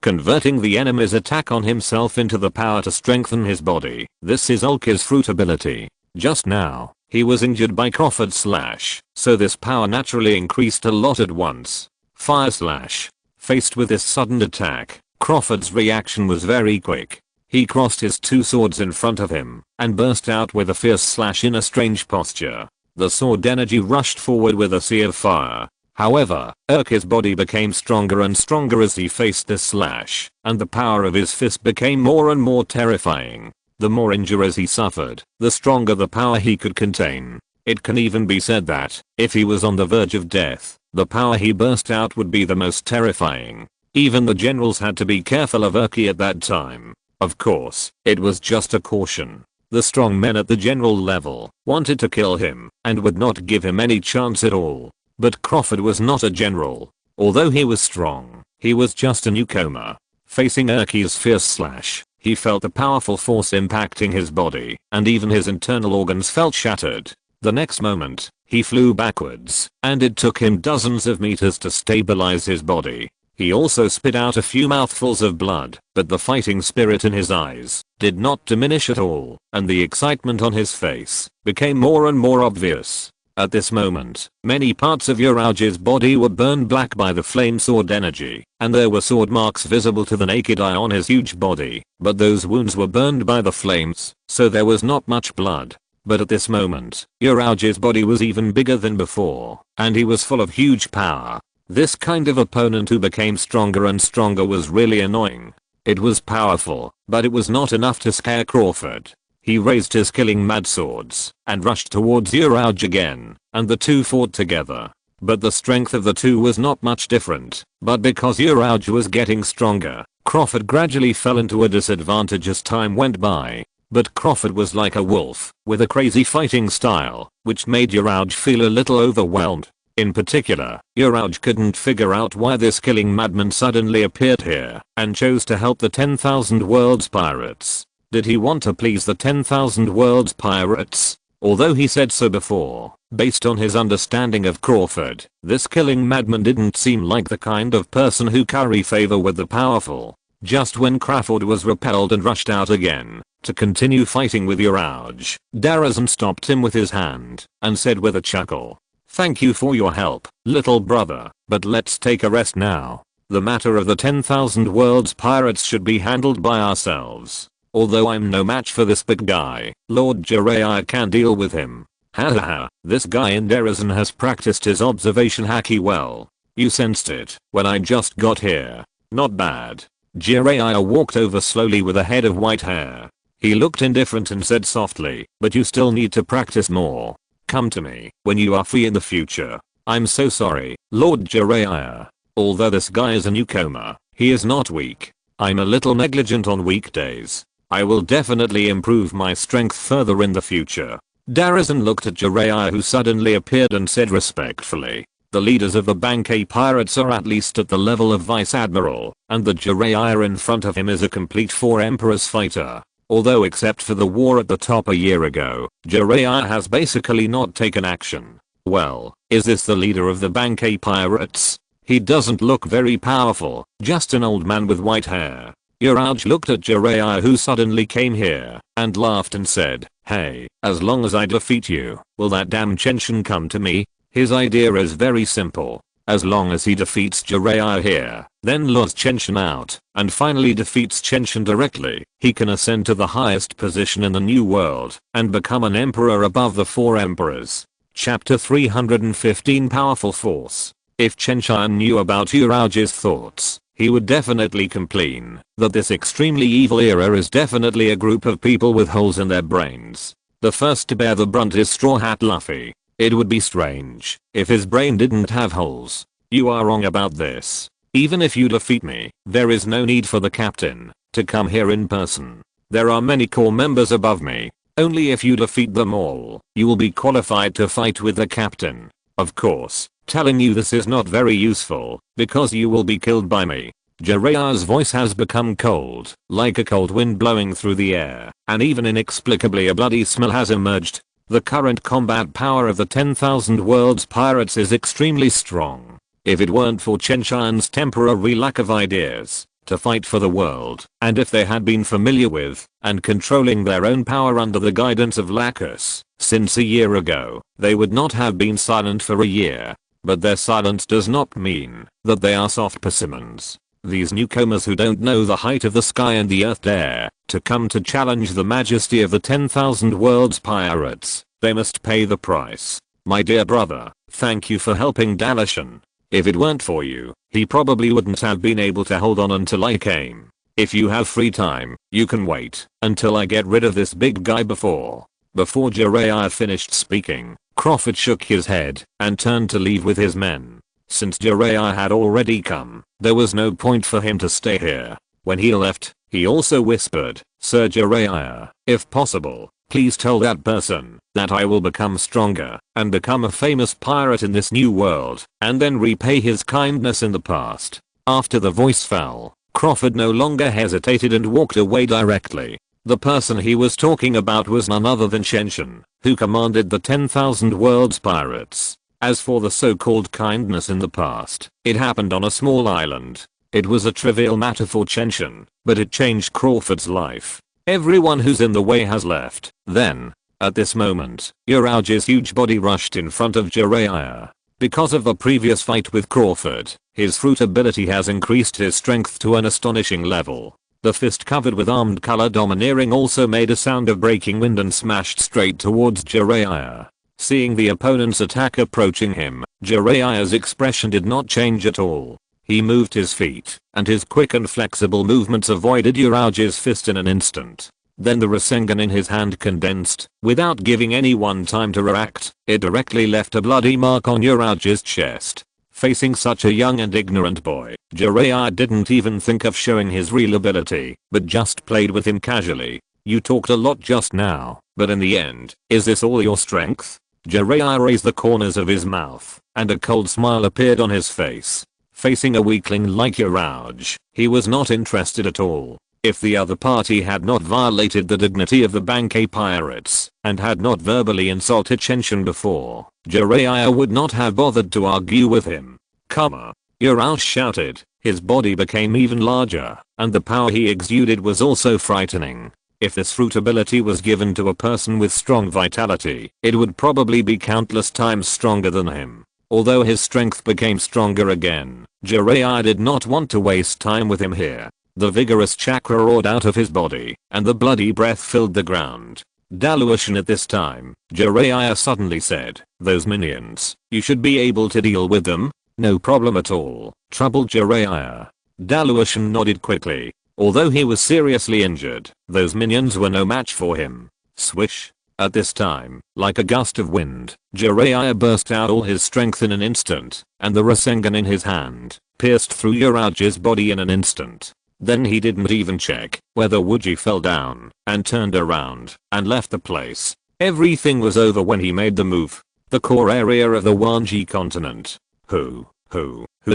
Converting the enemy's attack on himself into the power to strengthen his body. This is Ulki's fruit ability. Just now, he was injured by Crawford's slash, so this power naturally increased a lot at once. Fire slash. Faced with this sudden attack, Crawford's reaction was very quick. He crossed his two swords in front of him, and burst out with a fierce slash in a strange posture. The sword energy rushed forward with a sea of fire. However, Urk's body became stronger and stronger as he faced this slash, and the power of his fist became more and more terrifying. The more injuries he suffered, the stronger the power he could contain. It can even be said that, if he was on the verge of death, the power he burst out would be the most terrifying. Even the generals had to be careful of Urk at that time. Of course, it was just a caution. The strong men at the general level wanted to kill him, and would not give him any chance at all. But Crawford was not a general. Although he was strong, he was just a newcomer. Facing Urk's fierce slash, he felt a powerful force impacting his body, and even his internal organs felt shattered. The next moment, he flew backwards, and it took him dozens of meters to stabilize his body. He also spit out a few mouthfuls of blood, but the fighting spirit in his eyes did not diminish at all, and the excitement on his face became more and more obvious. At this moment, many parts of Urauge's body were burned black by the flame sword energy, and there were sword marks visible to the naked eye on his huge body, but those wounds were burned by the flames, so there was not much blood. But at this moment, Urauge's body was even bigger than before, and he was full of huge power. This kind of opponent who became stronger and stronger was really annoying. It was powerful, but it was not enough to scare Crawford. He raised his killing mad swords and rushed towards Urauge again, and the two fought together. But the strength of the two was not much different, but because Urauge was getting stronger, Crawford gradually fell into a disadvantage as time went by. But Crawford was like a wolf, with a crazy fighting style, which made Urauge feel a little overwhelmed. In particular, Urauge couldn't figure out why this killing madman suddenly appeared here, and chose to help the 10,000 world's pirates. Did he want to please the 10,000 Worlds Pirates? Although he said so before, based on his understanding of Crawford, this killing madman didn't seem like the kind of person who curry favor with the powerful. Just when Crawford was repelled and rushed out again to continue fighting with Urauge, Darazan stopped him with his hand and said with a chuckle, "Thank you for your help, little brother, but let's take a rest now. The matter of the 10,000 Worlds Pirates should be handled by ourselves. Although I'm no match for this big guy, Lord Jiraiya can deal with him." Hahaha, this guy in Darazan has practiced his observation haki well. You sensed it when I just got here. Not bad. Jiraiya walked over slowly with a head of white hair. He looked indifferent and said softly, "But you still need to practice more. Come to me when you are free in the future." "I'm so sorry, Lord Jiraiya. Although this guy is a newcomer, he is not weak. I'm a little negligent on weekdays. I will definitely improve my strength further in the future." Darazan looked at Jiraiya, who suddenly appeared, and said respectfully, "The leaders of the Bankei Pirates are at least at the level of Vice Admiral, and the Jiraiya in front of him is a complete Four Emperors fighter. Although except for the war at the top a year ago, Jiraiya has basically not taken action. Well, is this the leader of the Bankei Pirates? He doesn't look very powerful, just an old man with white hair." Urauge looked at Jiraiya, who suddenly came here, and laughed and said, "Hey, as long as I defeat you, will that damn Chen Tian come to me?" His idea is very simple. As long as he defeats Jiraiya here, then lures Chen Tian out, and finally defeats Chen Tian directly, he can ascend to the highest position in the new world, and become an emperor above the four emperors. Chapter 315, Powerful Force. If Chen Tian knew about Urauge's thoughts, he would definitely complain that this extremely evil era is definitely a group of people with holes in their brains. The first to bear the brunt is Straw Hat Luffy. It would be strange if his brain didn't have holes. "You are wrong about this. Even if you defeat me, there is no need for the captain to come here in person. There are many core members above me. Only if you defeat them all, you will be qualified to fight with the captain. Of course, telling you this is not very useful, because you will be killed by me." Jiraiya's voice has become cold, like a cold wind blowing through the air, and even inexplicably a bloody smell has emerged. The current combat power of the 10,000 Worlds Pirates is extremely strong. If it weren't for Chen Tian's temporary lack of ideas to fight for the world, and if they had been familiar with and controlling their own power under the guidance of Lacus since a year ago, they would not have been silent for a year. But their silence does not mean that they are soft specimens. These newcomers who don't know the height of the sky and the earth dare to come to challenge the majesty of the 10,000 Worlds Pirates. They must pay the price. My dear brother, thank you for helping Dalashan. If it weren't for you, he probably wouldn't have been able to hold on until I came. If you have free time, you can wait until I get rid of this big guy before Jiraiya finished speaking, Crawford shook his head and turned to leave with his men. Since Jiraiya had already come, there was no point for him to stay here. When he left, he also whispered, "Sir Jiraiya, if possible, please tell that person that I will become stronger and become a famous pirate in this new world, and then repay his kindness in the past." After the voice fell, Crawford no longer hesitated and walked away directly. The person he was talking about was none other than Chen Tian, who commanded the 10,000 Worlds Pirates. As for the so-called kindness in the past, it happened on a small island. It was a trivial matter for Chen Tian, but it changed Crawford's life. Everyone who's in the way has left. Then, at this moment, Urauge's huge body rushed in front of Jiraiya. Because of the previous fight with Crawford, his fruit ability has increased his strength to an astonishing level. The fist covered with armed color domineering also made a sound of breaking wind and smashed straight towards Jiraiya. Seeing the opponent's attack approaching him, Jiraiya's expression did not change at all. He moved his feet, and his quick and flexible movements avoided Urauge's fist in an instant. Then the Rasengan in his hand condensed, without giving anyone time to react. It directly left a bloody mark on Urauge's chest. Facing such a young and ignorant boy, Jiraiya didn't even think of showing his real ability, but just played with him casually. "You talked a lot just now, but in the end, is this all your strength?" Jiraiya raised the corners of his mouth, and a cold smile appeared on his face. Facing a weakling like Urauge, he was not interested at all. If the other party had not violated the dignity of the Bankei pirates and had not verbally insulted Chen Tian before, Jiraiya would not have bothered to argue with him. "Comma. You're out," shouted. His body became even larger, and the power he exuded was also frightening. If this fruit ability was given to a person with strong vitality, it would probably be countless times stronger than him. Although his strength became stronger again, Jiraiya did not want to waste time with him here. The vigorous chakra roared out of his body, and the bloody breath filled the ground. "Daluation." At this time, Jiraiya suddenly said, "Those minions, you should be able to deal with them." "No problem at all," troubled Jiraiya. Daluation nodded quickly. Although he was seriously injured, those minions were no match for him. Swish. At this time, like a gust of wind, Jiraiya burst out all his strength in an instant, and the Rasengan in his hand pierced through Uraji's body in an instant. Then he didn't even check whether Wuji fell down, and turned around and left the place. Everything was over when he made the move. The core area of the Wanji continent.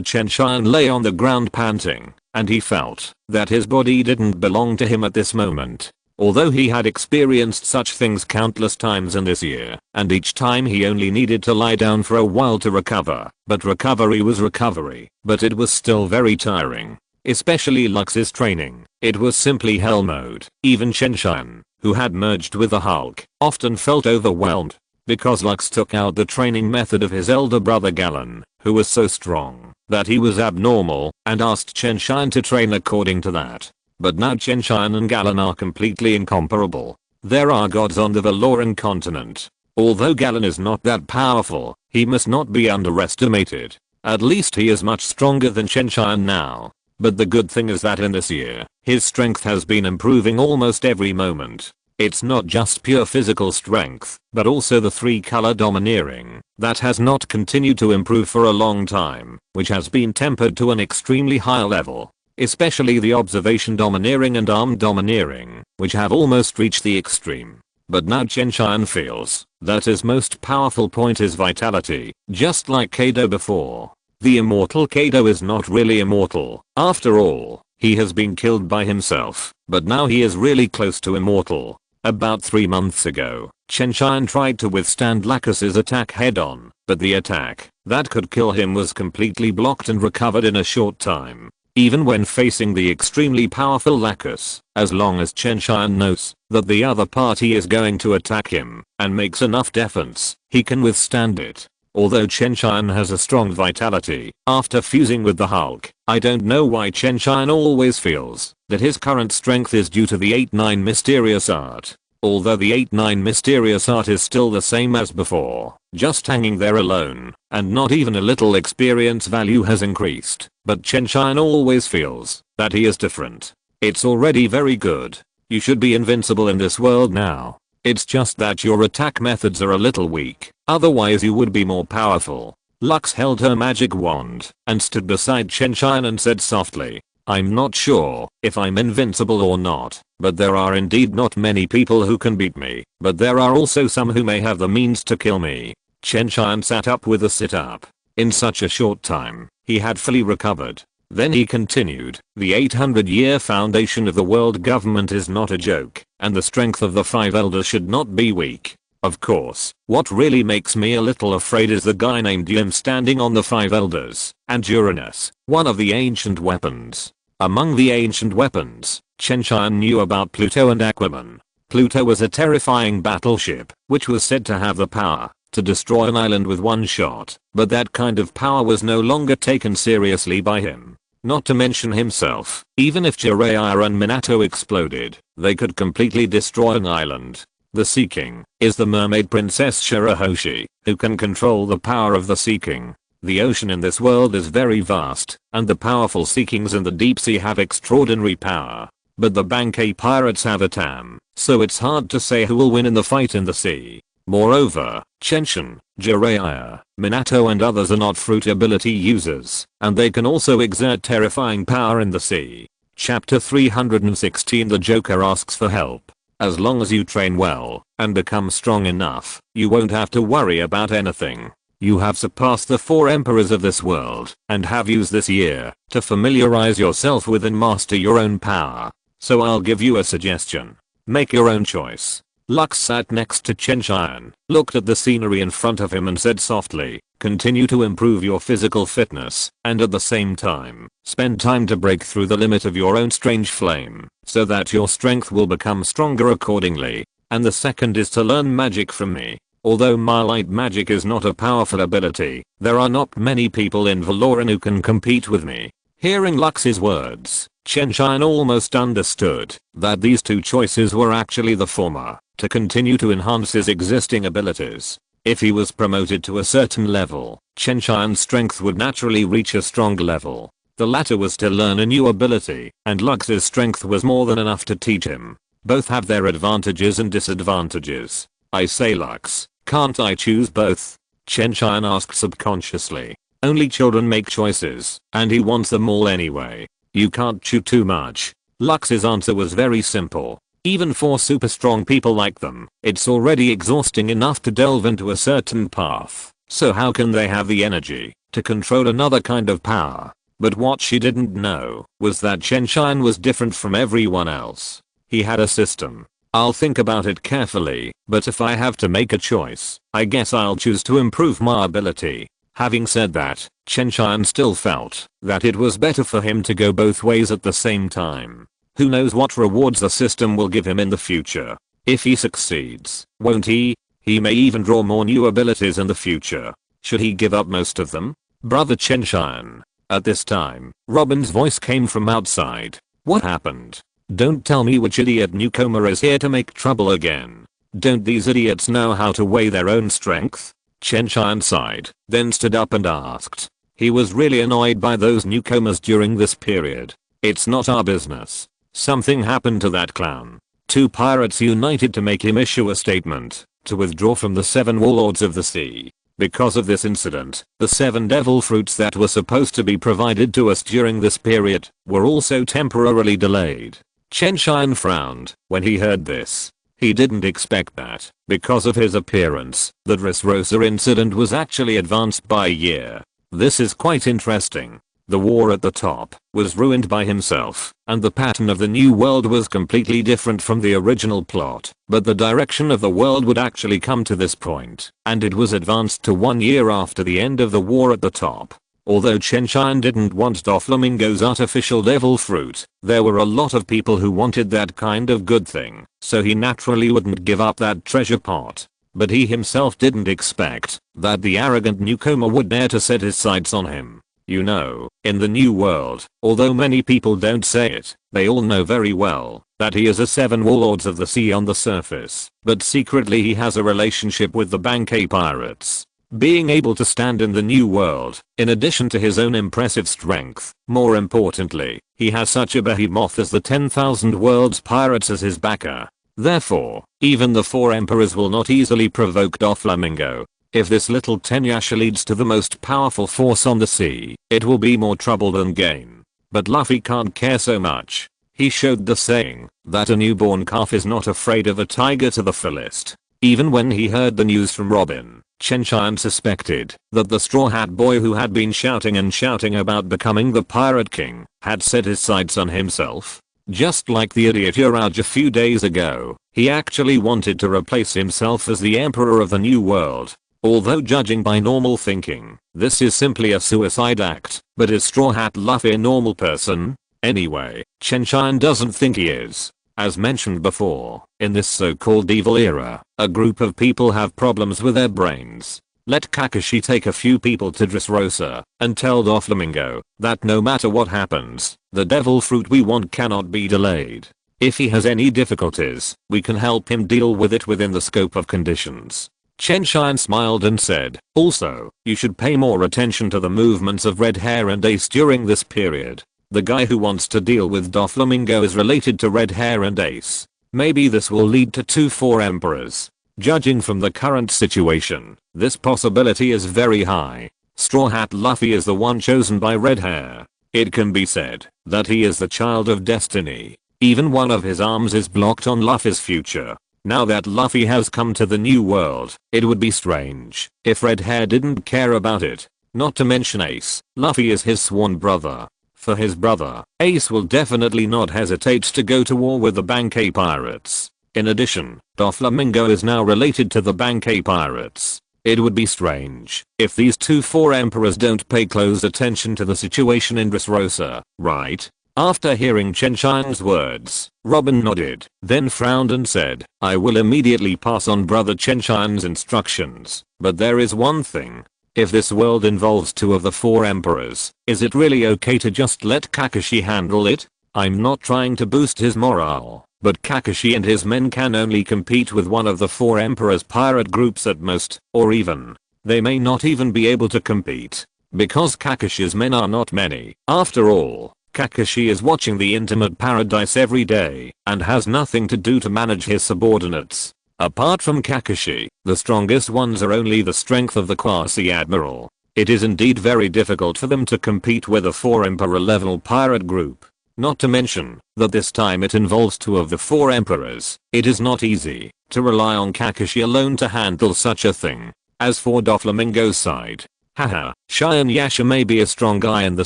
Chen Tian lay on the ground panting, and he felt that his body didn't belong to him at this moment. Although he had experienced such things countless times in this year, and each time he only needed to lie down for a while to recover, but recovery was recovery, but it was still very tiring. Especially Lux's training, it was simply hell mode. Even Chen Tian, who had merged with the Hulk, often felt overwhelmed. Because Lux took out the training method of his elder brother Galen, who was so strong that he was abnormal, and asked Chen Tian to train according to that. But now Chen Tian and Galen are completely incomparable. There are gods on the Valoran continent. Although Galen is not that powerful, he must not be underestimated. At least he is much stronger than Chen Tian now. But the good thing is that in this year, his strength has been improving almost every moment. It's not just pure physical strength, but also the 3-color domineering that has not continued to improve for a long time, which has been tempered to an extremely high level. Especially the observation domineering and arm domineering, which have almost reached the extreme. But now Chen Tian feels that his most powerful point is vitality, just like Kado before. The immortal Kado is not really immortal. After all, he has been killed by himself, but now he is really close to immortal. About 3 months ago, Chen Tian tried to withstand Lacus's attack head-on, but the attack that could kill him was completely blocked and recovered in a short time. Even when facing the extremely powerful Lacus, as long as Chen Tian knows that the other party is going to attack him and makes enough defense, he can withstand it. Although Chen Tian has a strong vitality after fusing with the Hulk, I don't know why Chen Tian always feels that his current strength is due to the 8-9 mysterious art. Although the 8-9 mysterious art is still the same as before, just hanging there alone, and not even a little experience value has increased, but Chen Tian always feels that he is different. It's already very good. You should be invincible in this world now. It's just that your attack methods are a little weak, otherwise you would be more powerful. Lux held her magic wand and stood beside Chen Tian and said softly, "I'm not sure if I'm invincible or not, but there are indeed not many people who can beat me, but there are also some who may have the means to kill me." Chen Tian sat up with a sit-up. In such a short time, he had fully recovered. Then he continued, "The 800-year foundation of the world government is not a joke, and the strength of the 5 elders should not be weak. Of course, what really makes me a little afraid is the guy named Yim standing on the 5 elders, and Uranus, one of the ancient weapons." Among the ancient weapons, Chen Tian knew about Pluto and Aquaman. Pluto was a terrifying battleship, which was said to have the power to destroy an island with one shot, but that kind of power was no longer taken seriously by him. Not to mention himself, even if Jiraiya and Minato exploded, they could completely destroy an island. The Sea King is the mermaid princess Shirahoshi, who can control the power of the Sea King. The ocean in this world is very vast, and the powerful Sea Kings in the deep sea have extraordinary power. But the Bankei pirates have a TAM, so it's hard to say who will win in the fight in the sea. Moreover, Chen Tian, Jiraiya, Minato and others are not fruit ability users, and they can also exert terrifying power in the sea. Chapter 316 The Joker asks for help. As long as you train well and become strong enough, you won't have to worry about anything. You have surpassed the 4 emperors of this world and have used this year to familiarize yourself with and master your own power. so I'll give you a suggestion. Make your own choice. Lux sat next to Chen Tian, looked at the scenery in front of him and said softly, continue to improve your physical fitness, and at the same time, spend time to break through the limit of your own strange flame, so that your strength will become stronger accordingly. And the second is to learn magic from me. Although my light magic is not a powerful ability, there are not many people in Valoran who can compete with me. Hearing Lux's words, Chen Tian almost understood that these two choices were actually the former, to continue to enhance his existing abilities. If he was promoted to a certain level, Chen Tian's strength would naturally reach a strong level. The latter was to learn a new ability, and Lux's strength was more than enough to teach him. Both have their advantages and disadvantages. I say Lux, can't I choose both? Chen Tian asked subconsciously. Only children make choices, and he wants them all anyway. You can't chew too much. Lux's answer was very simple. Even for super strong people like them, it's already exhausting enough to delve into a certain path. So how can they have the energy to control another kind of power? But what she didn't know was that Chen Tian was different from everyone else. He had a system. I'll think about it carefully, but if I have to make a choice, I guess I'll choose to improve my ability. Having said that, Chen Tian still felt that it was better for him to go both ways at the same time. Who knows what rewards the system will give him in the future. If he succeeds, won't he? He may even draw more new abilities in the future. Should he give up most of them? Brother Chen Tian. At this time, Robin's voice came from outside. What happened? Don't tell me which idiot newcomer is here to make trouble again. Don't these idiots know how to weigh their own strength? Chen Tian sighed, then stood up and asked. He was really annoyed by those newcomers during this period. It's not our business. Something happened to that clown. Two pirates united to make him issue a statement to withdraw from the 7 warlords of the sea. Because of this incident, the 7 devil fruits that were supposed to be provided to us during this period were also temporarily delayed. Chen Tian frowned when he heard this. He didn't expect that, because of his appearance, the Dressrosa incident was actually advanced by a year. This is quite interesting. The war at the top was ruined by himself, and the pattern of the new world was completely different from the original plot, but the direction of the world would actually come to this point, and it was advanced to 1 year after the end of the war at the top. Although Chen Tian didn't want Doflamingo's artificial devil fruit, there were a lot of people who wanted that kind of good thing, so he naturally wouldn't give up that treasure pot. But he himself didn't expect that the arrogant newcomer would dare to set his sights on him. You know, in the new world, although many people don't say it, they all know very well that he is a 7 warlords of the sea on the surface, but secretly he has a relationship with the Bankai pirates. Being able to stand in the new world, in addition to his own impressive strength, more importantly, he has such a behemoth as the 10,000 worlds pirates as his backer. Therefore, even the 4 emperors will not easily provoke Doflamingo. If this little Tenyashi leads to the most powerful force on the sea, it will be more trouble than gain. But Luffy can't care so much. He showed the saying that a newborn calf is not afraid of a tiger to the fullest. Even when he heard the news from Robin, Chen Tian suspected that the Straw Hat Boy who had been shouting and shouting about becoming the Pirate King had set his sights on himself. Just like the idiot Uraj a few days ago, he actually wanted to replace himself as the Emperor of the New World. Although judging by normal thinking, this is simply a suicide act, but is Straw Hat Luffy a normal person? Anyway, Chen Tian doesn't think he is. As mentioned before, in this so-called evil era, a group of people have problems with their brains. Let Kakashi take a few people to Dressrosa and tell Doflamingo that no matter what happens, the devil fruit we want cannot be delayed. If he has any difficulties, we can help him deal with it within the scope of conditions. Chen Tian smiled and said, also, you should pay more attention to the movements of Red Hair and Ace during this period. The guy who wants to deal with Doflamingo is related to Red Hair and Ace. Maybe this will lead to 2-4 emperors. Judging from the current situation, this possibility is very high. Straw Hat Luffy is the one chosen by Red Hair. It can be said that he is the child of destiny. Even one of his arms is blocked on Luffy's future. Now that Luffy has come to the new world, it would be strange if Red Hair didn't care about it. Not to mention Ace, Luffy is his sworn brother. For his brother, Ace will definitely not hesitate to go to war with the Bankei pirates. In addition, Doflamingo is now related to the Bankei pirates. It would be strange if these two four emperors don't pay close attention to the situation in Dressrosa, right? After hearing Chen Tian's words, Robin nodded, then frowned and said, I will immediately pass on brother Chen Tian's instructions, but there is one thing. If this world involves two of the four emperors, is it really okay to just let Kakashi handle it? I'm not trying to boost his morale, but Kakashi and his men can only compete with one of the four emperors' pirate groups at most, or even, they may not even be able to compete, because Kakashi's men are not many. After all, Kakashi is watching the Intimate Paradise every day, and has nothing to do to manage his subordinates. Apart from Kakashi, the strongest ones are only the strength of the Quasi-Admiral. It is indeed very difficult for them to compete with a 4 Emperor level pirate group. Not to mention, that this time it involves two of the 4 emperors. It is not easy to rely on Kakashi alone to handle such a thing. As for Doflamingo's side, haha, Inuyasha may be a strong guy in the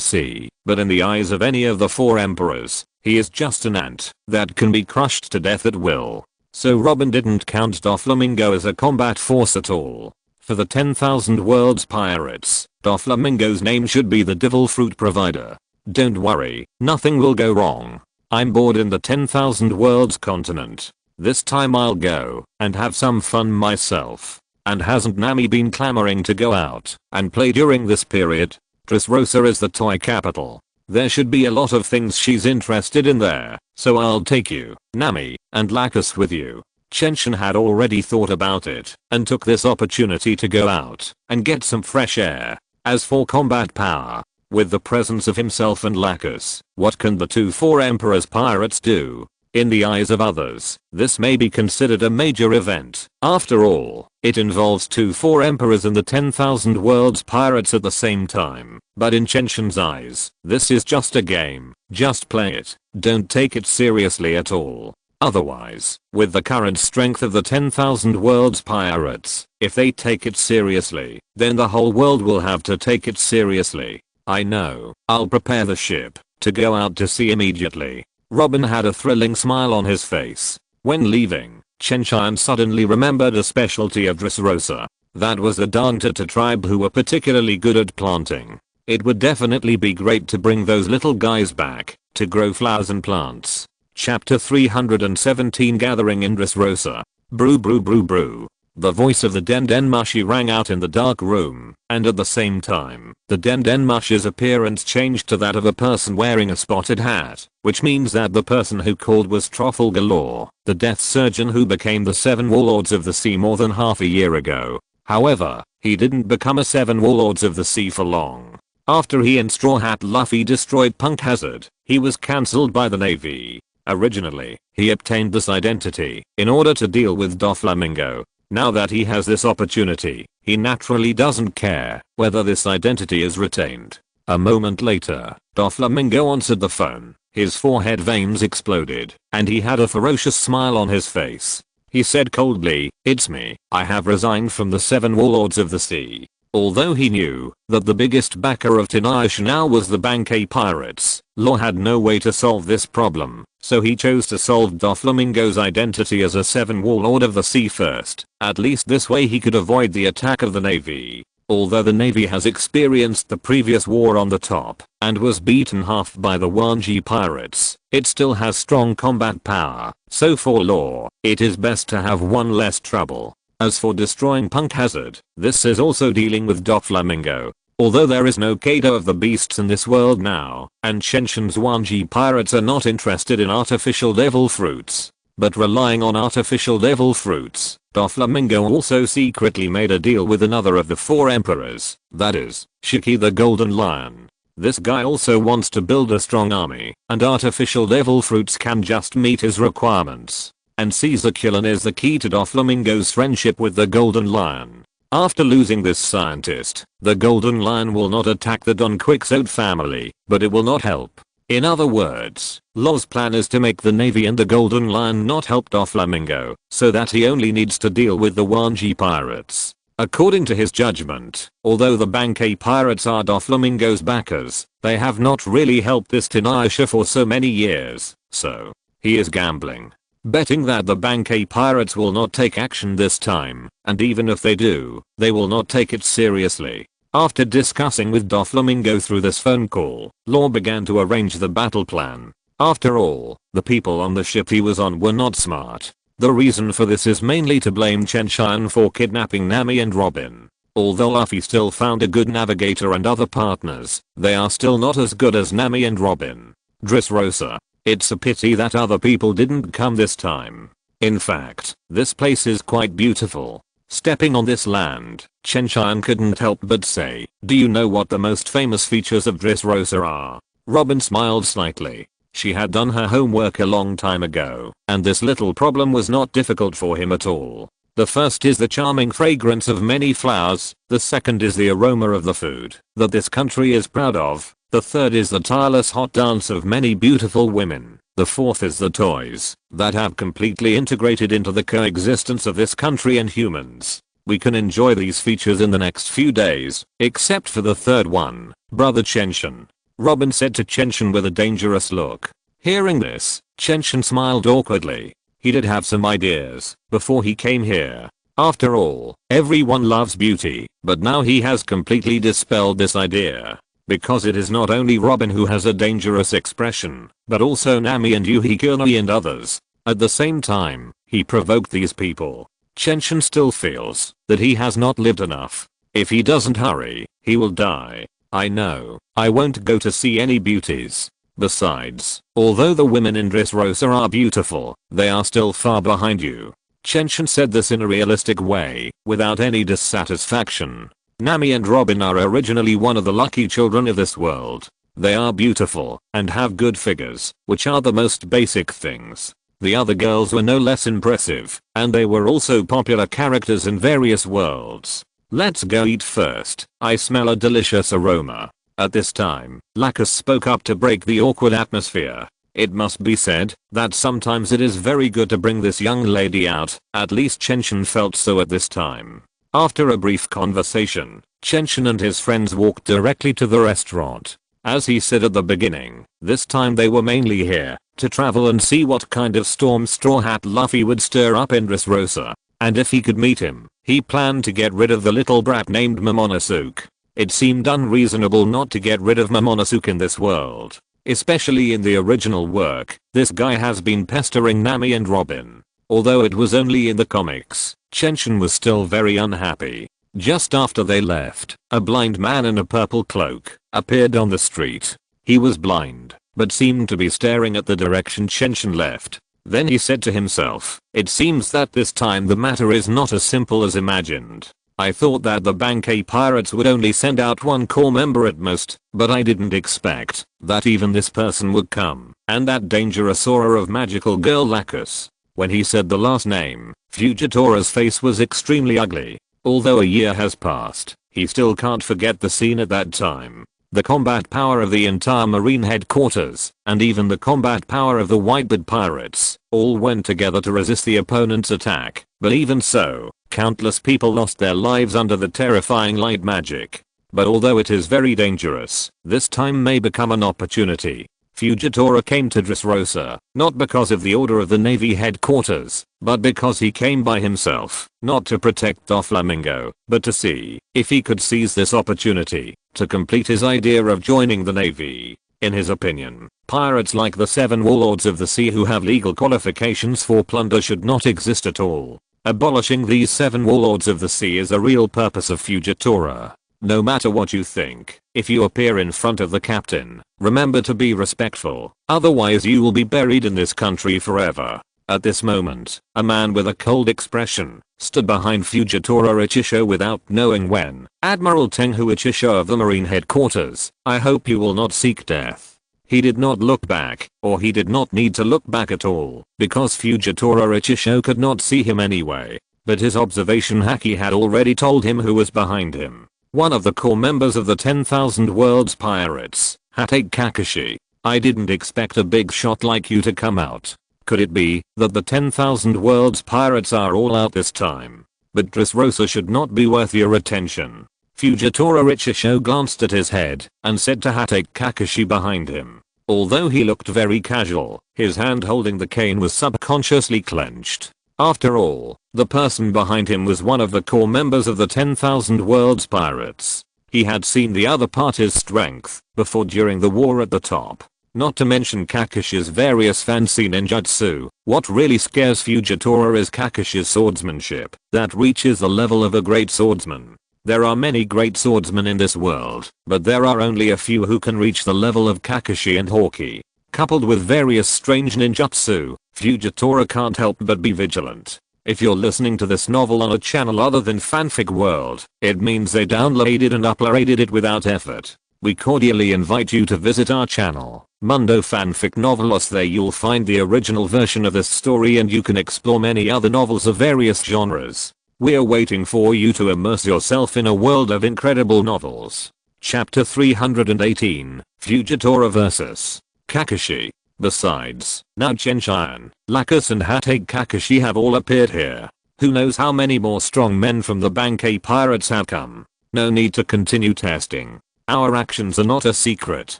sea, but in the eyes of any of the 4 emperors, he is just an ant that can be crushed to death at will. So Robin didn't count Doflamingo as a combat force at all. For the 10,000 Worlds Pirates, Doflamingo's name should be the Devil Fruit Provider. Don't worry, nothing will go wrong. I'm bored in the 10,000 Worlds continent. This time I'll go and have some fun myself. And hasn't Nami been clamoring to go out and play during this period? Dressrosa is the toy capital. There should be a lot of things she's interested in there, so I'll take you, Nami, and Lacus with you. Chen Tian had already thought about it and took this opportunity to go out and get some fresh air. As for combat power, with the presence of himself and Lacus, what can the 4 Emperors pirates do? In the eyes of others, this may be considered a major event. After all, it involves 4 emperors and the 10,000 Worlds Pirates at the same time. But in Chen Tian's eyes, this is just a game. Just play it. Don't take it seriously at all. Otherwise, with the current strength of the 10,000 Worlds Pirates, if they take it seriously, then the whole world will have to take it seriously. I know. I'll prepare the ship to go out to sea immediately. Robin had a thrilling smile on his face. When leaving, Chen Tian suddenly remembered a specialty of Dressrosa. That was the Dantata tribe who were particularly good at planting. It would definitely be great to bring those little guys back to grow flowers and plants. Chapter 317 Gathering in Dressrosa. Brew brew brew brew. The voice of the Dendenmushi rang out in the dark room, and at the same time, the Dendenmushi's appearance changed to that of a person wearing a spotted hat, which means that the person who called was Trafalgar, the death surgeon who became the 7 Warlords of the Sea more than half a year ago. However, he didn't become a 7 Warlords of the Sea for long. After he and Straw Hat Luffy destroyed Punk Hazard, he was cancelled by the Navy. Originally, he obtained this identity in order to deal with Doflamingo. Now that he has this opportunity, he naturally doesn't care whether this identity is retained. A moment later, Doflamingo answered the phone. His forehead veins exploded, and he had a ferocious smile on his face. He said coldly, "It's me. I have resigned from the 7 Warlords of the Sea." Although he knew that the biggest backer of Inuyasha now was the Bankei pirates, Law had no way to solve this problem, so he chose to solve Doflamingo's identity as a 7 Warlord of the Sea first. At least this way he could avoid the attack of the Navy. Although the Navy has experienced the previous war on the top and was beaten half by the Wanji pirates, it still has strong combat power, so for Law, it is best to have one less trouble. As for destroying Punk Hazard, this is also dealing with Doflamingo. Although there is no Kado of the Beasts in this world now, and Chen Tian's Wanji pirates are not interested in artificial devil fruits, but relying on artificial devil fruits, Doflamingo also secretly made a deal with another of the 4 emperors, that is, Shiki the Golden Lion. This guy also wants to build a strong army, and artificial devil fruits can just meet his requirements. And Caesar Cullen is the key to Doflamingo's friendship with the Golden Lion. After losing this scientist, the Golden Lion will not attack the Don Quixote family, but it will not help. In other words, Law's plan is to make the Navy and the Golden Lion not help Doflamingo, so that he only needs to deal with the Wanji pirates. According to his judgment, although the Bankei pirates are Doflamingo's backers, they have not really helped this Tinashe for so many years, so he is gambling. Betting that the Bankei pirates will not take action this time, and even if they do, they will not take it seriously. After discussing with Doflamingo through this phone call, Law began to arrange the battle plan. After all, the people on the ship he was on were not smart. The reason for this is mainly to blame Chen Tian for kidnapping Nami and Robin. Although Luffy still found a good navigator and other partners, they are still not as good as Nami and Robin. Dressrosa. It's a pity that other people didn't come this time. In fact, this place is quite beautiful. Stepping on this land, Chen Tian couldn't help but say, "Do you know what the most famous features of Dressrosa are?" Robin smiled slightly. She had done her homework a long time ago, and this little problem was not difficult for him at all. The first is the charming fragrance of many flowers, the second is the aroma of the food that this country is proud of, the third is the tireless hot dance of many beautiful women, the fourth is the toys that have completely integrated into the coexistence of this country and humans. We can enjoy these features in the next few days, except for the third one, brother Chen Tian. Robin said to Chen Tian with a dangerous look. Hearing this, Chen Tian smiled awkwardly. He did have some ideas before he came here. After all, everyone loves beauty, but now he has completely dispelled this idea. Because it is not only Robin who has a dangerous expression, but also Nami and Yuhikuni and others. At the same time, he provoked these people. Chen Tian still feels that he has not lived enough. If he doesn't hurry, he will die. I know, I won't go to see any beauties. Besides, although the women in Dressrosa are beautiful, they are still far behind you. Chen Tian said this in a realistic way, without any dissatisfaction. Nami and Robin are originally one of the lucky children of this world. They are beautiful, and have good figures, which are the most basic things. The other girls were no less impressive, and they were also popular characters in various worlds. Let's go eat first, I smell a delicious aroma. At this time, Lacus spoke up to break the awkward atmosphere. It must be said that sometimes it is very good to bring this young lady out, at least Chen Tian felt so at this time. After a brief conversation, Chen Tian and his friends walked directly to the restaurant. As he said at the beginning, this time they were mainly here to travel and see what kind of storm Straw Hat Luffy would stir up in Dressrosa. And if he could meet him, he planned to get rid of the little brat named Momonosuke. It seemed unreasonable not to get rid of Momonosuke in this world. Especially in the original work, this guy has been pestering Nami and Robin. Although it was only in the comics, Chen Tian was still very unhappy. Just after they left, a blind man in a purple cloak appeared on the street. He was blind, but seemed to be staring at the direction Chen Tian left. Then he said to himself, it seems that this time the matter is not as simple as imagined. I thought that the Bankei pirates would only send out one core member at most, but I didn't expect that even this person would come, and that dangerous aura of magical girl Lacus. When he said the last name, Fugitora's face was extremely ugly. Although a year has passed, he still can't forget the scene at that time. The combat power of the entire marine headquarters, and even the combat power of the Whitebeard pirates, all went together to resist the opponent's attack, but even so, countless people lost their lives under the terrifying light magic. But although it is very dangerous, this time may become an opportunity. Fujitora came to Dressrosa, not because of the order of the Navy headquarters, but because he came by himself, not to protect Doflamingo, but to see if he could seize this opportunity to complete his idea of joining the Navy. In his opinion, pirates like the 7 warlords of the sea who have legal qualifications for plunder should not exist at all. Abolishing these 7 warlords of the sea is a real purpose of Fujitora. No matter what you think, if you appear in front of the captain, remember to be respectful, otherwise you will be buried in this country forever. At this moment, a man with a cold expression stood behind Fujitora Ichisho without knowing when. Admiral Tengu Ichisho of the Marine Headquarters, I hope you will not seek death. He did not look back, or he did not need to look back at all, because Fujitora Ichisho could not see him anyway. But his observation haki had already told him who was behind him. One of the core members of the 10,000 Worlds Pirates, Hatake Kakashi. I didn't expect a big shot like you to come out. Could it be that the 10,000 Worlds Pirates are all out this time? but Dressrosa should not be worth your attention. Fujitora Ichishou glanced at his head and said to Hatake Kakashi behind him. Although he looked very casual, his hand holding the cane was subconsciously clenched. After all, the person behind him was one of the core members of the 10,000 Worlds Pirates. He had seen the other party's strength before during the war at the top. Not to mention Kakashi's various fancy ninjutsu, what really scares Fujitora is Kakashi's swordsmanship that reaches the level of a great swordsman. There are many great swordsmen in this world, but there are only a few who can reach the level of Kakashi and Hawkeye. Coupled with various strange ninjutsu, Fujitora can't help but be vigilant. If you're listening to this novel on a channel other than Fanfic World, it means they downloaded and uploaded it without effort. We cordially invite you to visit our channel, Mundo Fanfic Novelos. There you'll find the original version of this story and you can explore many other novels of various genres. We're waiting for you to immerse yourself in a world of incredible novels. Chapter 318, Fujitora vs. Kakashi. Besides, now Chen Tian, Lacus and Hatake Kakashi have all appeared here. Who knows how many more strong men from the Bankei Pirates have come. No need to continue testing. Our actions are not a secret.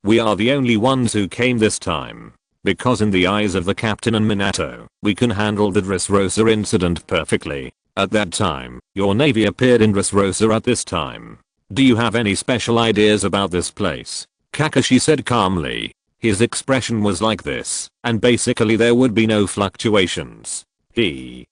We are the only ones who came this time. Because in the eyes of the captain and Minato, we can handle the Dressrosa incident perfectly. At that time, your navy appeared in Dressrosa at this time. Do you have any special ideas about this place? Kakashi said calmly. His expression was like this, and basically there would be no fluctuations.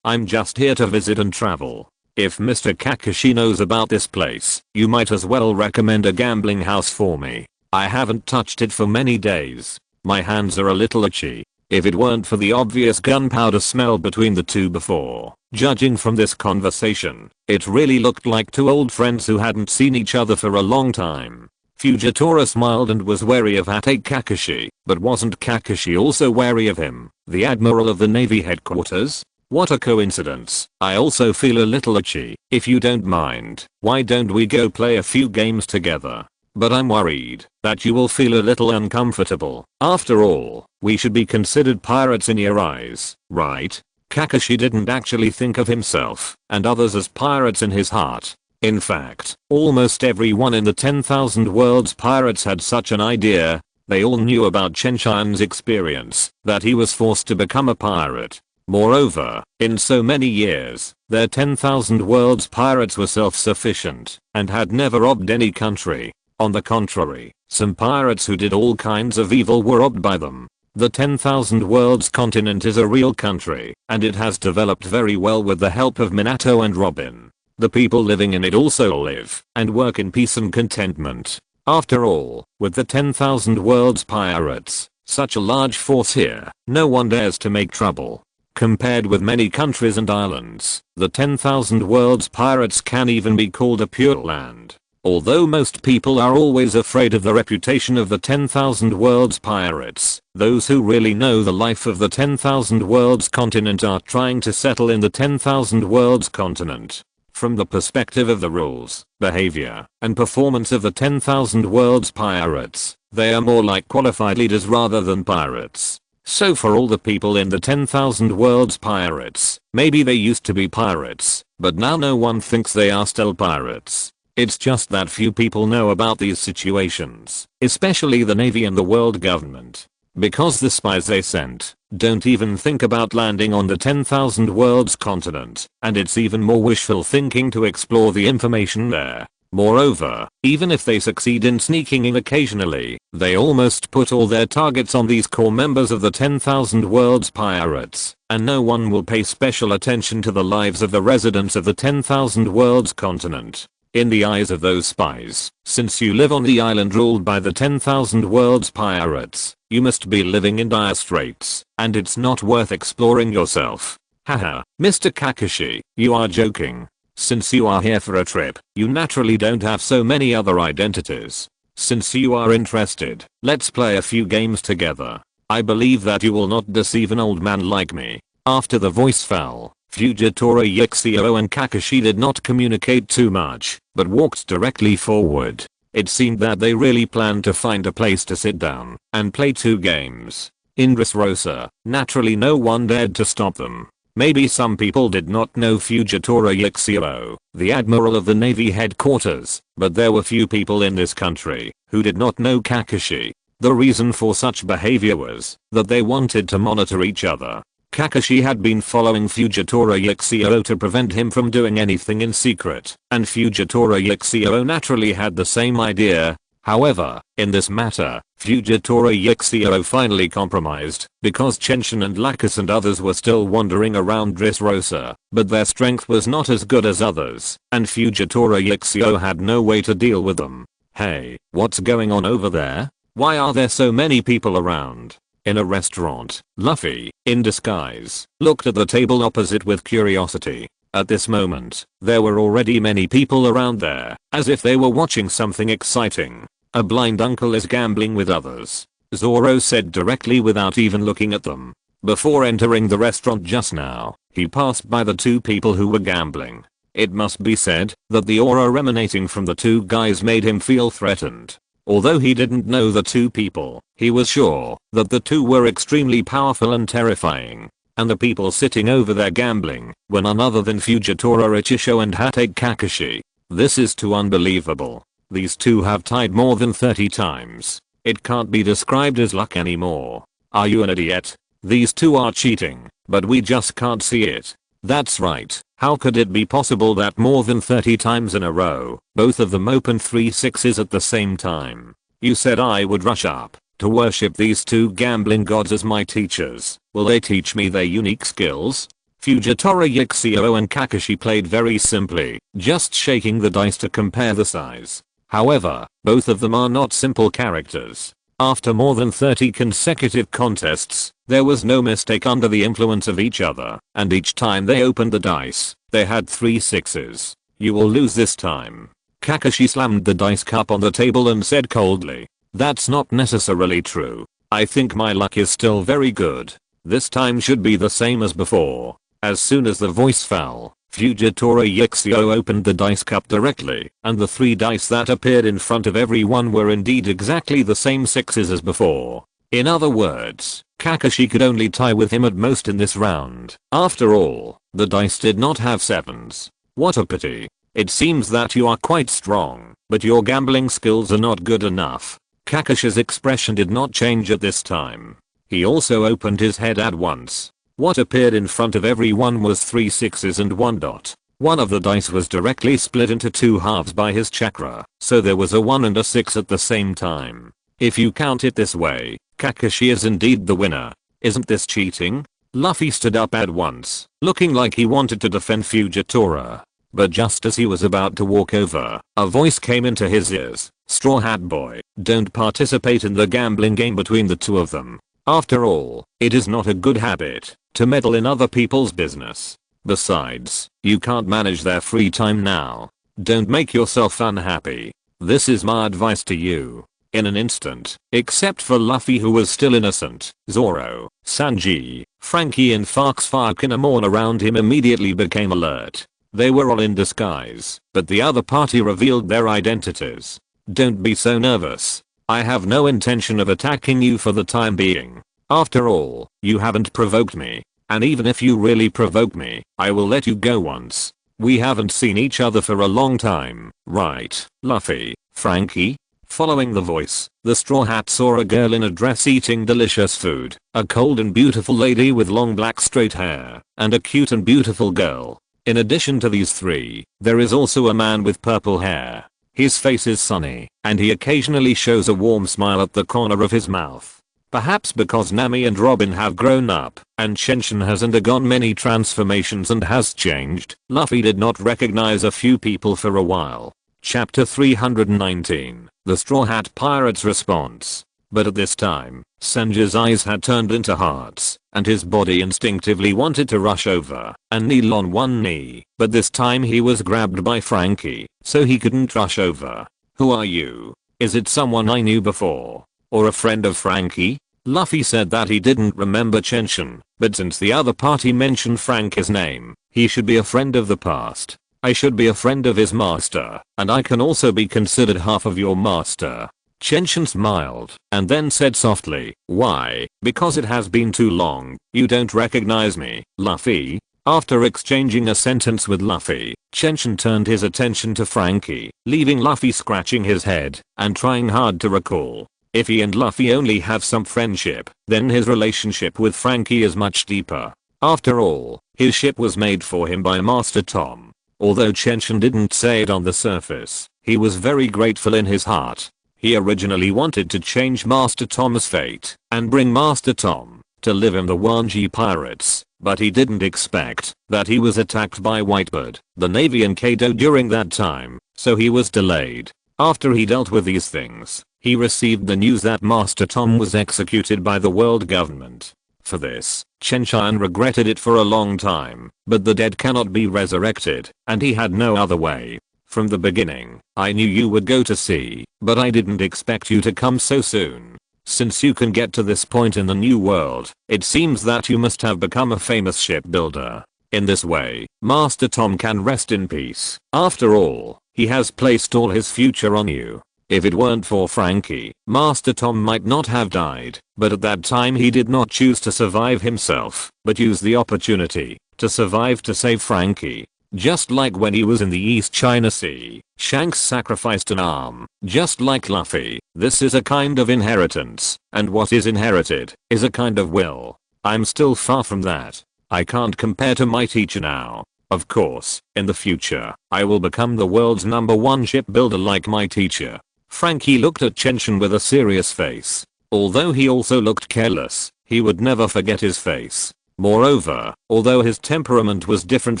I'm just here to visit and travel. If Mr. Kakashi knows about this place, you might as well recommend a gambling house for me. I haven't touched it for many days. My hands are a little itchy. If it weren't for the obvious gunpowder smell between the two before, judging from this conversation, it really looked like two old friends who hadn't seen each other for a long time. Fujitora smiled and was wary of Hatake Kakashi, but wasn't Kakashi also wary of him, the admiral of the Navy headquarters? What a coincidence. I also feel a little itchy. If you don't mind, why don't we go play a few games together? But I'm worried that you will feel a little uncomfortable. After all, we should be considered pirates in your eyes, right? Kakashi didn't actually think of himself and others as pirates in his heart. In fact, almost everyone in the 10,000 Worlds Pirates had such an idea. They all knew about Chen Tian's experience, that he was forced to become a pirate. Moreover, in so many years, their 10,000 Worlds Pirates were self-sufficient and had never robbed any country. On the contrary, some pirates who did all kinds of evil were robbed by them. The 10,000 Worlds continent is a real country, and it has developed very well with the help of Minato and Robin. The people living in it also live and work in peace and contentment. After all, with the 10,000 Worlds Pirates, such a large force here, no one dares to make trouble. Compared with many countries and islands, the 10,000 Worlds Pirates can even be called a pure land. Although most people are always afraid of the reputation of the 10,000 Worlds Pirates, those who really know the life of the 10,000 Worlds continent are trying to settle in the 10,000 Worlds continent. From the perspective of the rules, behavior, and performance of the 10,000 Worlds Pirates, they are more like qualified leaders rather than pirates. So for all the people in the 10,000 Worlds Pirates, maybe they used to be pirates, but now no one thinks they are still pirates. It's just that few people know about these situations, especially the Navy and the world government. Because the spies they sent don't even think about landing on the 10,000 Worlds continent, and it's even more wishful thinking to explore the information there. Moreover, even if they succeed in sneaking in occasionally, they almost put all their targets on these core members of the 10,000 Worlds Pirates, and no one will pay special attention to the lives of the residents of the 10,000 Worlds continent. In the eyes of those spies, since you live on the island ruled by the 10,000 Worlds Pirates, you must be living in dire straits, and it's not worth exploring yourself. Haha, Mr. Kakashi, you are joking. Since you are here for a trip, you naturally don't have so many other identities. Since you are interested, let's play a few games together. I believe that you will not deceive an old man like me. After the voice fell, Fujitora Yixio and Kakashi did not communicate too much, but walked directly forward. It seemed that they really planned to find a place to sit down and play two games. In Dressrosa, naturally no one dared to stop them. Maybe some people did not know Fujitora Yukio, the admiral of the Navy headquarters, but there were few people in this country who did not know Kakashi. The reason for such behavior was that they wanted to monitor each other. Kakashi had been following Fujitora Yukio to prevent him from doing anything in secret, and Fujitora Yukio naturally had the same idea. However, in this matter, Fujitora Yukio finally compromised because Chenshin and Lacus and others were still wandering around Dressrosa, but their strength was not as good as others, and Fujitora Yukio had no way to deal with them. Hey, what's going on over there? Why are there so many people around? In a restaurant, Luffy, in disguise, looked at the table opposite with curiosity. At this moment, there were already many people around there, as if they were watching something exciting. A blind uncle is gambling with others, Zoro said directly without even looking at them. Before entering the restaurant just now, he passed by the two people who were gambling. It must be said that the aura emanating from the two guys made him feel threatened. Although he didn't know the two people, he was sure that the two were extremely powerful and terrifying. And the people sitting over there gambling were none other than Fujitora Ichigo and Hatake Kakashi. This is too unbelievable. These two have tied more than 30 times. It can't be described as luck anymore. Are you an idiot? These two are cheating, but we just can't see it. That's right. How could it be possible that more than 30 times in a row, both of them opened 3 sixes at the same time? You said I would rush up to worship these two gambling gods as my teachers. Will they teach me their unique skills? Fujitora Yukio and Kakashi played very simply, just shaking the dice to compare the size. However, both of them are not simple characters. After more than 30 consecutive contests, there was no mistake under the influence of each other, and each time they opened the dice, they had 3 sixes. You will lose this time. Kakashi slammed the dice cup on the table and said coldly. That's not necessarily true. I think my luck is still very good. This time should be the same as before. As soon as the voice fell, Fujitora Yukio opened the dice cup directly, and the 3 dice that appeared in front of everyone were indeed exactly the same sixes as before. In other words, Kakashi could only tie with him at most in this round. After all, the dice did not have 7s. What a pity. It seems that you are quite strong, but your gambling skills are not good enough. Kakashi's expression did not change at this time. He also opened his head at once. What appeared in front of everyone was 3 sixes and 1 dot. One of the dice was directly split into 2 halves by his chakra, so there was a 1 and a 6 at the same time. If you count it this way, Kakashi is indeed the winner. Isn't this cheating? Luffy stood up at once, looking like he wanted to defend Fujitora. But just as he was about to walk over, a voice came into his ears. Straw Hat Boy, don't participate in the gambling game between the two of them. After all, it is not a good habit to meddle in other people's business. Besides, you can't manage their free time now. Don't make yourself unhappy. This is my advice to you. In an instant, except for Luffy who was still innocent, Zoro, Sanji, Frankie and Fox Kinemon around him immediately became alert. They were all in disguise, but the other party revealed their identities. Don't be so nervous. I have no intention of attacking you for the time being. After all, you haven't provoked me. And even if you really provoke me, I will let you go once. We haven't seen each other for a long time, right, Luffy, Frankie? Following the voice, the Straw Hat saw a girl in a dress eating delicious food, a cold and beautiful lady with long black straight hair, and a cute and beautiful girl. In addition to these 3, there is also a man with purple hair. His face is sunny, and he occasionally shows a warm smile at the corner of his mouth. Perhaps because Nami and Robin have grown up, and Chenshin has undergone many transformations and has changed, Luffy did not recognize a few people for a while. Chapter 319, The Straw Hat Pirate's Response. But at this time, Sanji's eyes had turned into hearts, and his body instinctively wanted to rush over and kneel on one knee, but this time he was grabbed by Frankie, so he couldn't rush over. Who are you? Is it someone I knew before? Or a friend of Frankie? Luffy said that he didn't remember Chenshin, but since the other party mentioned Frankie's name, he should be a friend of the past. I should be a friend of his master, and I can also be considered half of your master. Chen Tian smiled and then said softly, "Why? Because it has been too long. You don't recognize me, Luffy?" After exchanging a sentence with Luffy, Chen Tian turned his attention to Frankie, leaving Luffy scratching his head and trying hard to recall. If he and Luffy only have some friendship, then his relationship with Frankie is much deeper. After all, his ship was made for him by Master Tom. Although Chen Tian didn't say it on the surface, he was very grateful in his heart. He originally wanted to change Master Tom's fate and bring Master Tom to live in the Wanji pirates, but he didn't expect that he was attacked by Whitebird, the Navy and Kaido during that time, so he was delayed. After he dealt with these things, he received the news that Master Tom was executed by the world government. For this, Chen Tian regretted it for a long time, but the dead cannot be resurrected, and he had no other way. From the beginning, I knew you would go to sea, but I didn't expect you to come so soon. Since you can get to this point in the new world, it seems that you must have become a famous shipbuilder. In this way, Master Tom can rest in peace. After all, he has placed all his future on you. If it weren't for Frankie, Master Tom might not have died, but at that time he did not choose to survive himself, but used the opportunity to survive to save Frankie. Just like when he was in the East China Sea, Shanks sacrificed an arm. Just like Luffy, this is a kind of inheritance, and what is inherited is a kind of will. I'm still far from that. I can't compare to my teacher now. Of course, in the future, I will become the world's #1 shipbuilder like my teacher. Frankie looked at Chen Tian with a serious face. Although he also looked careless, he would never forget his face. Moreover, although his temperament was different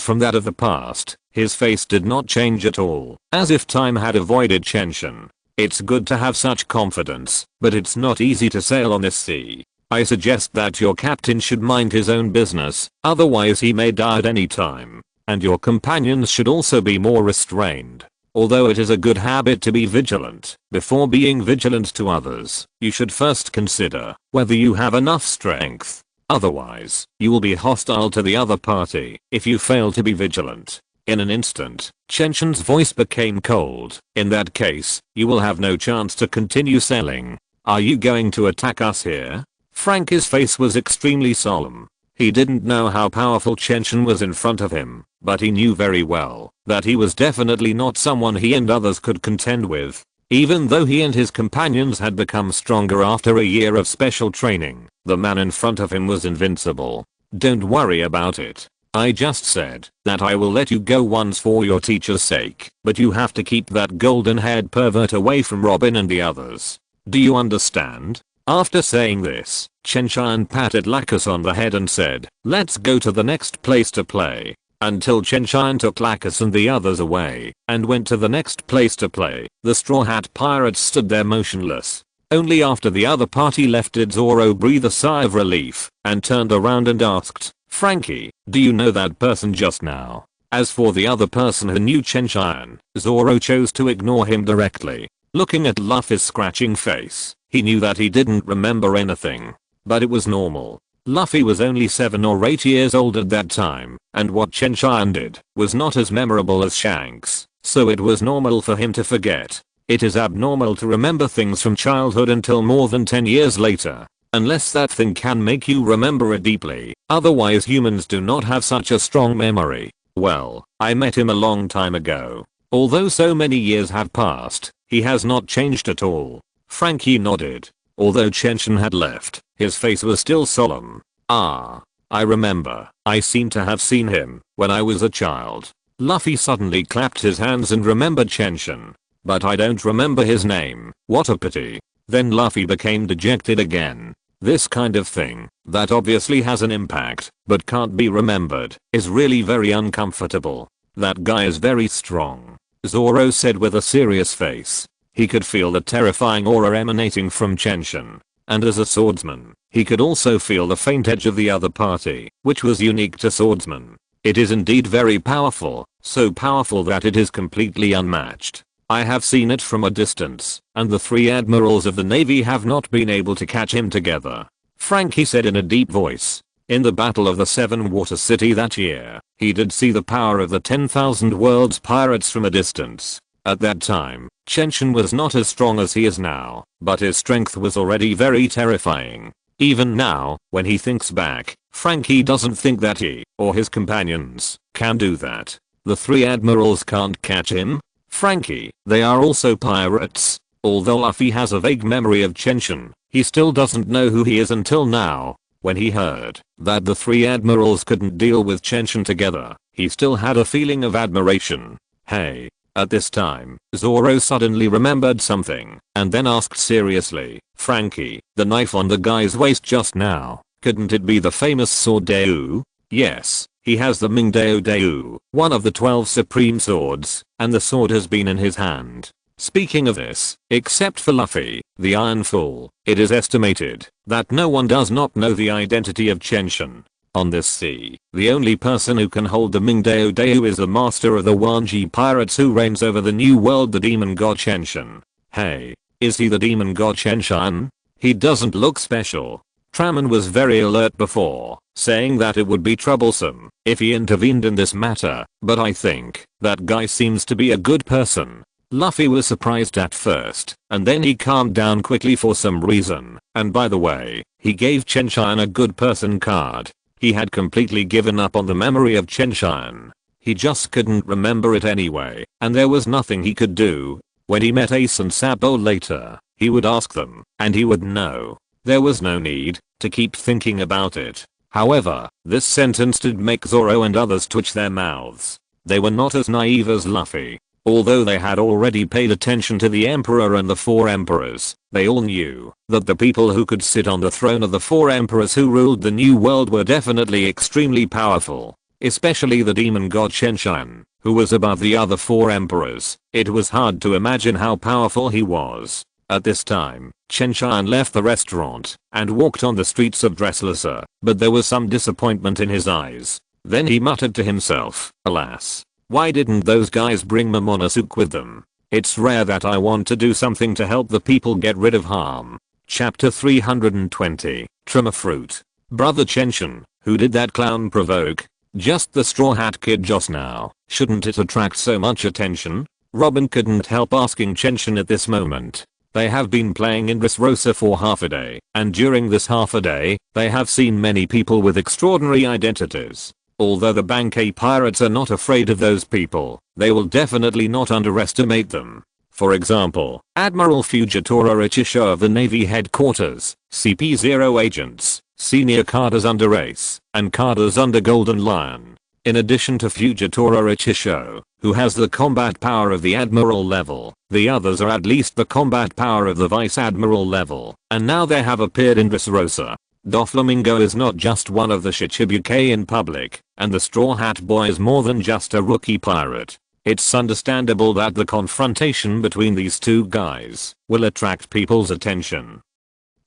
from that of the past, his face did not change at all, as if time had avoided Chen Tian. It's good to have such confidence, but it's not easy to sail on this sea. I suggest that your captain should mind his own business, otherwise he may die at any time. And your companions should also be more restrained. Although it is a good habit to be vigilant, before being vigilant to others, you should first consider whether you have enough strength. Otherwise, you will be hostile to the other party if you fail to be vigilant. In an instant, Chen Tian's voice became cold. In that case, you will have no chance to continue sailing. Are you going to attack us here? Frankie's face was extremely solemn. He didn't know how powerful Chen Tian was in front of him, but he knew very well that he was definitely not someone he and others could contend with. Even though he and his companions had become stronger after a year of special training, the man in front of him was invincible. Don't worry about it. I just said that I will let you go once for your teacher's sake, but you have to keep that golden-haired pervert away from Robin and the others. Do you understand? After saying this, Chen Tian patted Lacus on the head and said, "Let's go to the next place to play." Until Chen Tian took Lacus and the others away and went to the next place to play, the Straw Hat Pirates stood there motionless. Only after the other party left did Zoro breathe a sigh of relief and turned around and asked, "Frankie, do you know that person just now?" As for the other person who knew Chen Tian, Zoro chose to ignore him directly. Looking at Luffy's scratching face, he knew that he didn't remember anything. But it was normal. Luffy was only 7 or 8 years old at that time, and what Chen Tian did was not as memorable as Shanks, so it was normal for him to forget. It is abnormal to remember things from childhood until more than 10 years later, unless that thing can make you remember it deeply. Otherwise humans do not have such a strong memory. Well, I met him a long time ago. Although so many years have passed, he has not changed at all. Frankie nodded. Although Chen Tian had left, his face was still solemn. "Ah, I remember. I seem to have seen him when I was a child." Luffy suddenly clapped his hands and remembered Chen Tian. "But I don't remember his name. What a pity." Then Luffy became dejected again. This kind of thing, that obviously has an impact, but can't be remembered, is really very uncomfortable. "That guy is very strong," Zoro said with a serious face. He could feel the terrifying aura emanating from Chen Tian. And as a swordsman, he could also feel the faint edge of the other party, which was unique to swordsmen. It is indeed very powerful, so powerful that it is completely unmatched. I have seen it from a distance, and the 3 admirals of the Navy have not been able to catch him together. Frankie said in a deep voice. In the Battle of the Seven Water City that year, he did see the power of the 10,000 Worlds pirates from a distance. At that time, Chen Tian was not as strong as he is now, but his strength was already very terrifying. Even now, when he thinks back, Frankie doesn't think that he, or his companions, can do that. The three admirals can't catch him? Frankie, they are also pirates. Although Luffy has a vague memory of Chen Tian, he still doesn't know who he is until now. When he heard that the three admirals couldn't deal with Chen Tian together, he still had a feeling of admiration. Hey. At this time, Zoro suddenly remembered something, and then asked seriously, Frankie, the knife on the guy's waist just now, couldn't it be the famous sword Deu? Yes, he has the Ming Deu, one of the 12 supreme swords, and the sword has been in his hand. Speaking of this, except for Luffy, the Iron Fool, it is estimated that no one does not know the identity of Chen Tian. On this sea, the only person who can hold the Ming Deu is the master of the Wanji pirates who reigns over the new world, the demon god Chen Tian. Hey, is he the demon god Chen Tian? He doesn't look special. Traman was very alert before, saying that it would be troublesome if he intervened in this matter, but I think that guy seems to be a good person. Luffy was surprised at first, and then he calmed down quickly for some reason, and by the way, he gave Chen Tian a good person card. He had completely given up on the memory of Chen Tian. He just couldn't remember it anyway, and there was nothing he could do. When he met Ace and Sabo later, he would ask them, and he would know. There was no need to keep thinking about it. However, this sentence did make Zoro and others twitch their mouths. They were not as naive as Luffy. Although they had already paid attention to the Emperor and the Four Emperors, they all knew that the people who could sit on the throne of the Four Emperors who ruled the New World were definitely extremely powerful. Especially the demon god Chen Tian, who was above the other Four Emperors. It was hard to imagine how powerful he was. At this time, Chen Tian left the restaurant and walked on the streets of Dressrosa, but there was some disappointment in his eyes. Then he muttered to himself, alas. Why didn't those guys bring Momonosuke with them? It's rare that I want to do something to help the people get rid of harm. Chapter 320, Trim a Fruit. Brother Chen Tian, who did that clown provoke? Just the Straw Hat Kid just now. Shouldn't it attract so much attention? Robin couldn't help asking Chen Tian at this moment. They have been playing in Dressrosa for half a day, and during this half a day, they have seen many people with extraordinary identities. Although the Bankei pirates are not afraid of those people, they will definitely not underestimate them. For example, Admiral Fujitora Ichisho of the Navy Headquarters, CP0 agents, Senior Carters under Ace, and Carters under Golden Lion. In addition to Fujitora Ichisho, who has the combat power of the Admiral level, the others are at least the combat power of the Vice Admiral level, and now they have appeared in Dressrosa. Doflamingo is not just one of the Shichibukai in public, and the Straw Hat Boy is more than just a rookie pirate. It's understandable that the confrontation between these two guys will attract people's attention.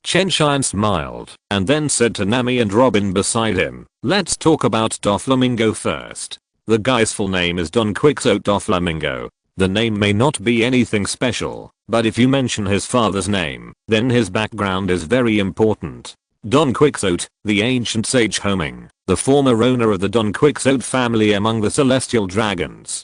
Chen Tian smiled, and then said to Nami and Robin beside him, let's talk about Doflamingo first. The guy's full name is Don Quixote Doflamingo. The name may not be anything special, but if you mention his father's name, then his background is very important. Don Quixote, the ancient sage Homing, the former owner of the Don Quixote family among the Celestial Dragons.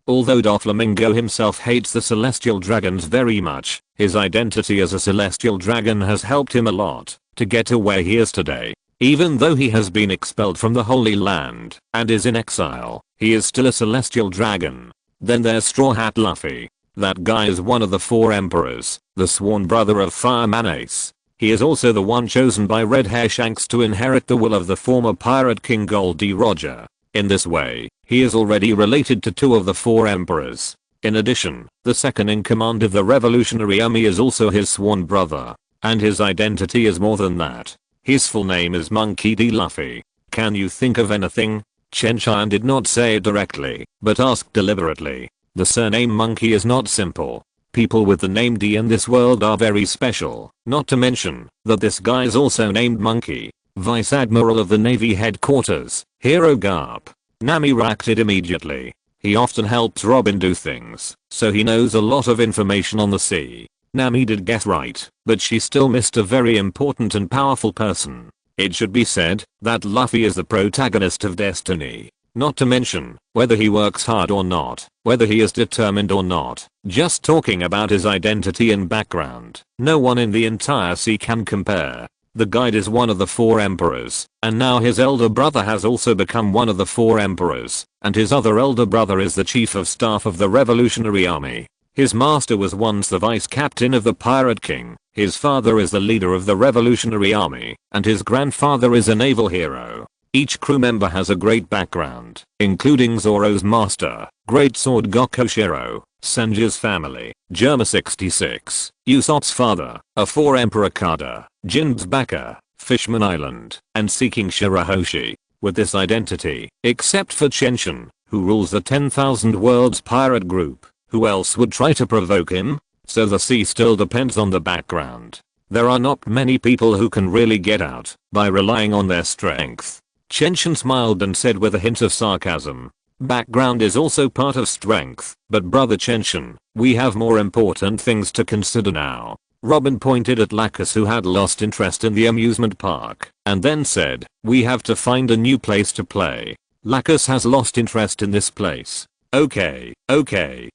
Although Doflamingo himself hates the Celestial Dragons very much, his identity as a Celestial Dragon has helped him a lot to get to where he is today. Even though he has been expelled from the Holy Land and is in exile, he is still a Celestial Dragon. Then there's Straw Hat Luffy. That guy is one of the Four Emperors, the sworn brother of Fireman Ace. He is also the one chosen by Red Hair Shanks to inherit the will of the former Pirate King Goldie Roger. In this way, he is already related to two of the Four Emperors. In addition, the second in command of the Revolutionary Army is also his sworn brother. And his identity is more than that. His full name is Monkey D. Luffy. Can you think of anything? Chen Tian did not say it directly, but asked deliberately. The surname Monkey is not simple. People with the name D in this world are very special, not to mention that this guy is also named Monkey. Vice Admiral of the Navy Headquarters, Hero Garp. Nami reacted immediately. He often helps Robin do things, so he knows a lot of information on the sea. Nami did guess right, but she still missed a very important and powerful person. It should be said that Luffy is the protagonist of Destiny. Not to mention, whether he works hard or not, whether he is determined or not, just talking about his identity and background, no one in the entire sea can compare. The guide is one of the 4 emperors, and now his elder brother has also become one of the 4 emperors, and his other elder brother is the chief of staff of the Revolutionary Army. His master was once the vice captain of the Pirate King, his father is the leader of the Revolutionary Army, and his grandfather is a naval hero. Each crew member has a great background, including Zoro's master, Great Sword Gokushiro, Sanji's family, Germa 66, Usopp's father, a 4 Emperor Kada, Jin's backer, Fishman Island, and seeking Shirahoshi. With this identity, except for Chen Tian, who rules the 10,000 Worlds pirate group, who else would try to provoke him? So the sea still depends on the background. There are not many people who can really get out by relying on their strength. Chen Tian smiled and said with a hint of sarcasm, background is also part of strength, but brother Chen Tian, we have more important things to consider now. Robin pointed at Lacus, who had lost interest in the amusement park, and then said, we have to find a new place to play. Lacus has lost interest in this place. Okay,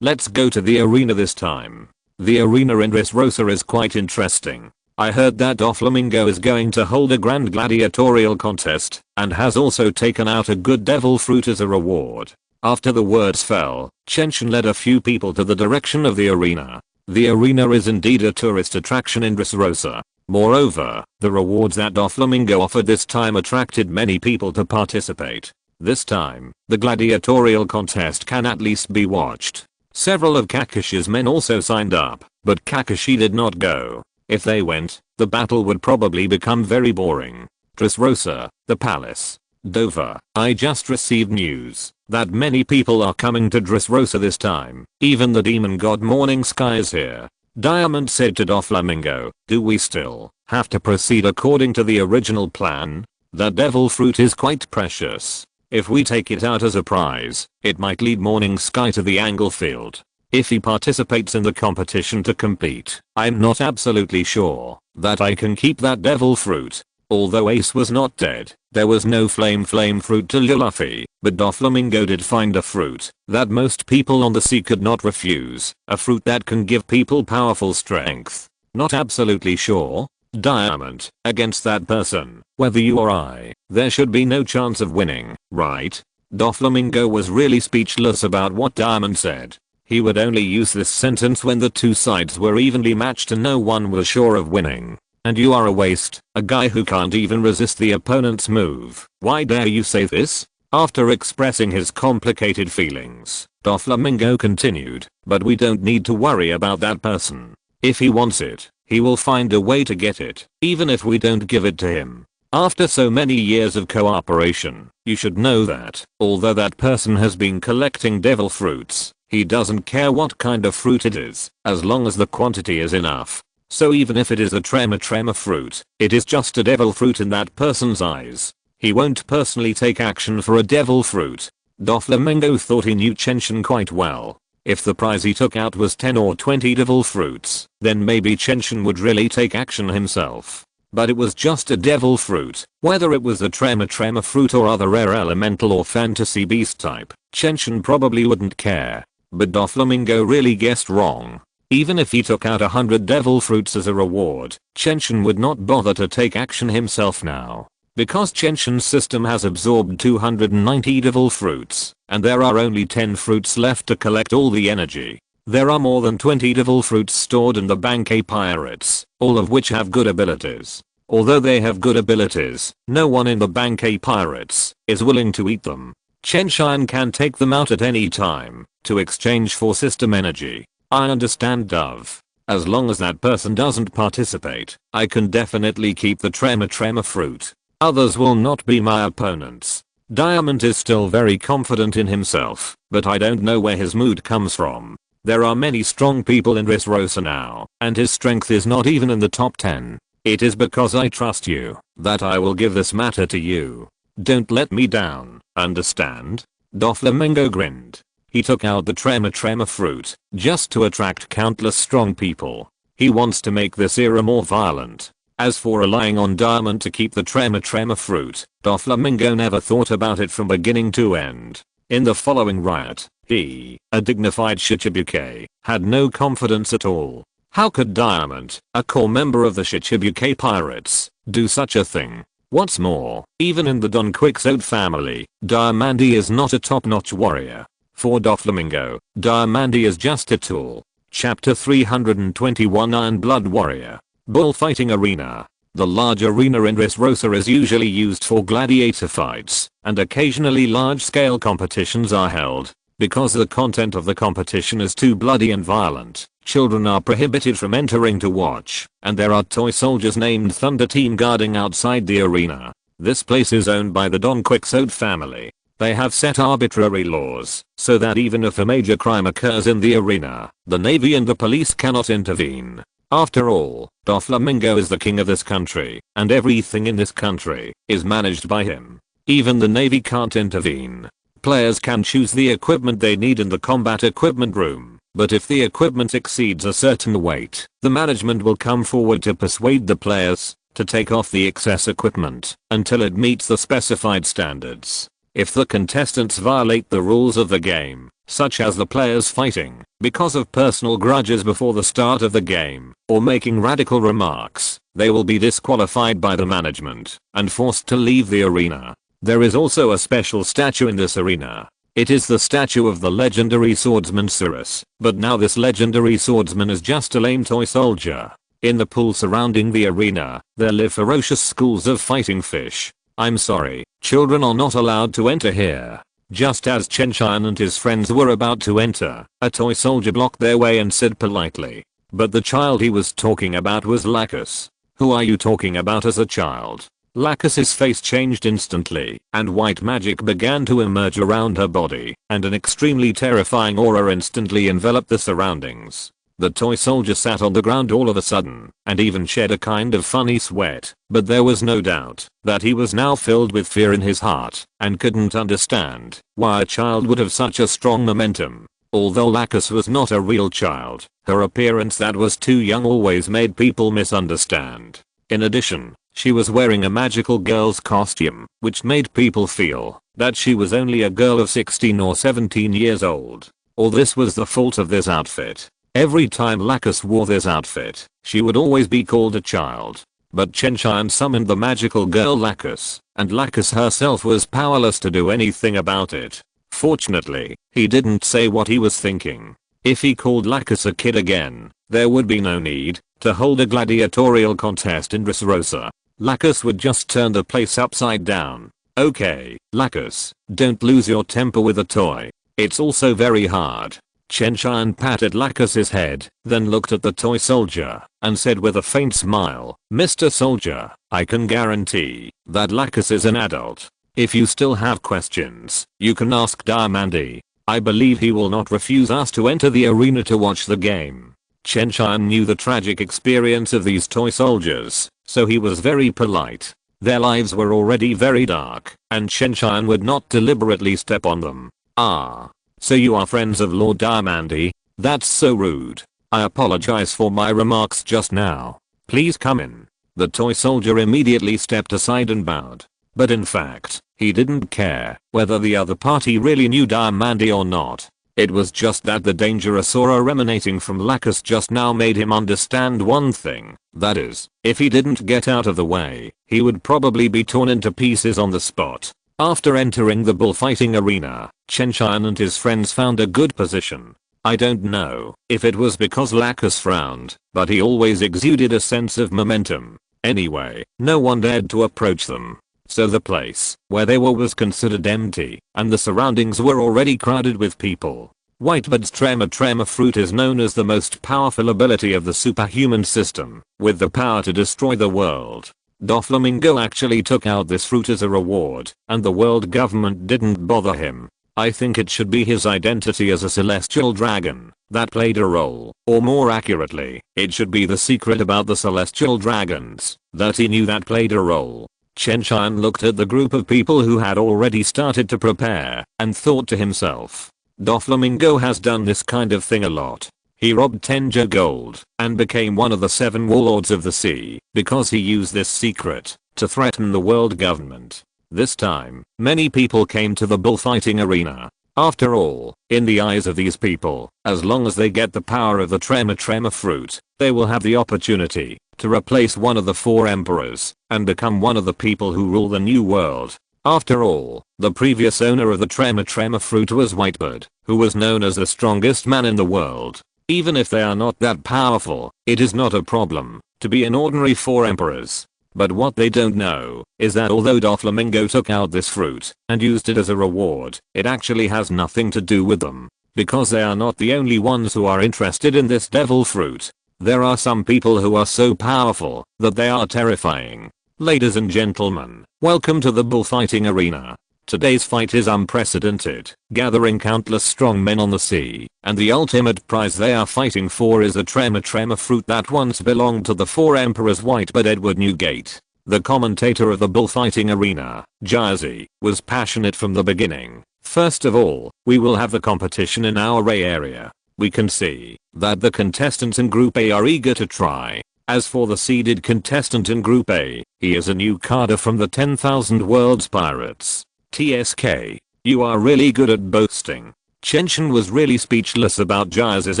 let's go to the arena this time. The arena in Dressrosa is quite interesting. I heard that Doflamingo is going to hold a grand gladiatorial contest, and has also taken out a good devil fruit as a reward. After the words fell, Chen Tian led a few people to the direction of the arena. The arena is indeed a tourist attraction in Dressrosa. Moreover, the rewards that Doflamingo offered this time attracted many people to participate. This time, the gladiatorial contest can at least be watched. Several of Kakashi's men also signed up, but Kakashi did not go. If they went, the battle would probably become very boring. Dressrosa, the palace. Dover, I just received news that many people are coming to Dressrosa this time. Even the demon god Morning Sky is here. Diamond said to Doflamingo, do we still have to proceed according to the original plan? That devil fruit is quite precious. If we take it out as a prize, it might lead Morning Sky to the angle field. If he participates in the competition to compete, I'm not absolutely sure that I can keep that devil fruit. Although Ace was not dead, there was no flame fruit to Luffy, but Doflamingo did find a fruit that most people on the sea could not refuse, a fruit that can give people powerful strength. Not absolutely sure. Diamond, against that person, whether you or I, there should be no chance of winning, right? Doflamingo was really speechless about what Diamond said. He would only use this sentence when the two sides were evenly matched and no one was sure of winning. And you are a waste, a guy who can't even resist the opponent's move. Why dare you say this? After expressing his complicated feelings, Doflamingo continued, but we don't need to worry about that person. If he wants it, he will find a way to get it, even if we don't give it to him. After so many years of cooperation, you should know that, although that person has been collecting devil fruits, he doesn't care what kind of fruit it is, as long as the quantity is enough. So even if it is a trema fruit, it is just a devil fruit in that person's eyes. He won't personally take action for a devil fruit. Doflamingo thought he knew Chen Tian quite well. If the prize he took out was 10 or 20 devil fruits, then maybe Chen Tian would really take action himself. But it was just a devil fruit. Whether it was a trema fruit or other rare elemental or fantasy beast type, Chen Tian probably wouldn't care. But Doflamingo really guessed wrong. Even if he took out 100 devil fruits as a reward, Chen Tian would not bother to take action himself now. Because Chen Tian's system has absorbed 290 devil fruits, and there are only 10 fruits left to collect all the energy. There are more than 20 devil fruits stored in the Bankai Pirates, all of which have good abilities. Although they have good abilities, no one in the Bankai Pirates is willing to eat them. Chen Tian can take them out at any time to exchange for system energy. I understand, Dove. As long as that person doesn't participate, I can definitely keep the trema fruit. Others will not be my opponents. Diamond is still very confident in himself, but I don't know where his mood comes from. There are many strong people in Dressrosa now, and his strength is not even in the top 10. It is because I trust you that I will give this matter to you. Don't let me down, understand? Doflamingo grinned. He took out the trema fruit just to attract countless strong people. He wants to make this era more violent. As for relying on diamond to keep the trema fruit, Doflamingo never thought about it from beginning to end. In the following riot, he, a dignified Shichibuke, had no confidence at all. How could Diamond, a core member of the Shichibuke pirates, do such a thing? What's more, even in the Don Quixote family, Diamandi is not a top-notch warrior. For Doflamingo, Diamandi is just a tool. Chapter 321 Iron Blood Warrior. Bullfighting Arena. The large arena in Dressrosa is usually used for gladiator fights, and occasionally large-scale competitions are held. Because the content of the competition is too bloody and violent, children are prohibited from entering to watch, and there are toy soldiers named Thunder Team guarding outside the arena. This place is owned by the Don Quixote family. They have set arbitrary laws, so that even if a major crime occurs in the arena, the Navy and the police cannot intervene. After all, Doflamingo is the king of this country, and everything in this country is managed by him. Even the Navy can't intervene. Players can choose the equipment they need in the combat equipment room, but if the equipment exceeds a certain weight, the management will come forward to persuade the players to take off the excess equipment until it meets the specified standards. If the contestants violate the rules of the game, such as the players fighting because of personal grudges before the start of the game, or making radical remarks, they will be disqualified by the management and forced to leave the arena. There is also a special statue in this arena. It is the statue of the legendary swordsman Cyrus, but now this legendary swordsman is just a lame toy soldier. In the pool surrounding the arena, there live ferocious schools of fighting fish. I'm sorry, children are not allowed to enter here. Just as Chen Tian and his friends were about to enter, a toy soldier blocked their way and said politely. But the child he was talking about was Lacus. Who are you talking about as a child? Lacus's face changed instantly, and white magic began to emerge around her body, and an extremely terrifying aura instantly enveloped the surroundings. The toy soldier sat on the ground all of a sudden, and even shed a kind of funny sweat, but there was no doubt that he was now filled with fear in his heart, and couldn't understand why a child would have such a strong momentum. Although Lacus was not a real child, her appearance that was too young always made people misunderstand. In addition, she was wearing a magical girl's costume, which made people feel that she was only a girl of 16 or 17 years old. All this was the fault of this outfit. Every time Lacus wore this outfit, she would always be called a child. But Chen Tian summoned the magical girl Lacus, and Lacus herself was powerless to do anything about it. Fortunately, he didn't say what he was thinking. If he called Lacus a kid again, there would be no need to hold a gladiatorial contest in Dressrosa. Lacus would just turn the place upside down. Okay, Lacus, don't lose your temper with a toy. It's also very hard. Chen Tian patted Lacus's head, then looked at the toy soldier, and said with a faint smile, Mr. Soldier, I can guarantee that Lacus is an adult. If you still have questions, you can ask Diamandi. I believe he will not refuse us to enter the arena to watch the game. Chen Tian knew the tragic experience of these toy soldiers, so he was very polite. Their lives were already very dark, and Chen Tian would not deliberately step on them. Ah. So you are friends of Lord Diamandi? That's so rude. I apologize for my remarks just now. Please come in. The toy soldier immediately stepped aside and bowed. But in fact, he didn't care whether the other party really knew Diamandi or not. It was just that the dangerous aura emanating from Lacus just now made him understand one thing. That is, if he didn't get out of the way, he would probably be torn into pieces on the spot. After entering the bullfighting arena, Chen Tian and his friends found a good position. I don't know if it was because Lacus frowned, but he always exuded a sense of momentum. Anyway, no one dared to approach them. So the place where they were was considered empty, and the surroundings were already crowded with people. Whitebeard's trema fruit is known as the most powerful ability of the superhuman system, with the power to destroy the world. Doflamingo actually took out this fruit as a reward, and the world government didn't bother him. I think it should be his identity as a celestial dragon that played a role, or more accurately, it should be the secret about the celestial dragons that he knew that played a role. Chen Tian looked at the group of people who had already started to prepare, and thought to himself, Doflamingo has done this kind of thing a lot. He robbed Tenjo Gold and became one of the 7 warlords of the sea because he used this secret to threaten the world government. This time, many people came to the bullfighting arena. After all, in the eyes of these people, as long as they get the power of the Trema fruit, they will have the opportunity to replace one of the 4 emperors and become one of the people who rule the new world. After all, the previous owner of the Trema fruit was Whitebird, who was known as the strongest man in the world. Even if they are not that powerful, it is not a problem to be an ordinary 4 emperors. But what they don't know is that although Doflamingo took out this fruit and used it as a reward, it actually has nothing to do with them. Because they are not the only ones who are interested in this devil fruit. There are some people who are so powerful that they are terrifying. Ladies and gentlemen, welcome to the bullfighting arena. Today's fight is unprecedented, gathering countless strong men on the sea, and the ultimate prize they are fighting for is a Trema fruit that once belonged to the 4 emperors Whitebird Edward Newgate. The commentator of the bullfighting arena, Jazzy, was passionate from the beginning. First of all, we will have the competition in our A area. We can see that the contestants in Group A are eager to try. As for the seeded contestant in Group A, he is a new cadre from the 10,000 Worlds Pirates. TSK, you are really good at boasting. Chen Tian was really speechless about Jazzy's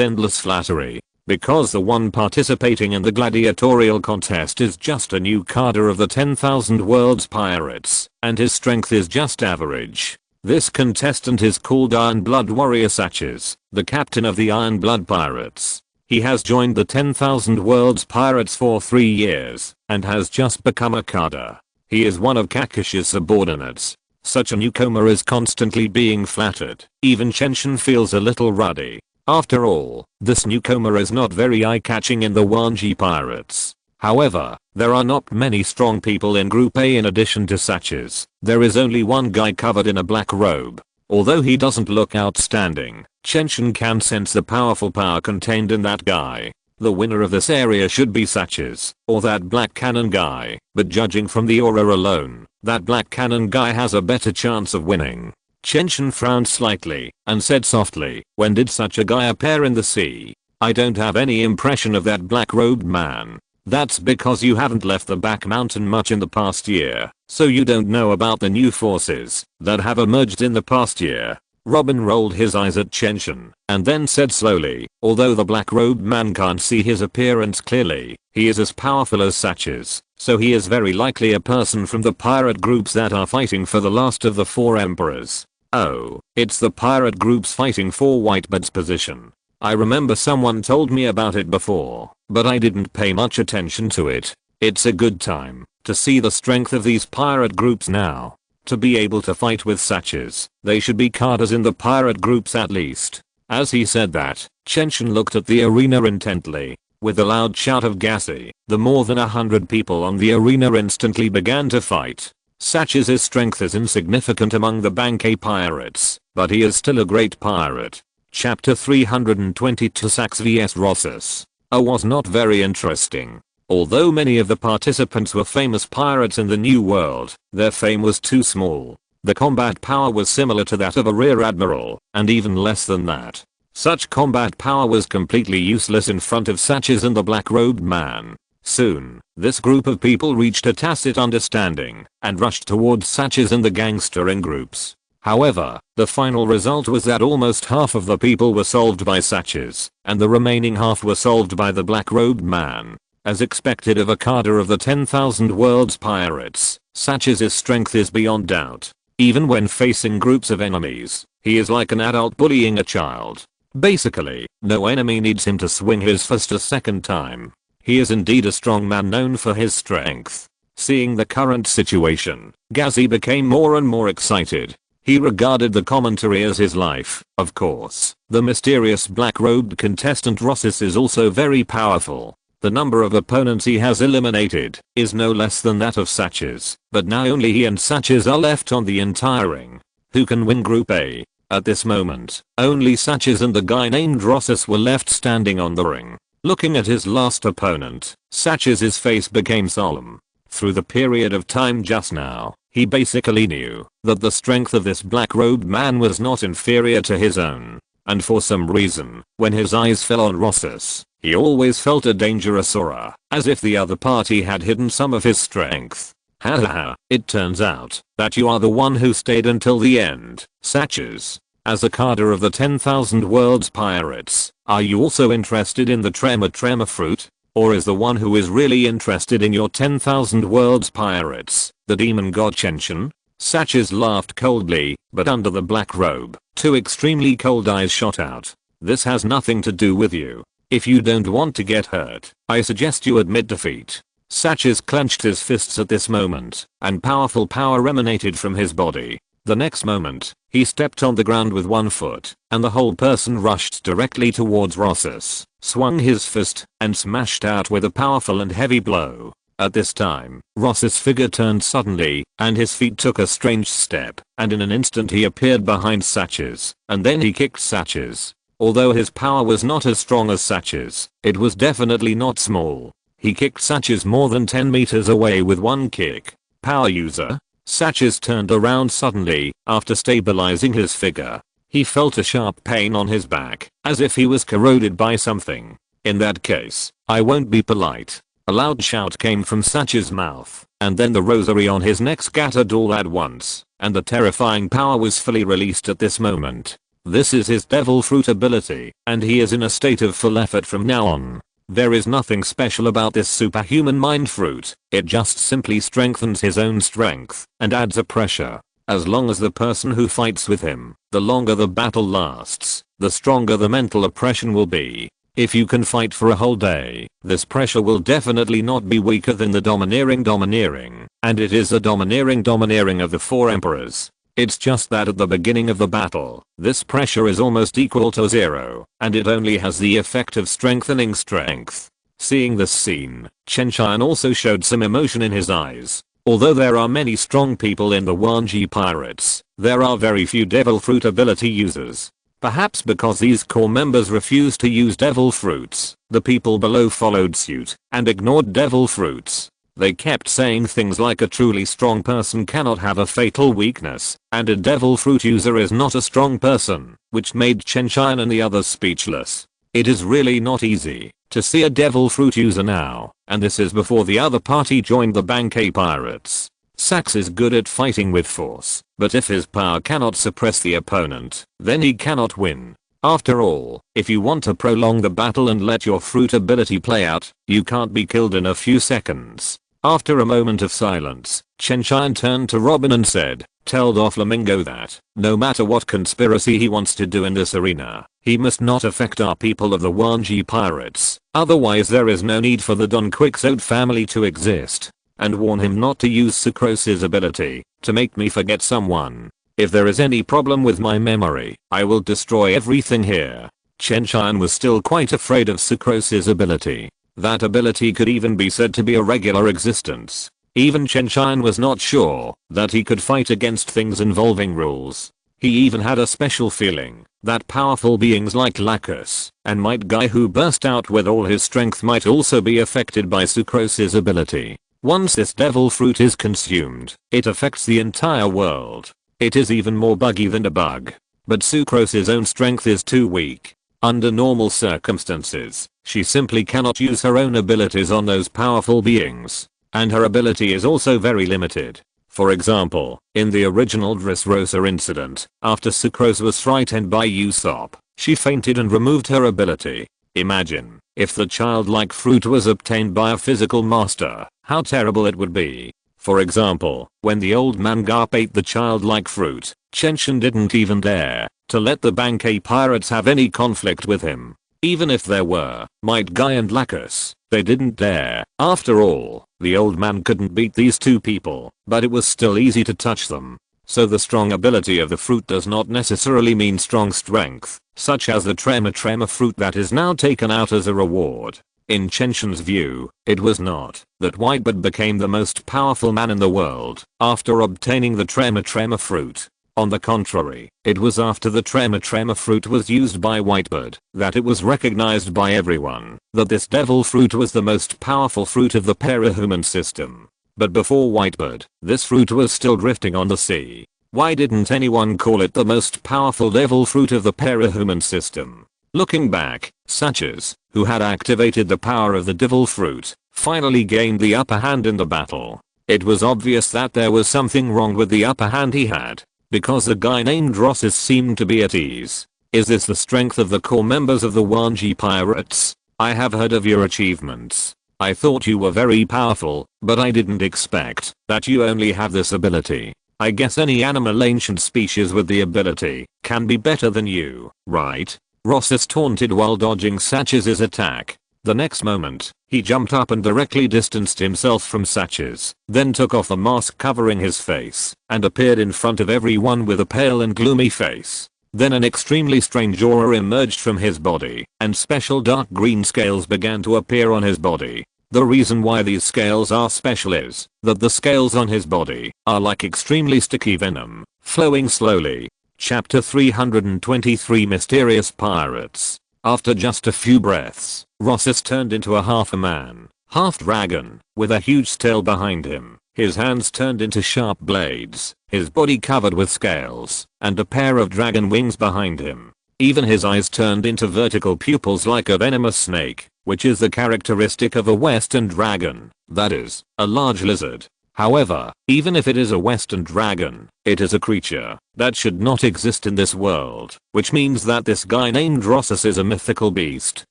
endless flattery, because the one participating in the gladiatorial contest is just a new cadre of the 10,000 Worlds Pirates, and his strength is just average. This contestant is called Iron Blood Warrior Satches, the captain of the Iron Blood Pirates. He has joined the 10,000 Worlds Pirates for 3 years, and has just become a cadre. He is one of Kakishi's subordinates. Such a newcomer is constantly being flattered. Even Chen Tian feels a little ruddy. After all, this newcomer is not very eye-catching in the Wanji Pirates. However, there are not many strong people in Group A in addition to Satches. There is only one guy covered in a black robe. Although he doesn't look outstanding, Chen Tian can sense the powerful power contained in that guy. The winner of this area should be Satches, or that black cannon guy, but judging from the aura alone, that black cannon guy has a better chance of winning. Chen Tian frowned slightly, and said softly, when did such a guy appear in the sea? I don't have any impression of that black-robed man. That's because you haven't left the back mountain much in the past year, so you don't know about the new forces that have emerged in the past year. Robin rolled his eyes at Chen Tian, and then said slowly, although the black-robed man can't see his appearance clearly, he is as powerful as Satches, so he is very likely a person from the pirate groups that are fighting for the last of the 4 emperors. Oh, it's the pirate groups fighting for Whitebird's position. I remember someone told me about it before, but I didn't pay much attention to it. It's a good time to see the strength of these pirate groups now. To be able to fight with Satches, they should be cadres in the pirate groups at least. As he said that, Chen Tian looked at the arena intently. With a loud shout of Gassi, the more than 100 people on the arena instantly began to fight. Satches' strength is insignificant among the Bankei pirates, but he is still a great pirate. Chapter 322 Sax vs Rossus. Was not very interesting. Although many of the participants were famous pirates in the New World, their fame was too small. The combat power was similar to that of a rear admiral, and even less than that. Such combat power was completely useless in front of Satches and the black-robed man. Soon, this group of people reached a tacit understanding and rushed towards Satches and the gangster in groups. However, the final result was that almost half of the people were solved by Satches, and the remaining half were solved by the black-robed man. As expected of a cadre of the 10,000 Worlds Pirates, Satches' strength is beyond doubt. Even when facing groups of enemies, he is like an adult bullying a child. Basically, no enemy needs him to swing his fist a second time. He is indeed a strong man known for his strength. Seeing the current situation, Gassi became more and more excited. He regarded the commentary as his life. Of course, the mysterious black-robed contestant Rossus is also very powerful. The number of opponents he has eliminated is no less than that of Satches, but now only he and Satches are left on the entire ring. Who can win Group A? At this moment, only Satches and the guy named Rossus were left standing on the ring. Looking at his last opponent, Satches' face became solemn. Through the period of time just now, he basically knew that the strength of this black-robed man was not inferior to his own. and for some reason, when his eyes fell on Rossus, he always felt a dangerous aura, as if the other party had hidden some of his strength. Hahaha, it turns out that you are the one who stayed until the end, Satches. As a carder of the 10,000 Worlds Pirates, are you also interested in the trema fruit? Or is the one who is really interested in your 10,000 Worlds Pirates, the demon god Chen Tian? Satches laughed coldly, but under the black robe, two extremely cold eyes shot out. This has nothing to do with you. If you don't want to get hurt, I suggest you admit defeat. Satches clenched his fists at this moment, and powerful power emanated from his body. The next moment, he stepped on the ground with one foot, and the whole person rushed directly towards Rossus, swung his fist, and smashed out with a powerful and heavy blow. At this time, Rossus' figure turned suddenly, and his feet took a strange step, and in an instant he appeared behind Satches, and then he kicked Satches. Although his power was not as strong as Satches, it was definitely not small. He kicked Satches more than 10 meters away with one kick. Power user? Satches turned around suddenly, after stabilizing his figure. He felt a sharp pain on his back, as if he was corroded by something. In that case, I won't be polite. A loud shout came from Satch's mouth, and then the rosary on his neck scattered all at once, and the terrifying power was fully released at this moment. This is his devil fruit ability, and he is in a state of full effort from now on. There is nothing special about this superhuman mind fruit, it just simply strengthens his own strength, and adds a pressure. As long as the person who fights with him, the longer the battle lasts, the stronger the mental oppression will be. If you can fight for a whole day, this pressure will definitely not be weaker than the domineering, and it is the domineering of the four emperors. It's just that at the beginning of the battle, this pressure is almost equal to 0, and it only has the effect of strengthening strength. Seeing this scene, Chen Tian also showed some emotion in his eyes. Although there are many strong people in the Wanji Pirates, there are very few devil fruit ability users. Perhaps because these core members refused to use devil fruits, the people below followed suit and ignored devil fruits. They kept saying things like a truly strong person cannot have a fatal weakness, and a devil fruit user is not a strong person, which made Chen Tian and the others speechless. It is really not easy to see a devil fruit user now, and this is before the other party joined the Bankai Pirates. Sax is good at fighting with force, but if his power cannot suppress the opponent, then he cannot win. After all, if you want to prolong the battle and let your fruit ability play out, you can't be killed in a few seconds. After a moment of silence, Chen Tian turned to Robin and said, "Tell Doflamingo that, no matter what conspiracy he wants to do in this arena, he must not affect our people of the Wanji Pirates, otherwise there is no need for the Don Quixote family to exist. And warn him not to use Sucrose's ability to make me forget someone. If there is any problem with my memory, I will destroy everything here." Chen Tian was still quite afraid of Sucrose's ability. That ability could even be said to be a regular existence. Even Chen Tian was not sure that he could fight against things involving rules. He even had a special feeling that powerful beings like Lacus and Might Guy who burst out with all his strength might also be affected by Sucrose's ability. Once this devil fruit is consumed, it affects the entire world. It is even more buggy than a bug. But Sucrose's own strength is too weak. Under normal circumstances, she simply cannot use her own abilities on those powerful beings. And her ability is also very limited. For example, in the original Dressrosa incident, after Sucrose was frightened by Usopp, she fainted and removed her ability. Imagine, if the childlike fruit was obtained by a physical master, how terrible it would be. For example, when the old man Garp ate the childlike fruit, Chen Tian didn't even dare to let the Bankai Pirates have any conflict with him. Even if there were Might Guy and Lacus, they didn't dare. After all, the old man couldn't beat these two people, but it was still easy to touch them. So the strong ability of the fruit does not necessarily mean strong strength, such as the trema fruit that is now taken out as a reward. In Chen Tian's view, it was not that Whitebird became the most powerful man in the world after obtaining the trema fruit. On the contrary, it was after the trema fruit was used by Whitebird that it was recognized by everyone that this devil fruit was the most powerful fruit of the parahuman system. But before Whitebird, this fruit was still drifting on the sea. Why didn't anyone call it the most powerful devil fruit of the parahuman system? Looking back, Sachs, who had activated the power of the devil fruit, finally gained the upper hand in the battle. It was obvious that there was something wrong with the upper hand he had, because the guy named Rossis seemed to be at ease. Is this the strength of the core members of the Wanji Pirates? I have heard of your achievements. I thought you were very powerful, but I didn't expect that you only have this ability. I guess any animal ancient species with the ability can be better than you, right? Rossis taunted while dodging Sachs's attack. The next moment, he jumped up and directly distanced himself from Sachs, then took off the mask covering his face, and appeared in front of everyone with a pale and gloomy face. Then an extremely strange aura emerged from his body, and special dark green scales began to appear on his body. The reason why these scales are special is that the scales on his body are like extremely sticky venom, flowing slowly. Chapter 323 Mysterious Pirates. After just a few breaths, Rossis turned into a half a man, half dragon, with a huge tail behind him. His hands turned into sharp blades, his body covered with scales, and a pair of dragon wings behind him. Even his eyes turned into vertical pupils like a venomous snake, which is the characteristic of a western dragon, that is, a large lizard. However, even if it is a western dragon, it is a creature that should not exist in this world, which means that this guy named Rossis is a mythical beast.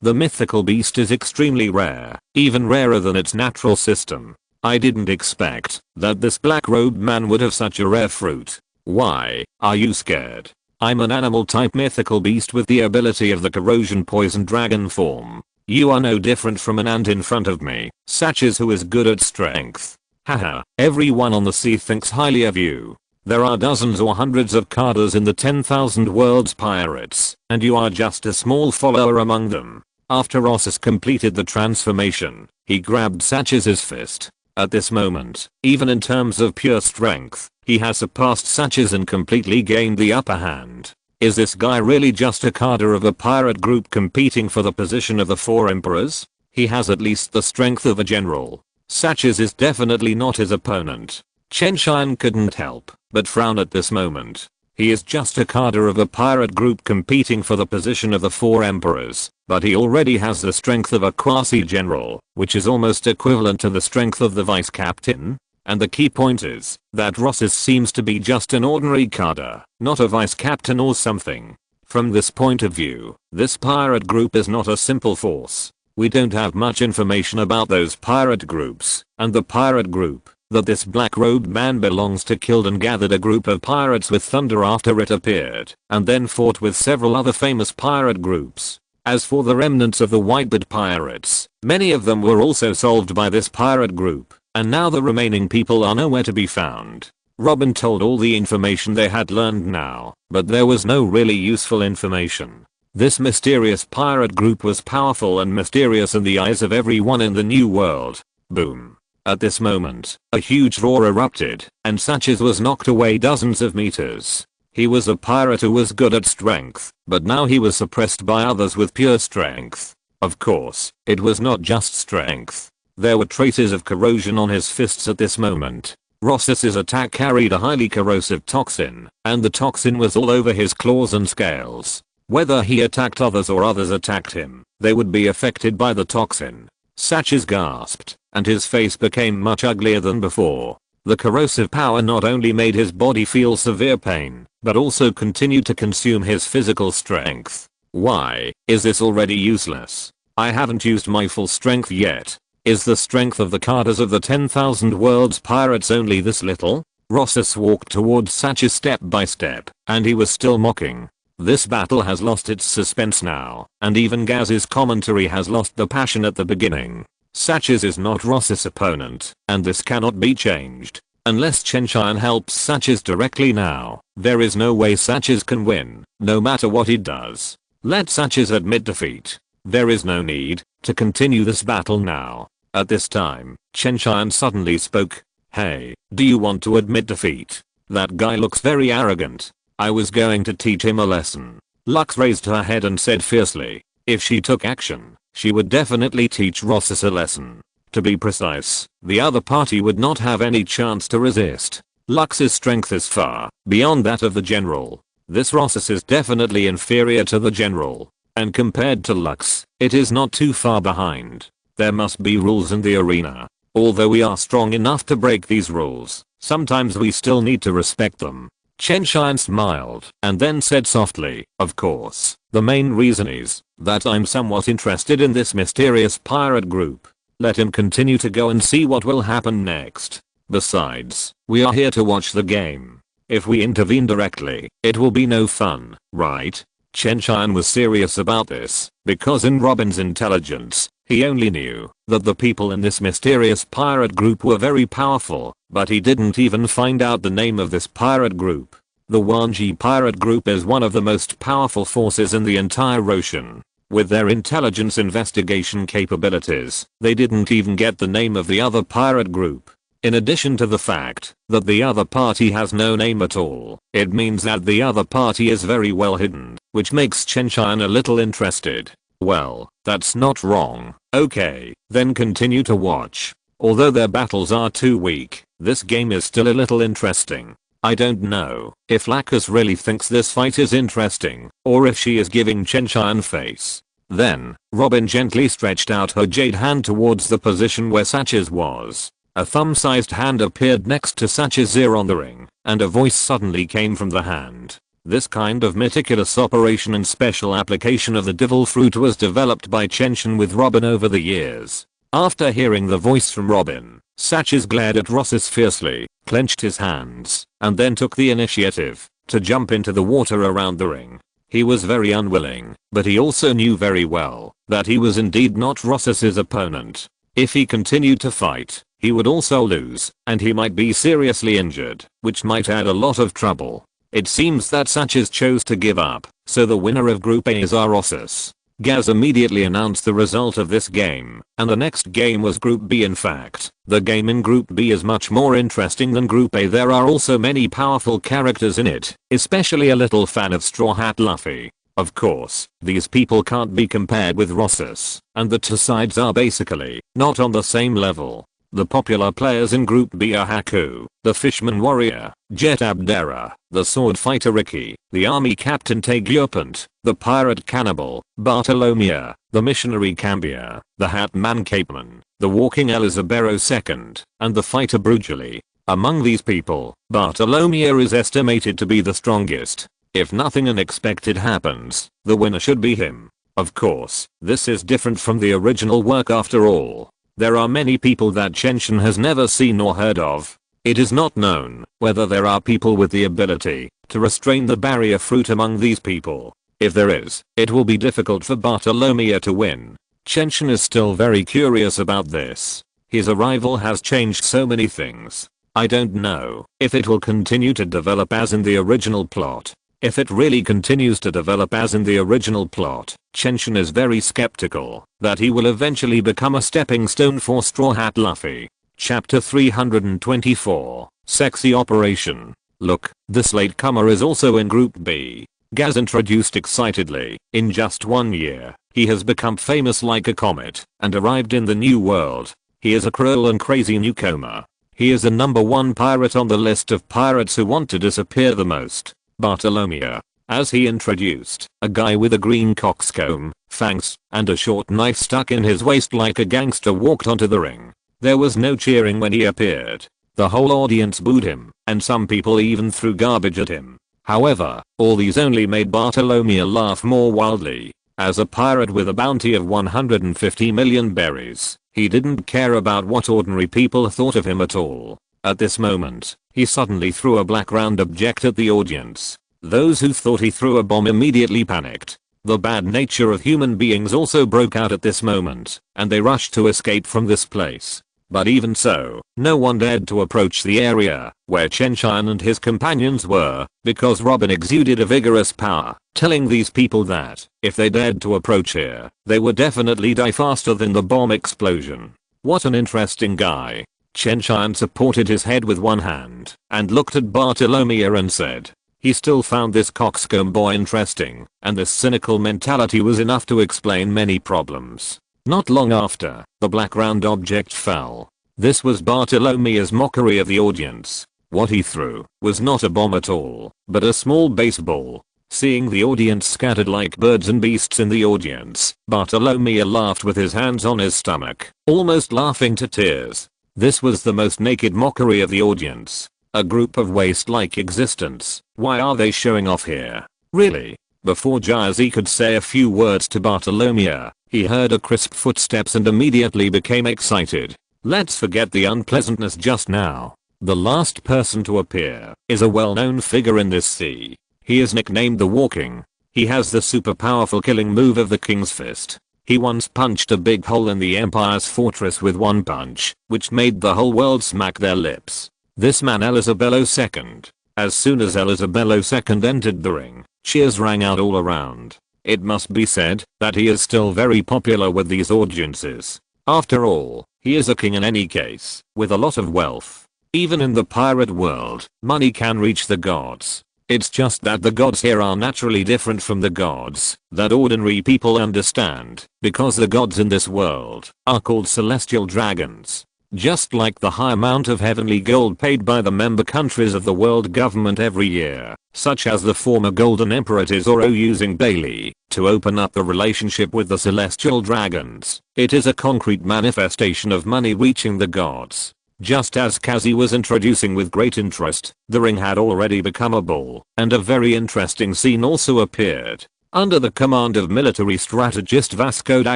The mythical beast is extremely rare, even rarer than its natural system. I didn't expect that this black-robed man would have such a rare fruit. Why are you scared? I'm an animal type mythical beast with the ability of the corrosion poison dragon form. You are no different from an ant in front of me, Sachs, who is good at strength. Haha, everyone on the sea thinks highly of you. There are dozens or hundreds of carders in the 10,000 world's pirates, and you are just a small follower among them. After Rossis completed the transformation, he grabbed Sachs's fist. At this moment, even in terms of pure strength, he has surpassed Sachs and completely gained the upper hand. Is this guy really just a carder of a pirate group competing for the position of the four emperors? He has at least the strength of a general. Sachs is definitely not his opponent. Chen Tian couldn't help but frown at this moment. He is just a carder of a pirate group competing for the position of the four emperors, but he already has the strength of a quasi-general, which is almost equivalent to the strength of the vice captain. And the key point is that Rossis seems to be just an ordinary carder, not a vice captain or something. From this point of view, this pirate group is not a simple force. We don't have much information about those pirate groups, and the pirate group that this black-robed man belongs to killed and gathered a group of pirates with thunder after it appeared, and then fought with several other famous pirate groups. As for the remnants of the whitebeard pirates, many of them were also solved by this pirate group, and now the remaining people are nowhere to be found. Robin told all the information they had learned now, but there was no really useful information. This mysterious pirate group was powerful and mysterious in the eyes of everyone in the new world. Boom. At this moment, a huge roar erupted, and Sachs was knocked away dozens of meters. He was a pirate who was good at strength, but now he was suppressed by others with pure strength. Of course, it was not just strength. There were traces of corrosion on his fists at this moment. Rossis's attack carried a highly corrosive toxin, and the toxin was all over his claws and scales. Whether he attacked others or others attacked him, they would be affected by the toxin. Sachs gasped, and his face became much uglier than before. The corrosive power not only made his body feel severe pain, but also continued to consume his physical strength. Why is this already useless? I haven't used my full strength yet. Is the strength of the carders of the 10,000 world's pirates only this little? Rossis walked towards Sachs step by step, and he was still mocking. This battle has lost its suspense now, and even Gaz's commentary has lost the passion at the beginning. Sachs is not Rossis' opponent, and this cannot be changed. Unless Chen Tian helps Sachs directly now, there is no way Sachs can win, no matter what he does. Let Sachs admit defeat. There is no need to continue this battle now. At this time, Chen Tian suddenly spoke. Hey, do you want to admit defeat? That guy looks very arrogant. I was going to teach him a lesson. Lux raised her head and said fiercely. If she took action, she would definitely teach Rossis a lesson. To be precise, the other party would not have any chance to resist. Lux's strength is far beyond that of the general. This Rossus is definitely inferior to the general. And compared to Lux, it is not too far behind. There must be rules in the arena. Although we are strong enough to break these rules, sometimes we still need to respect them. Chen Tian smiled and then said softly, of course, the main reason is that I'm somewhat interested in this mysterious pirate group. Let him continue to go and see what will happen next. Besides, we are here to watch the game. If we intervene directly, it will be no fun, right? Chen Tian was serious about this, because in Robin's intelligence, he only knew that the people in this mysterious pirate group were very powerful, but he didn't even find out the name of this pirate group. The Wanji pirate group is one of the most powerful forces in the entire ocean. With their intelligence investigation capabilities, they didn't even get the name of the other pirate group. In addition to the fact that the other party has no name at all, it means that the other party is very well hidden, which makes Chen Tian a little interested. Well, that's not wrong. Okay, then continue to watch. Although their battles are too weak, this game is still a little interesting. I don't know if Lacus really thinks this fight is interesting, or if she is giving Chen Tian face. Then, Robin gently stretched out her jade hand towards the position where Satch's was. A thumb-sized hand appeared next to Satch's ear on the ring, and a voice suddenly came from the hand. This kind of meticulous operation and special application of the devil fruit was developed by Chen Tian with Robin over the years. After hearing the voice from Robin, Satch's glared at Rossus fiercely, clenched his hands, and then took the initiative to jump into the water around the ring. He was very unwilling, but he also knew very well that he was indeed not Rossus's opponent. If he continued to fight, he would also lose, and he might be seriously injured, which might add a lot of trouble. It seems that Satch's chose to give up, so the winner of Group A is Rossus. Gaz immediately announced the result of this game, and the next game was Group B. In fact, the game in Group B is much more interesting than Group A. There are also many powerful characters in it, especially a little fan of Straw Hat Luffy. Of course, these people can't be compared with Rossus, and the two sides are basically not on the same level. The popular players in Group B are Haku, the Fishman Warrior, Jet Abdera, the Sword Fighter Ricky, the Army Captain Tagurpant, the Pirate Cannibal, Bartolomea, the Missionary Cambia, the Hatman Capeman, the Walking Elizabero II, and the Fighter Brutally. Among these people, Bartolomea is estimated to be the strongest. If nothing unexpected happens, the winner should be him. Of course, this is different from the original work after all. There are many people that Chen Tian has never seen or heard of. It is not known whether there are people with the ability to restrain the barrier fruit among these people. If there is, it will be difficult for Bartolomea to win. Chen Tian is still very curious about this. His arrival has changed so many things. I don't know if it will continue to develop as in the original plot. If it really continues to develop as in the original plot, Chen Tian is very skeptical that he will eventually become a stepping stone for Straw Hat Luffy. Chapter 324, Sexy Operation. Look, this latecomer is also in Group B. Gaz introduced excitedly. In just 1 year, he has become famous like a comet and arrived in the new world. He is a cruel and crazy newcomer. He is the #1 pirate on the list of pirates who want to disappear the most. Bartolomea. As he introduced, a guy with a green coxcomb, fangs, and a short knife stuck in his waist like a gangster walked onto the ring. There was no cheering when he appeared. The whole audience booed him, and some people even threw garbage at him. However, all these only made Bartolomea laugh more wildly. As a pirate with a bounty of 150 million berries, he didn't care about what ordinary people thought of him at all. At this moment, he suddenly threw a black round object at the audience. Those who thought he threw a bomb immediately panicked. The bad nature of human beings also broke out at this moment, and they rushed to escape from this place. But even so, no one dared to approach the area where Chen Tian and his companions were, because Robin exuded a vigorous power, telling these people that, if they dared to approach here, they would definitely die faster than the bomb explosion. What an interesting guy. Chen Tian supported his head with one hand and looked at Bartolomea and said, he still found this coxcomb boy interesting, and this cynical mentality was enough to explain many problems. Not long after, the black round object fell. This was Bartolomea's mockery of the audience. What he threw was not a bomb at all, but a small baseball. Seeing the audience scattered like birds and beasts in the audience, Bartolomeo laughed with his hands on his stomach, almost laughing to tears. This was the most naked mockery of the audience. A group of waste-like existence. Why are they showing off here? Really? Before Jazzy could say a few words to Bartolomeo, he heard a crisp footsteps and immediately became excited. Let's forget the unpleasantness just now. The last person to appear is a well-known figure in this sea. He is nicknamed the Walking. He has the super powerful killing move of the King's Fist. He once punched a big hole in the Empire's fortress with one punch, which made the whole world smack their lips. This man Elizabello II. As soon as Elizabello II entered the ring, cheers rang out all around. It must be said that he is still very popular with these audiences. After all, he is a king in any case, with a lot of wealth. Even in the pirate world, money can reach the gods. It's just that the gods here are naturally different from the gods that ordinary people understand, because the gods in this world are called celestial dragons. Just like the high amount of heavenly gold paid by the member countries of the world government every year, such as the former Golden Emperor Tesoro using daily to open up the relationship with the celestial dragons. It is a concrete manifestation of money reaching the gods. Just as Kazi was introducing with great interest, the ring had already become a ball, and a very interesting scene also appeared. Under the command of military strategist Vasco da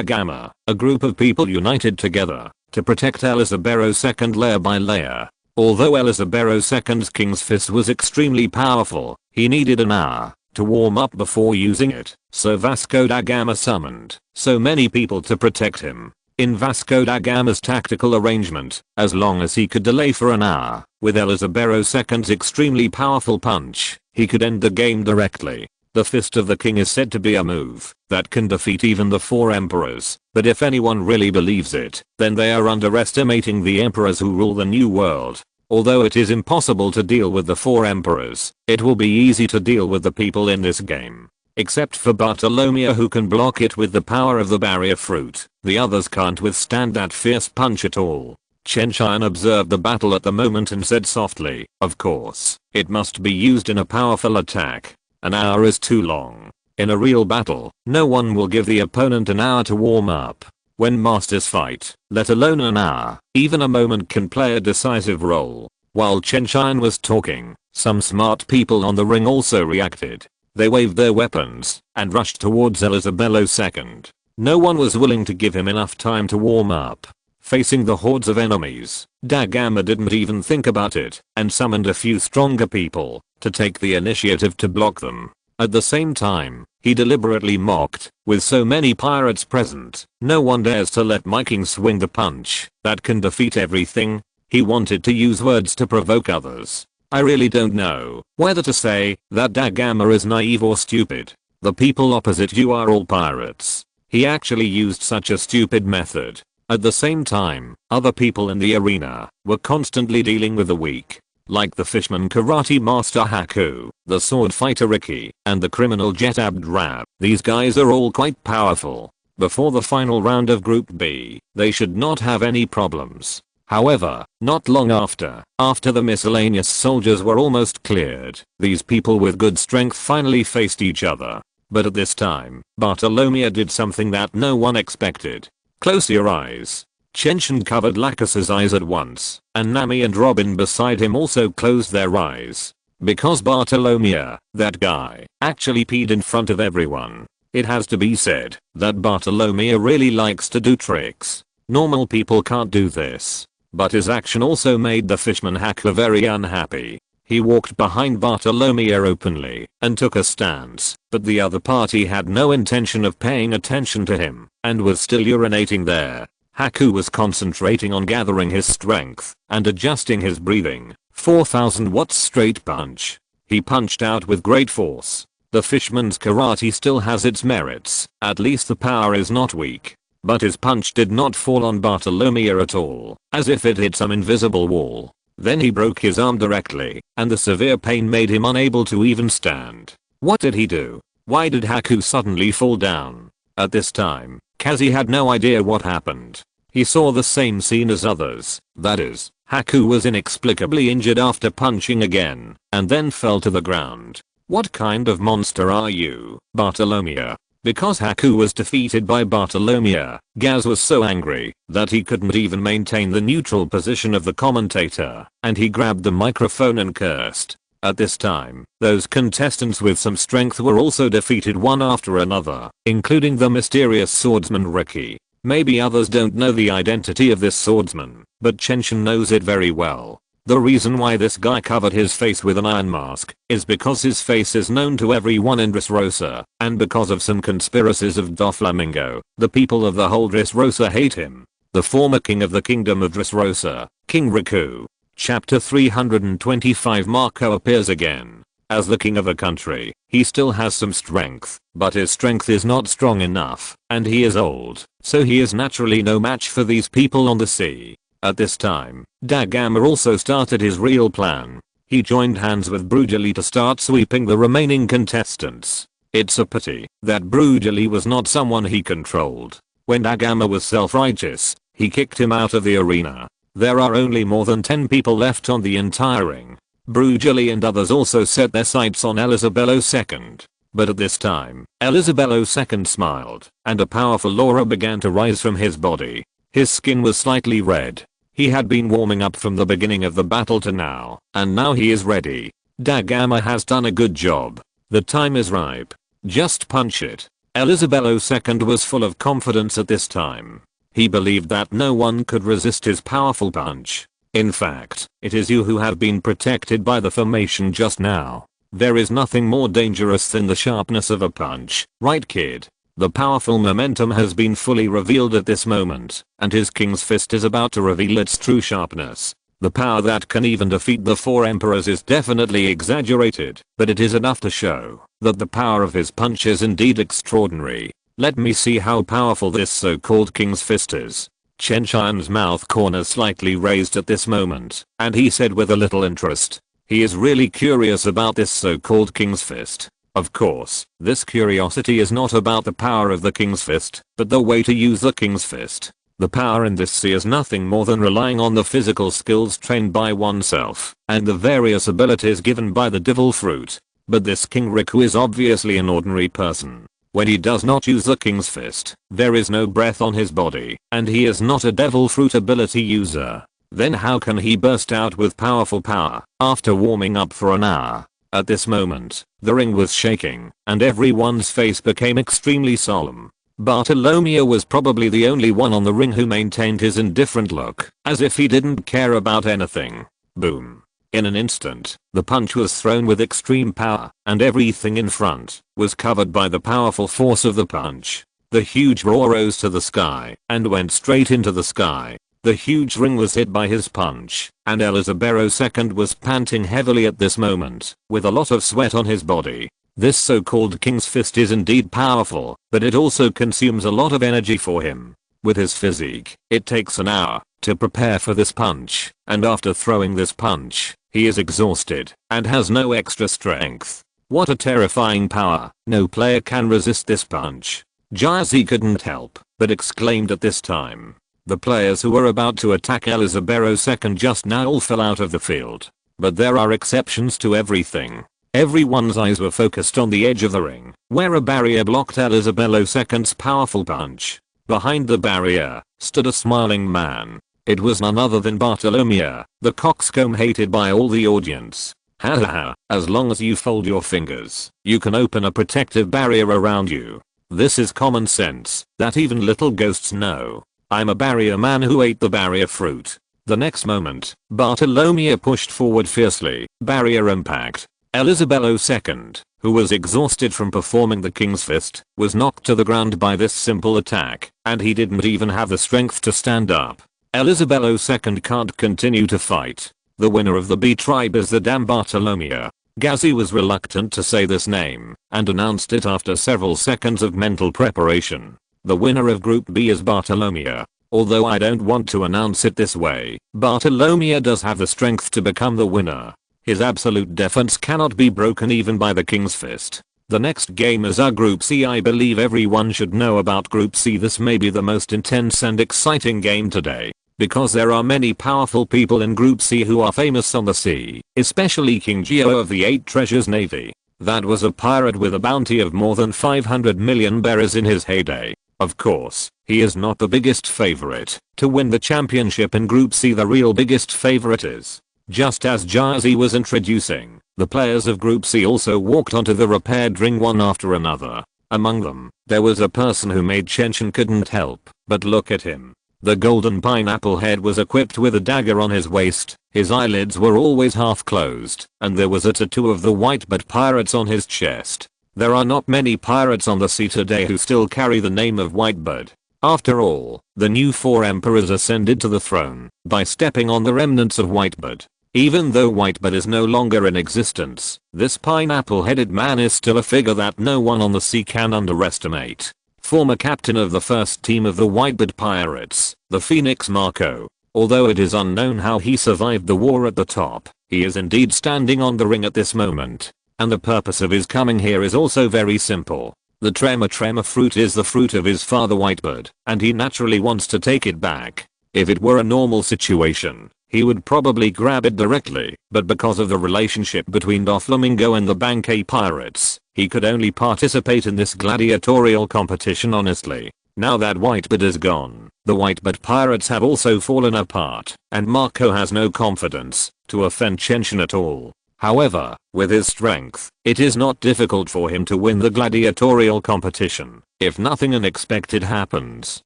Gama, a group of people united together to protect Elizabeth II layer by layer. Although Elizabeth II's King's Fist was extremely powerful, he needed an hour to warm up before using it, so Vasco da Gama summoned so many people to protect him. In Vasco da Gama's tactical arrangement, as long as he could delay for an hour, with Elizabeth II's extremely powerful punch, he could end the game directly. The Fist of the King is said to be a move that can defeat even the 4 emperors, but if anyone really believes it, then they are underestimating the emperors who rule the new world. Although it is impossible to deal with the 4 emperors, it will be easy to deal with the people in this game. Except for Bartolomeo, who can block it with the power of the barrier fruit, the others can't withstand that fierce punch at all. Chen Tian observed the battle at the moment and said softly, "Of course, it must be used in a powerful attack. An hour is too long. In a real battle, no one will give the opponent an hour to warm up. When masters fight, let alone an hour, even a moment can play a decisive role." While Chen Tian was talking, some smart people on the ring also reacted. They waved their weapons and rushed towards Elizabello II. No one was willing to give him enough time to warm up. Facing the hordes of enemies, Da Gama didn't even think about it and summoned a few stronger people to take the initiative to block them. At the same time, he deliberately mocked, with so many pirates present, no one dares to let my king swing the punch that can defeat everything. He wanted to use words to provoke others. I really don't know whether to say that Da Gama is naive or stupid. The people opposite you are all pirates. He actually used such a stupid method. At the same time, other people in the arena were constantly dealing with the weak, like the fishman karate master Haku, the sword fighter Ricky, and the criminal Jet Abdrab. These guys are all quite powerful. Before the final round of Group B, they should not have any problems. However, not long after the miscellaneous soldiers were almost cleared, these people with good strength finally faced each other. But at this time, Bartolomeo did something that no one expected. Close your eyes. Chen Tian covered Lacus's eyes at once, and Nami and Robin beside him also closed their eyes. Because Bartolomeo, that guy, actually peed in front of everyone. It has to be said that Bartolomeo really likes to do tricks. Normal people can't do this. But his action also made the fishman Haku very unhappy. He walked behind Bartolomeo openly and took a stance, but the other party had no intention of paying attention to him and was still urinating there. Haku was concentrating on gathering his strength and adjusting his breathing. 4000 watts straight punch. He punched out with great force. The fishman's karate still has its merits, at least the power is not weak. But his punch did not fall on Bartolomeo at all, as if it hit some invisible wall. Then he broke his arm directly, and the severe pain made him unable to even stand. What did he do? Why did Haku suddenly fall down? At this time, Kazi had no idea what happened. He saw the same scene as others, that is, Haku was inexplicably injured after punching again, and then fell to the ground. What kind of monster are you, Bartolomea? Because Haku was defeated by Bartolomea, Gaz was so angry that he couldn't even maintain the neutral position of the commentator, and he grabbed the microphone and cursed. At this time, those contestants with some strength were also defeated one after another, including the mysterious swordsman Ricky. Maybe others don't know the identity of this swordsman, but Chen Tian knows it very well. The reason why this guy covered his face with an iron mask is because his face is known to everyone in Dressrosa, and because of some conspiracies of Doflamingo, the people of the whole Dressrosa hate him. The former king of the kingdom of Dressrosa, King Riku. Chapter 325. Marco appears again. As the king of a country, he still has some strength, but his strength is not strong enough, and he is old, so he is naturally no match for these people on the sea. At this time, Dagama also started his real plan. He joined hands with Brujali to start sweeping the remaining contestants. It's a pity that Brujali was not someone he controlled. When Dagama was self-righteous, he kicked him out of the arena. There are only more than 10 people left on the entire ring. Brujali and others also set their sights on Elizabello II. But at this time, Elizabello II smiled, and a powerful aura began to rise from his body. His skin was slightly red. He had been warming up from the beginning of the battle to now, and now he is ready. Dagama has done a good job. The time is ripe. Just punch it. Elizabello II was full of confidence at this time. He believed that no one could resist his powerful punch. In fact, it is you who have been protected by the formation just now. There is nothing more dangerous than the sharpness of a punch, right kid? The powerful momentum has been fully revealed at this moment, and his king's fist is about to reveal its true sharpness. The power that can even defeat the 4 emperors is definitely exaggerated, but it is enough to show that the power of his punch is indeed extraordinary. Let me see how powerful this so-called king's fist is. Chen Tian's mouth corners slightly raised at this moment, and he said with a little interest. He is really curious about this so-called king's fist. Of course, this curiosity is not about the power of the king's fist, but the way to use the king's fist. The power in this sea is nothing more than relying on the physical skills trained by oneself, and the various abilities given by the devil fruit. But this King Riku is obviously an ordinary person. When he does not use the king's fist, there is no breath on his body, and he is not a devil fruit ability user. Then how can he burst out with powerful power, after warming up for an hour? At this moment, the ring was shaking, and everyone's face became extremely solemn. Bartolomea was probably the only one on the ring who maintained his indifferent look, as if he didn't care about anything. Boom. In an instant, the punch was thrown with extreme power, and everything in front was covered by the powerful force of the punch. The huge roar rose to the sky and went straight into the sky. The huge ring was hit by his punch, and Elizabello II was panting heavily at this moment, with a lot of sweat on his body. This so-called king's fist is indeed powerful, but it also consumes a lot of energy for him. With his physique, it takes an hour to prepare for this punch, and after throwing this punch, he is exhausted and has no extra strength. What a terrifying power. No player can resist this punch. Jayasi couldn't help but exclaimed at this time. The players who were about to attack Elizabello II just now all fell out of the field. But there are exceptions to everything. Everyone's eyes were focused on the edge of the ring, where a barrier blocked Elizabello II's powerful punch. Behind the barrier stood a smiling man. It was none other than Bartolomea, the coxcomb hated by all the audience. Haha, as long as you fold your fingers, you can open a protective barrier around you. This is common sense that even little ghosts know. I'm a barrier man who ate the barrier fruit. The next moment, Bartolomea pushed forward fiercely. Barrier impact. Elizabello II, who was exhausted from performing the king's fist, was knocked to the ground by this simple attack, and he didn't even have the strength to stand up. Elizabello II can't continue to fight. The winner of the B tribe is the damn Bartolomea. Gazzy was reluctant to say this name, and announced it after several seconds of mental preparation. The winner of Group B is Bartolomea. Although I don't want to announce it this way, Bartolomea does have the strength to become the winner. His absolute defense cannot be broken even by the king's fist. The next game is our Group C. I believe everyone should know about Group C. This may be the most intense and exciting game today. because there are many powerful people in Group C who are famous on the sea, especially King Geo of the 8 Treasures Navy. That was a pirate with a bounty of more than 500 million berries in his heyday. Of course, he is not the biggest favorite to win the championship in Group C. The real biggest favorite is. Just as Jazzy was introducing, the players of Group C also walked onto the repaired ring one after another. Among them, there was a person who made Chen Tian couldn't help but look at him. The golden pineapple head was equipped with a dagger on his waist, his eyelids were always half closed, and there was a tattoo of the Whitebird pirates on his chest. There are not many pirates on the sea today who still carry the name of Whitebird. After all, the new 4 emperors ascended to the throne by stepping on the remnants of Whitebird. Even though Whitebird is no longer in existence, this pineapple-headed man is still a figure that no one on the sea can underestimate. Former captain of the first team of the Whitebird pirates, the Phoenix Marco. Although it is unknown how he survived the war at the top, he is indeed standing on the ring at this moment. And the purpose of his coming here is also very simple. The trema fruit is the fruit of his father Whitebird, and he naturally wants to take it back. If it were a normal situation, he would probably grab it directly, but because of the relationship between Doflamingo and the Bankei pirates, he could only participate in this gladiatorial competition honestly. Now that Whitebird is gone, the Whitebird pirates have also fallen apart, and Marco has no confidence to offend Chen Tian at all. However, with his strength, it is not difficult for him to win the gladiatorial competition, if nothing unexpected happens.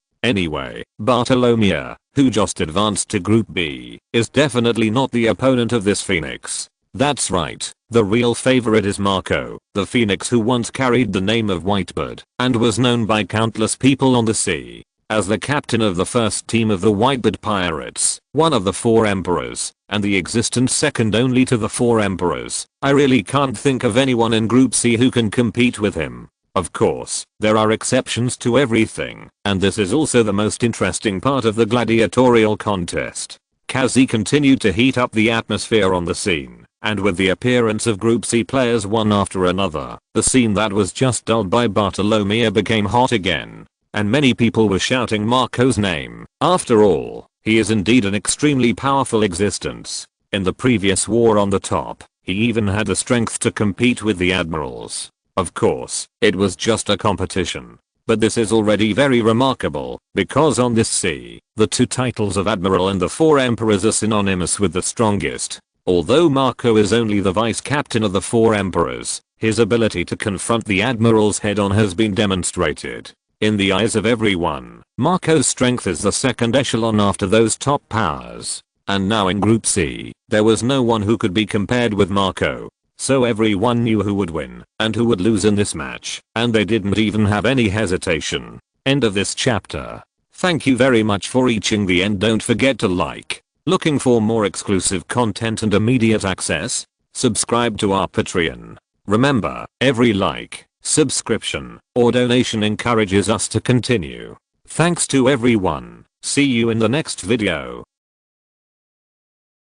Anyway, Bartolomea, who just advanced to Group B, is definitely not the opponent of this Phoenix. That's right, the real favorite is Marco, the Phoenix who once carried the name of Whitebird, and was known by countless people on the sea. As the captain of the first team of the Whitebird pirates, one of the 4 emperors, and the existence second only to the 4 emperors, I really can't think of anyone in Group C who can compete with him. Of course, there are exceptions to everything, and this is also the most interesting part of the gladiatorial contest. Kazi continued to heat up the atmosphere on the scene, and with the appearance of Group C players one after another, the scene that was just dulled by Bartolomea became hot again. And many people were shouting Marco's name. After all, he is indeed an extremely powerful existence. In the previous war on the top, he even had the strength to compete with the admirals. Of course, it was just a competition. But this is already very remarkable, because on this sea, the 2 titles of admiral and the 4 emperors are synonymous with the strongest. Although Marco is only the vice captain of the 4 emperors, his ability to confront the admirals head-on has been demonstrated. In the eyes of everyone, Marco's strength is the second echelon after those top powers. And now in Group C, there was no one who could be compared with Marco. So everyone knew who would win and who would lose in this match, and they didn't even have any hesitation. End of this chapter. Thank you very much for reaching the end. Don't forget to like. Looking for more exclusive content and immediate access? Subscribe to our Patreon. Remember, every like, subscription, or donation encourages us to continue. Thanks to everyone. See you in the next video.